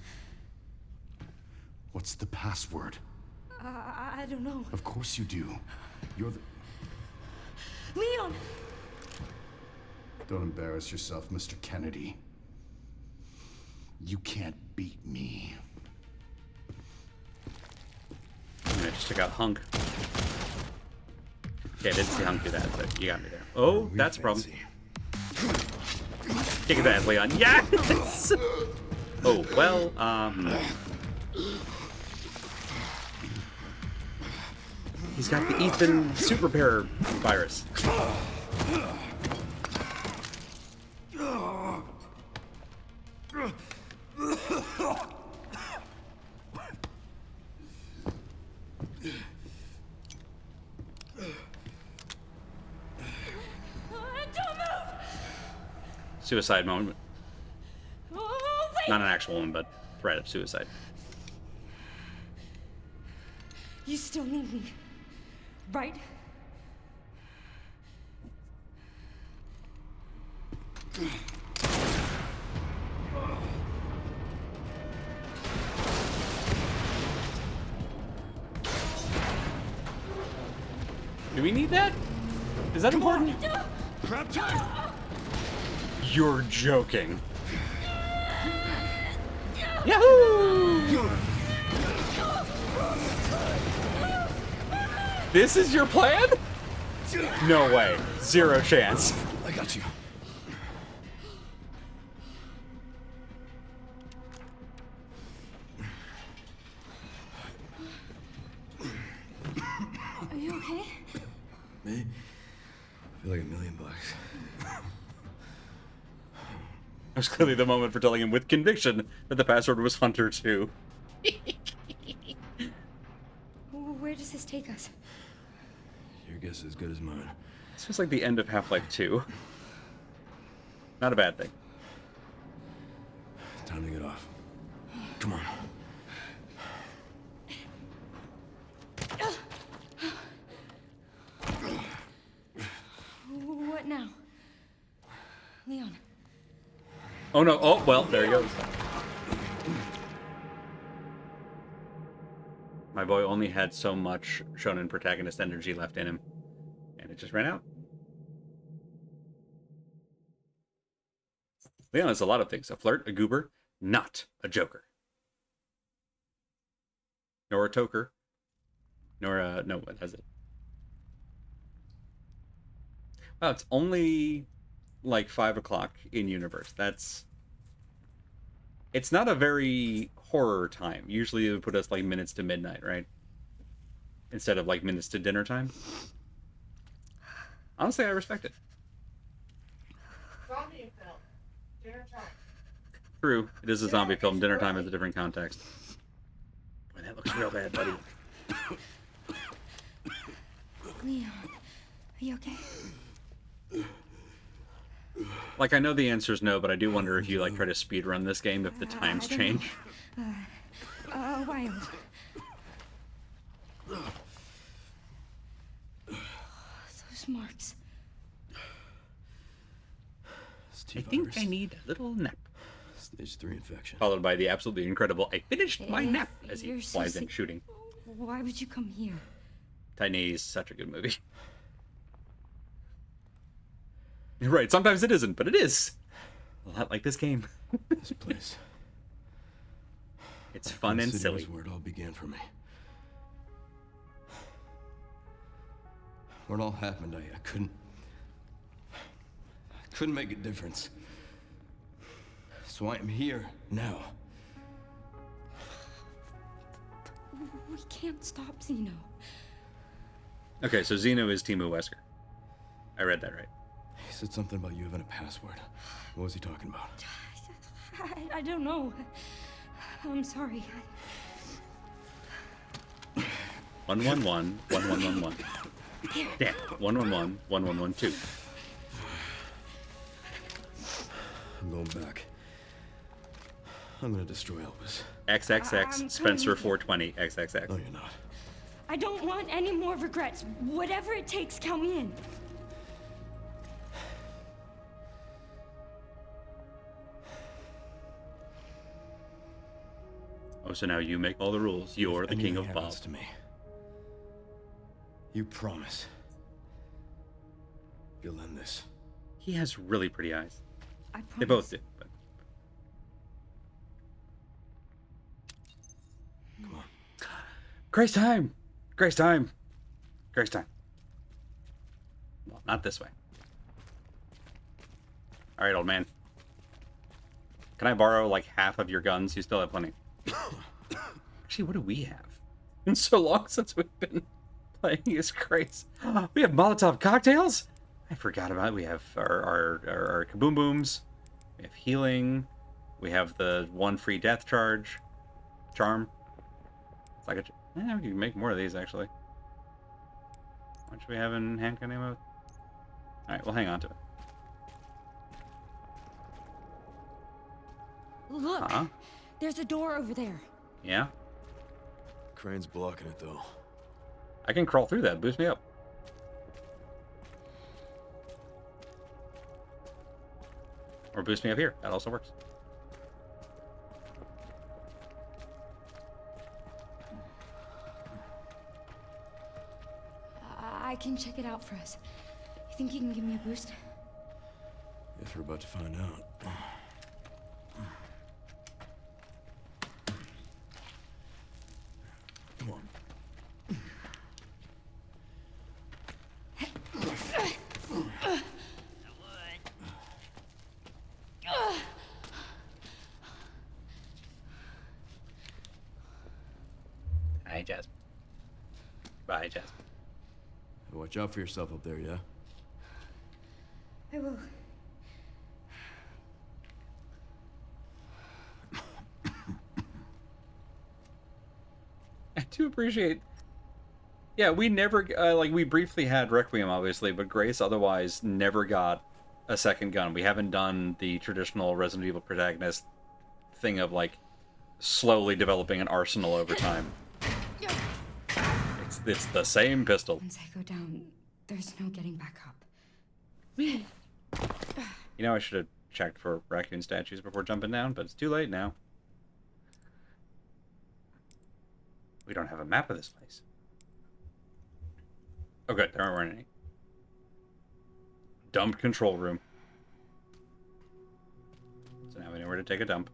What's the password? I don't know. Of course you do. You're the... Leon! Don't embarrass yourself, Mr. Kennedy. You can't beat me. I just took out Hunk. Okay, I didn't see Hunk do that, but you got me there. Oh, that's a problem. Kick his ass, Leon. Yes! Oh, well, he's got the Ethan super repair virus. Suicide moment. Not an actual one, but threat of suicide. You still need me, right? Do we need that? Is that important? Crap time! You're joking. Yahoo! This is your plan? No way. Zero chance. I got you. Are you okay? Me? I feel like $1 million. was clearly the moment for telling him with conviction that the password was Hunter 2. Where does this take us? Your guess is as good as mine. This was like the end of Half-Life 2. Not a bad thing. Time to get off. Come on. What now? Leon. Oh no, oh, well, there he goes. My boy only had so much shonen protagonist energy left in him, and it just ran out. Leon is a lot of things. A flirt, a goober, not a joker. Nor a toker. Nor a... no, what has it? Wow, it's only like 5 o'clock in universe. That's... It's not a very horror time. Usually it would put us like minutes to midnight, right? Instead of like minutes to dinner time. Honestly, I respect it. Zombie film. Dinner time. True. It is a zombie film. Dinner time is a different context. Boy, that looks real bad, buddy. Leon, are you okay? Like, I know the answer is no, but I do wonder if you like try to speedrun this game if the times change. A while. Those marks. I think I need a little nap. Stage 3 infection. Followed by the absolutely incredible, I finished my nap, as he You're flies so in shooting. Why would you come here? Tiny is such a good movie. You're right, sometimes it isn't, but it is. A lot like this game. This place. It's fun and City silly. was where it all began for me. Where it all happened, I couldn't make a difference. So I am here now. We can't stop Zeno. Okay, so Zeno is Timo Wesker. I read that right. He said something about you having a password. What was he talking about? I don't know. I'm sorry. 111 1111. Damn. 111 1112. I'm going back. I'm gonna destroy Elvis. XXX Spencer 420 XXX. No, you're not. I don't want any more regrets. Whatever it takes, count me in. Oh, so now you make all the rules. You're the king of Bob. To me. You promise. You'll end this. He has really pretty eyes. I promise. They both do. But... Come on. Grace time! Grace time! Grace time. Well, not this way. Alright, old man. Can I borrow like half of your guns? You still have plenty. Actually, what do we have? It's been so long since we've been playing as Grace. We have Molotov cocktails? I forgot about it. We have our kaboom booms. We have healing. We have the one free death charm. It's like we can make more of these actually. What should we have in handgun ammo? Alright, we'll hang on to it. Look! There's a door over there. Yeah? Crane's blocking it though. I can crawl through that. Boost me up. Or boost me up here. That also works. I can check it out for us. You think you can give me a boost? Guess we're about to find out. Come on. Hi, Jasmine. Bye, Jasmine. Watch out for yourself up there, yeah? I will. do appreciate. Yeah, we never like we briefly had Requiem, obviously, but Grace otherwise never got a second gun. We haven't done the traditional Resident Evil protagonist thing of like slowly developing an arsenal over time. It's the same pistol. Once I go down, there's no getting back up. You know, I should have checked for raccoon statues before jumping down, but it's too late now. We don't have a map of this place. Oh, good. There aren't any. Dump control room. So now we know where to take a dump.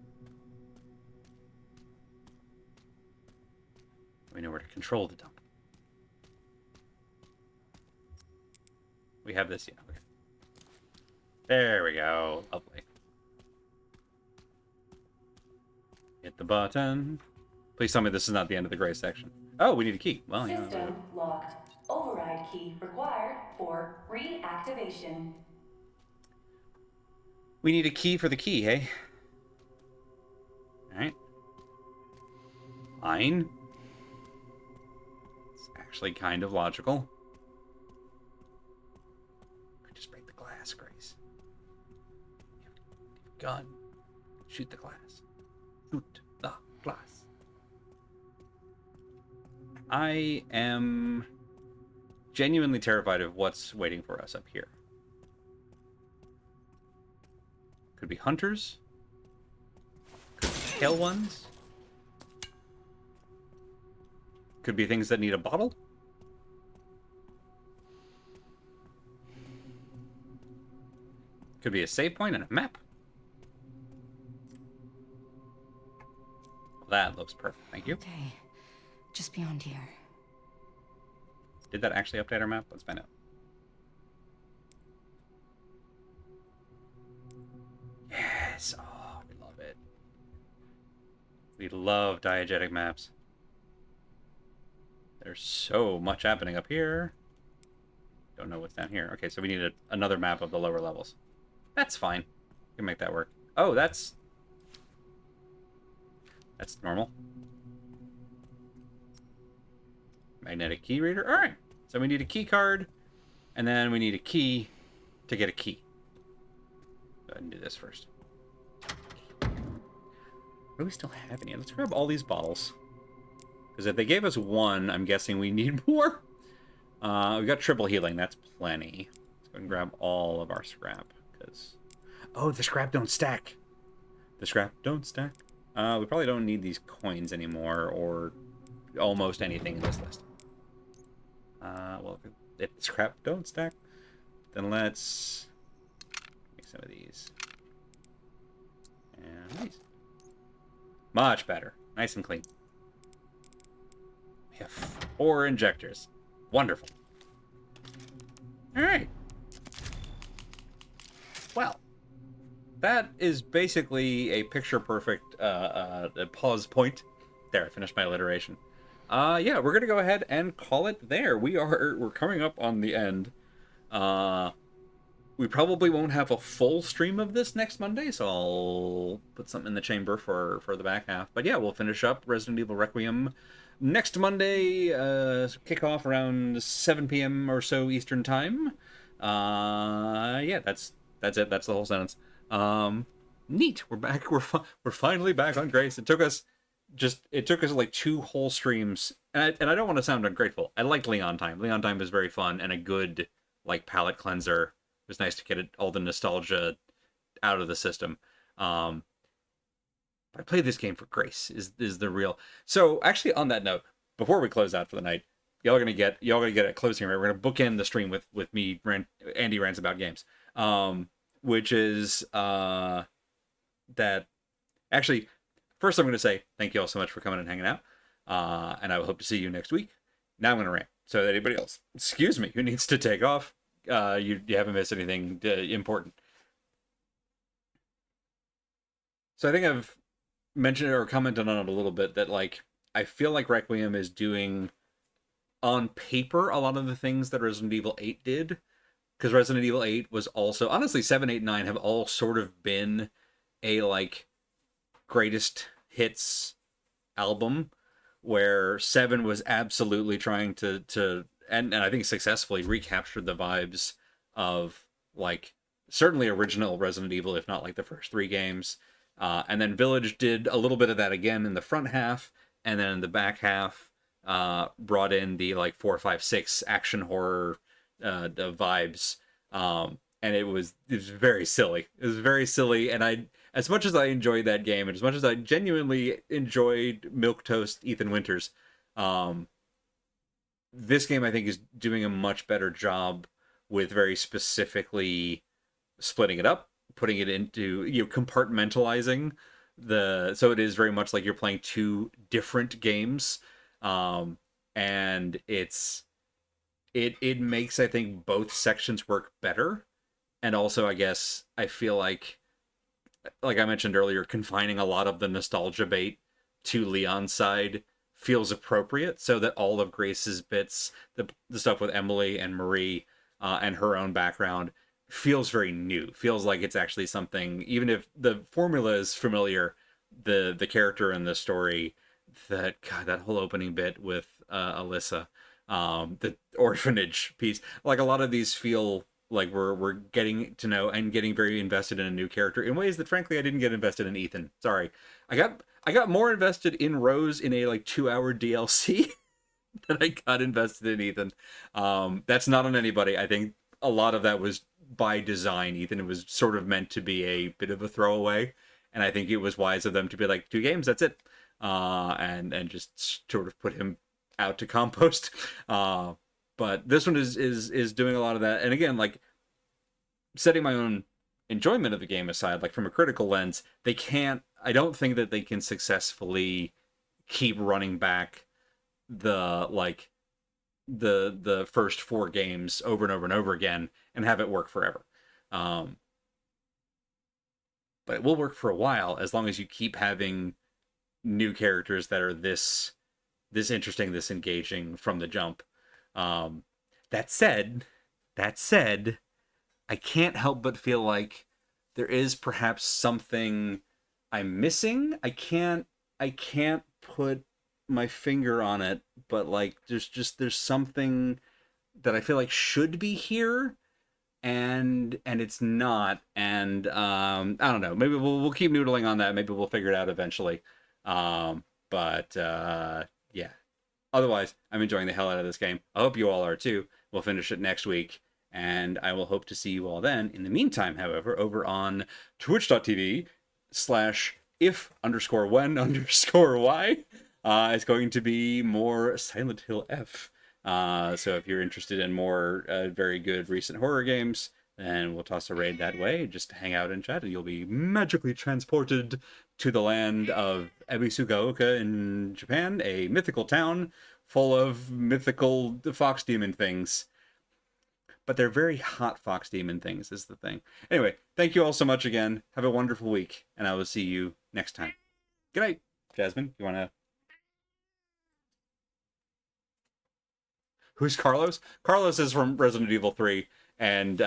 We know where to control the dump. We have this, yeah. Okay. There we go. Lovely. Hit the button. Please tell me this is not the end of the gray section. Oh, we need a key. Well, yeah. System locked. Override key required for reactivation. We need a key for the key, hey? Alright. Fine. It's actually kind of logical. Could just break the glass, Grace. Gun. Shoot the glass. Shoot the glass. I am genuinely terrified of what's waiting for us up here. Could be hunters. Could be pale ones. Could be things that need a bottle. Could be a save point and a map. That looks perfect. Thank you. Okay. Just beyond here. Did that actually update our map? Let's find out. Yes. Oh, we love it. We love diegetic maps. There's so much happening up here. Don't know what's down here. Okay, so we need another map of the lower levels. That's fine. We can make that work. Oh, that's normal. Magnetic key reader. All right. So we need a key card, and then we need a key to get a key. Go ahead and do this first. What do we still have in here? Let's grab all these bottles. Because if they gave us one, I'm guessing we need more. We got triple healing. That's plenty. Let's go and grab all of our scrap. Because oh, the scrap don't stack. The scrap don't stack. We probably don't need these coins anymore, or almost anything in this list. Well, if the scrap don't stack, then let's make some of these. And these. Much better. Nice and clean. We have 4 injectors. Wonderful. Alright. Well, that is basically a picture-perfect pause point. There, I finished my alliteration. Yeah, we're gonna go ahead and call it there. We're coming up on the end. We probably won't have a full stream of this next Monday, so I'll put something in the chamber for the back half. But yeah, we'll finish up Resident Evil Requiem next Monday. Kick off around 7 p.m. or so Eastern time. Yeah, that's it. That's the whole sentence. Neat. We're back. We're finally back on Grace. It took us like 2 whole streams, and I don't want to sound ungrateful. I liked Leon Time. Leon Time was very fun and a good like palate cleanser. It was nice to get all the nostalgia out of the system. But I played this game for Grace. Is the real. So actually, on that note, before we close out for the night, y'all gonna get a closing. Right, we're gonna bookend the stream with me, Andy rants about games. Which is that actually. First, I'm going to say thank you all so much for coming and hanging out, and I will hope to see you next week. Now I'm going to rant. So that anybody else, excuse me, who needs to take off, you haven't missed anything important. So I think I've mentioned or commented on it a little bit that like I feel like Requiem is doing on paper a lot of the things that Resident Evil 8 did, because Resident Evil 8 was also honestly 7, 8, 9 have all sort of been a like greatest hits album where 7 was absolutely trying to and I think successfully recaptured the vibes of like certainly original Resident Evil, if not like the first 3 games. And then Village did a little bit of that again in the front half, and then in the back half, brought in the like 4, 5, 6 action horror the vibes. And it was very silly. It was very silly, and as much as I enjoyed that game, and as much as I genuinely enjoyed Milquetoast Ethan Winters, um, this game I think is doing a much better job with very specifically splitting it up, putting it into, compartmentalizing so it is very much like you're playing 2 different games. And it makes, I think, both sections work better. And also, I guess I feel like I mentioned earlier, confining a lot of the nostalgia bait to Leon's side feels appropriate, so that all of Grace's bits, the stuff with Emily and Marie, and her own background, feels very new. Feels like it's actually something, even if the formula is familiar, the character and the story, that whole opening bit with Alyssa, the orphanage piece, like a lot of these feel like we're getting to know and getting very invested in a new character in ways that frankly I didn't get invested in Ethan. Sorry. I got more invested in Rose in a like 2-hour DLC than I got invested in Ethan. That's not on anybody. I think a lot of that was by design. Ethan was sort of meant to be a bit of a throwaway, and I think it was wise of them to be like 2 games, that's it, and just sort of put him out to compost. But this one is doing a lot of that, and again, like setting my own enjoyment of the game aside, like from a critical lens, I don't think that they can successfully keep running back the first 4 games over and over and over again and have it work forever. But it will work for a while as long as you keep having new characters that are this interesting, this engaging from the jump. That said, I can't help but feel like there is perhaps something I'm missing. I can't put my finger on it, but like there's something that I feel like should be here, and it's not. And I don't know, maybe we'll keep noodling on that, maybe we'll figure it out eventually. But yeah, otherwise I'm enjoying the hell out of this game. I hope you all are too. We'll finish it next week, and I will hope to see you all then. In the meantime, however, over on twitch.tv/if_when_y, it's going to be more Silent Hill F. So if you're interested in more very good recent horror games, then we'll toss a raid that way. Just hang out and chat, and you'll be magically transported to the land of Ebisugaoka in Japan, a mythical town full of mythical fox demon things. But they're very hot fox demon things is the thing. Anyway, thank you all so much again. Have a wonderful week, and I will see you next time. Good night. Jasmine, you want to... Who's Carlos? Carlos is from Resident Evil 3, and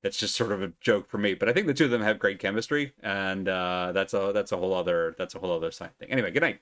that's just sort of a joke for me. But I think the two of them have great chemistry, and that's a whole other side thing. Anyway, good night.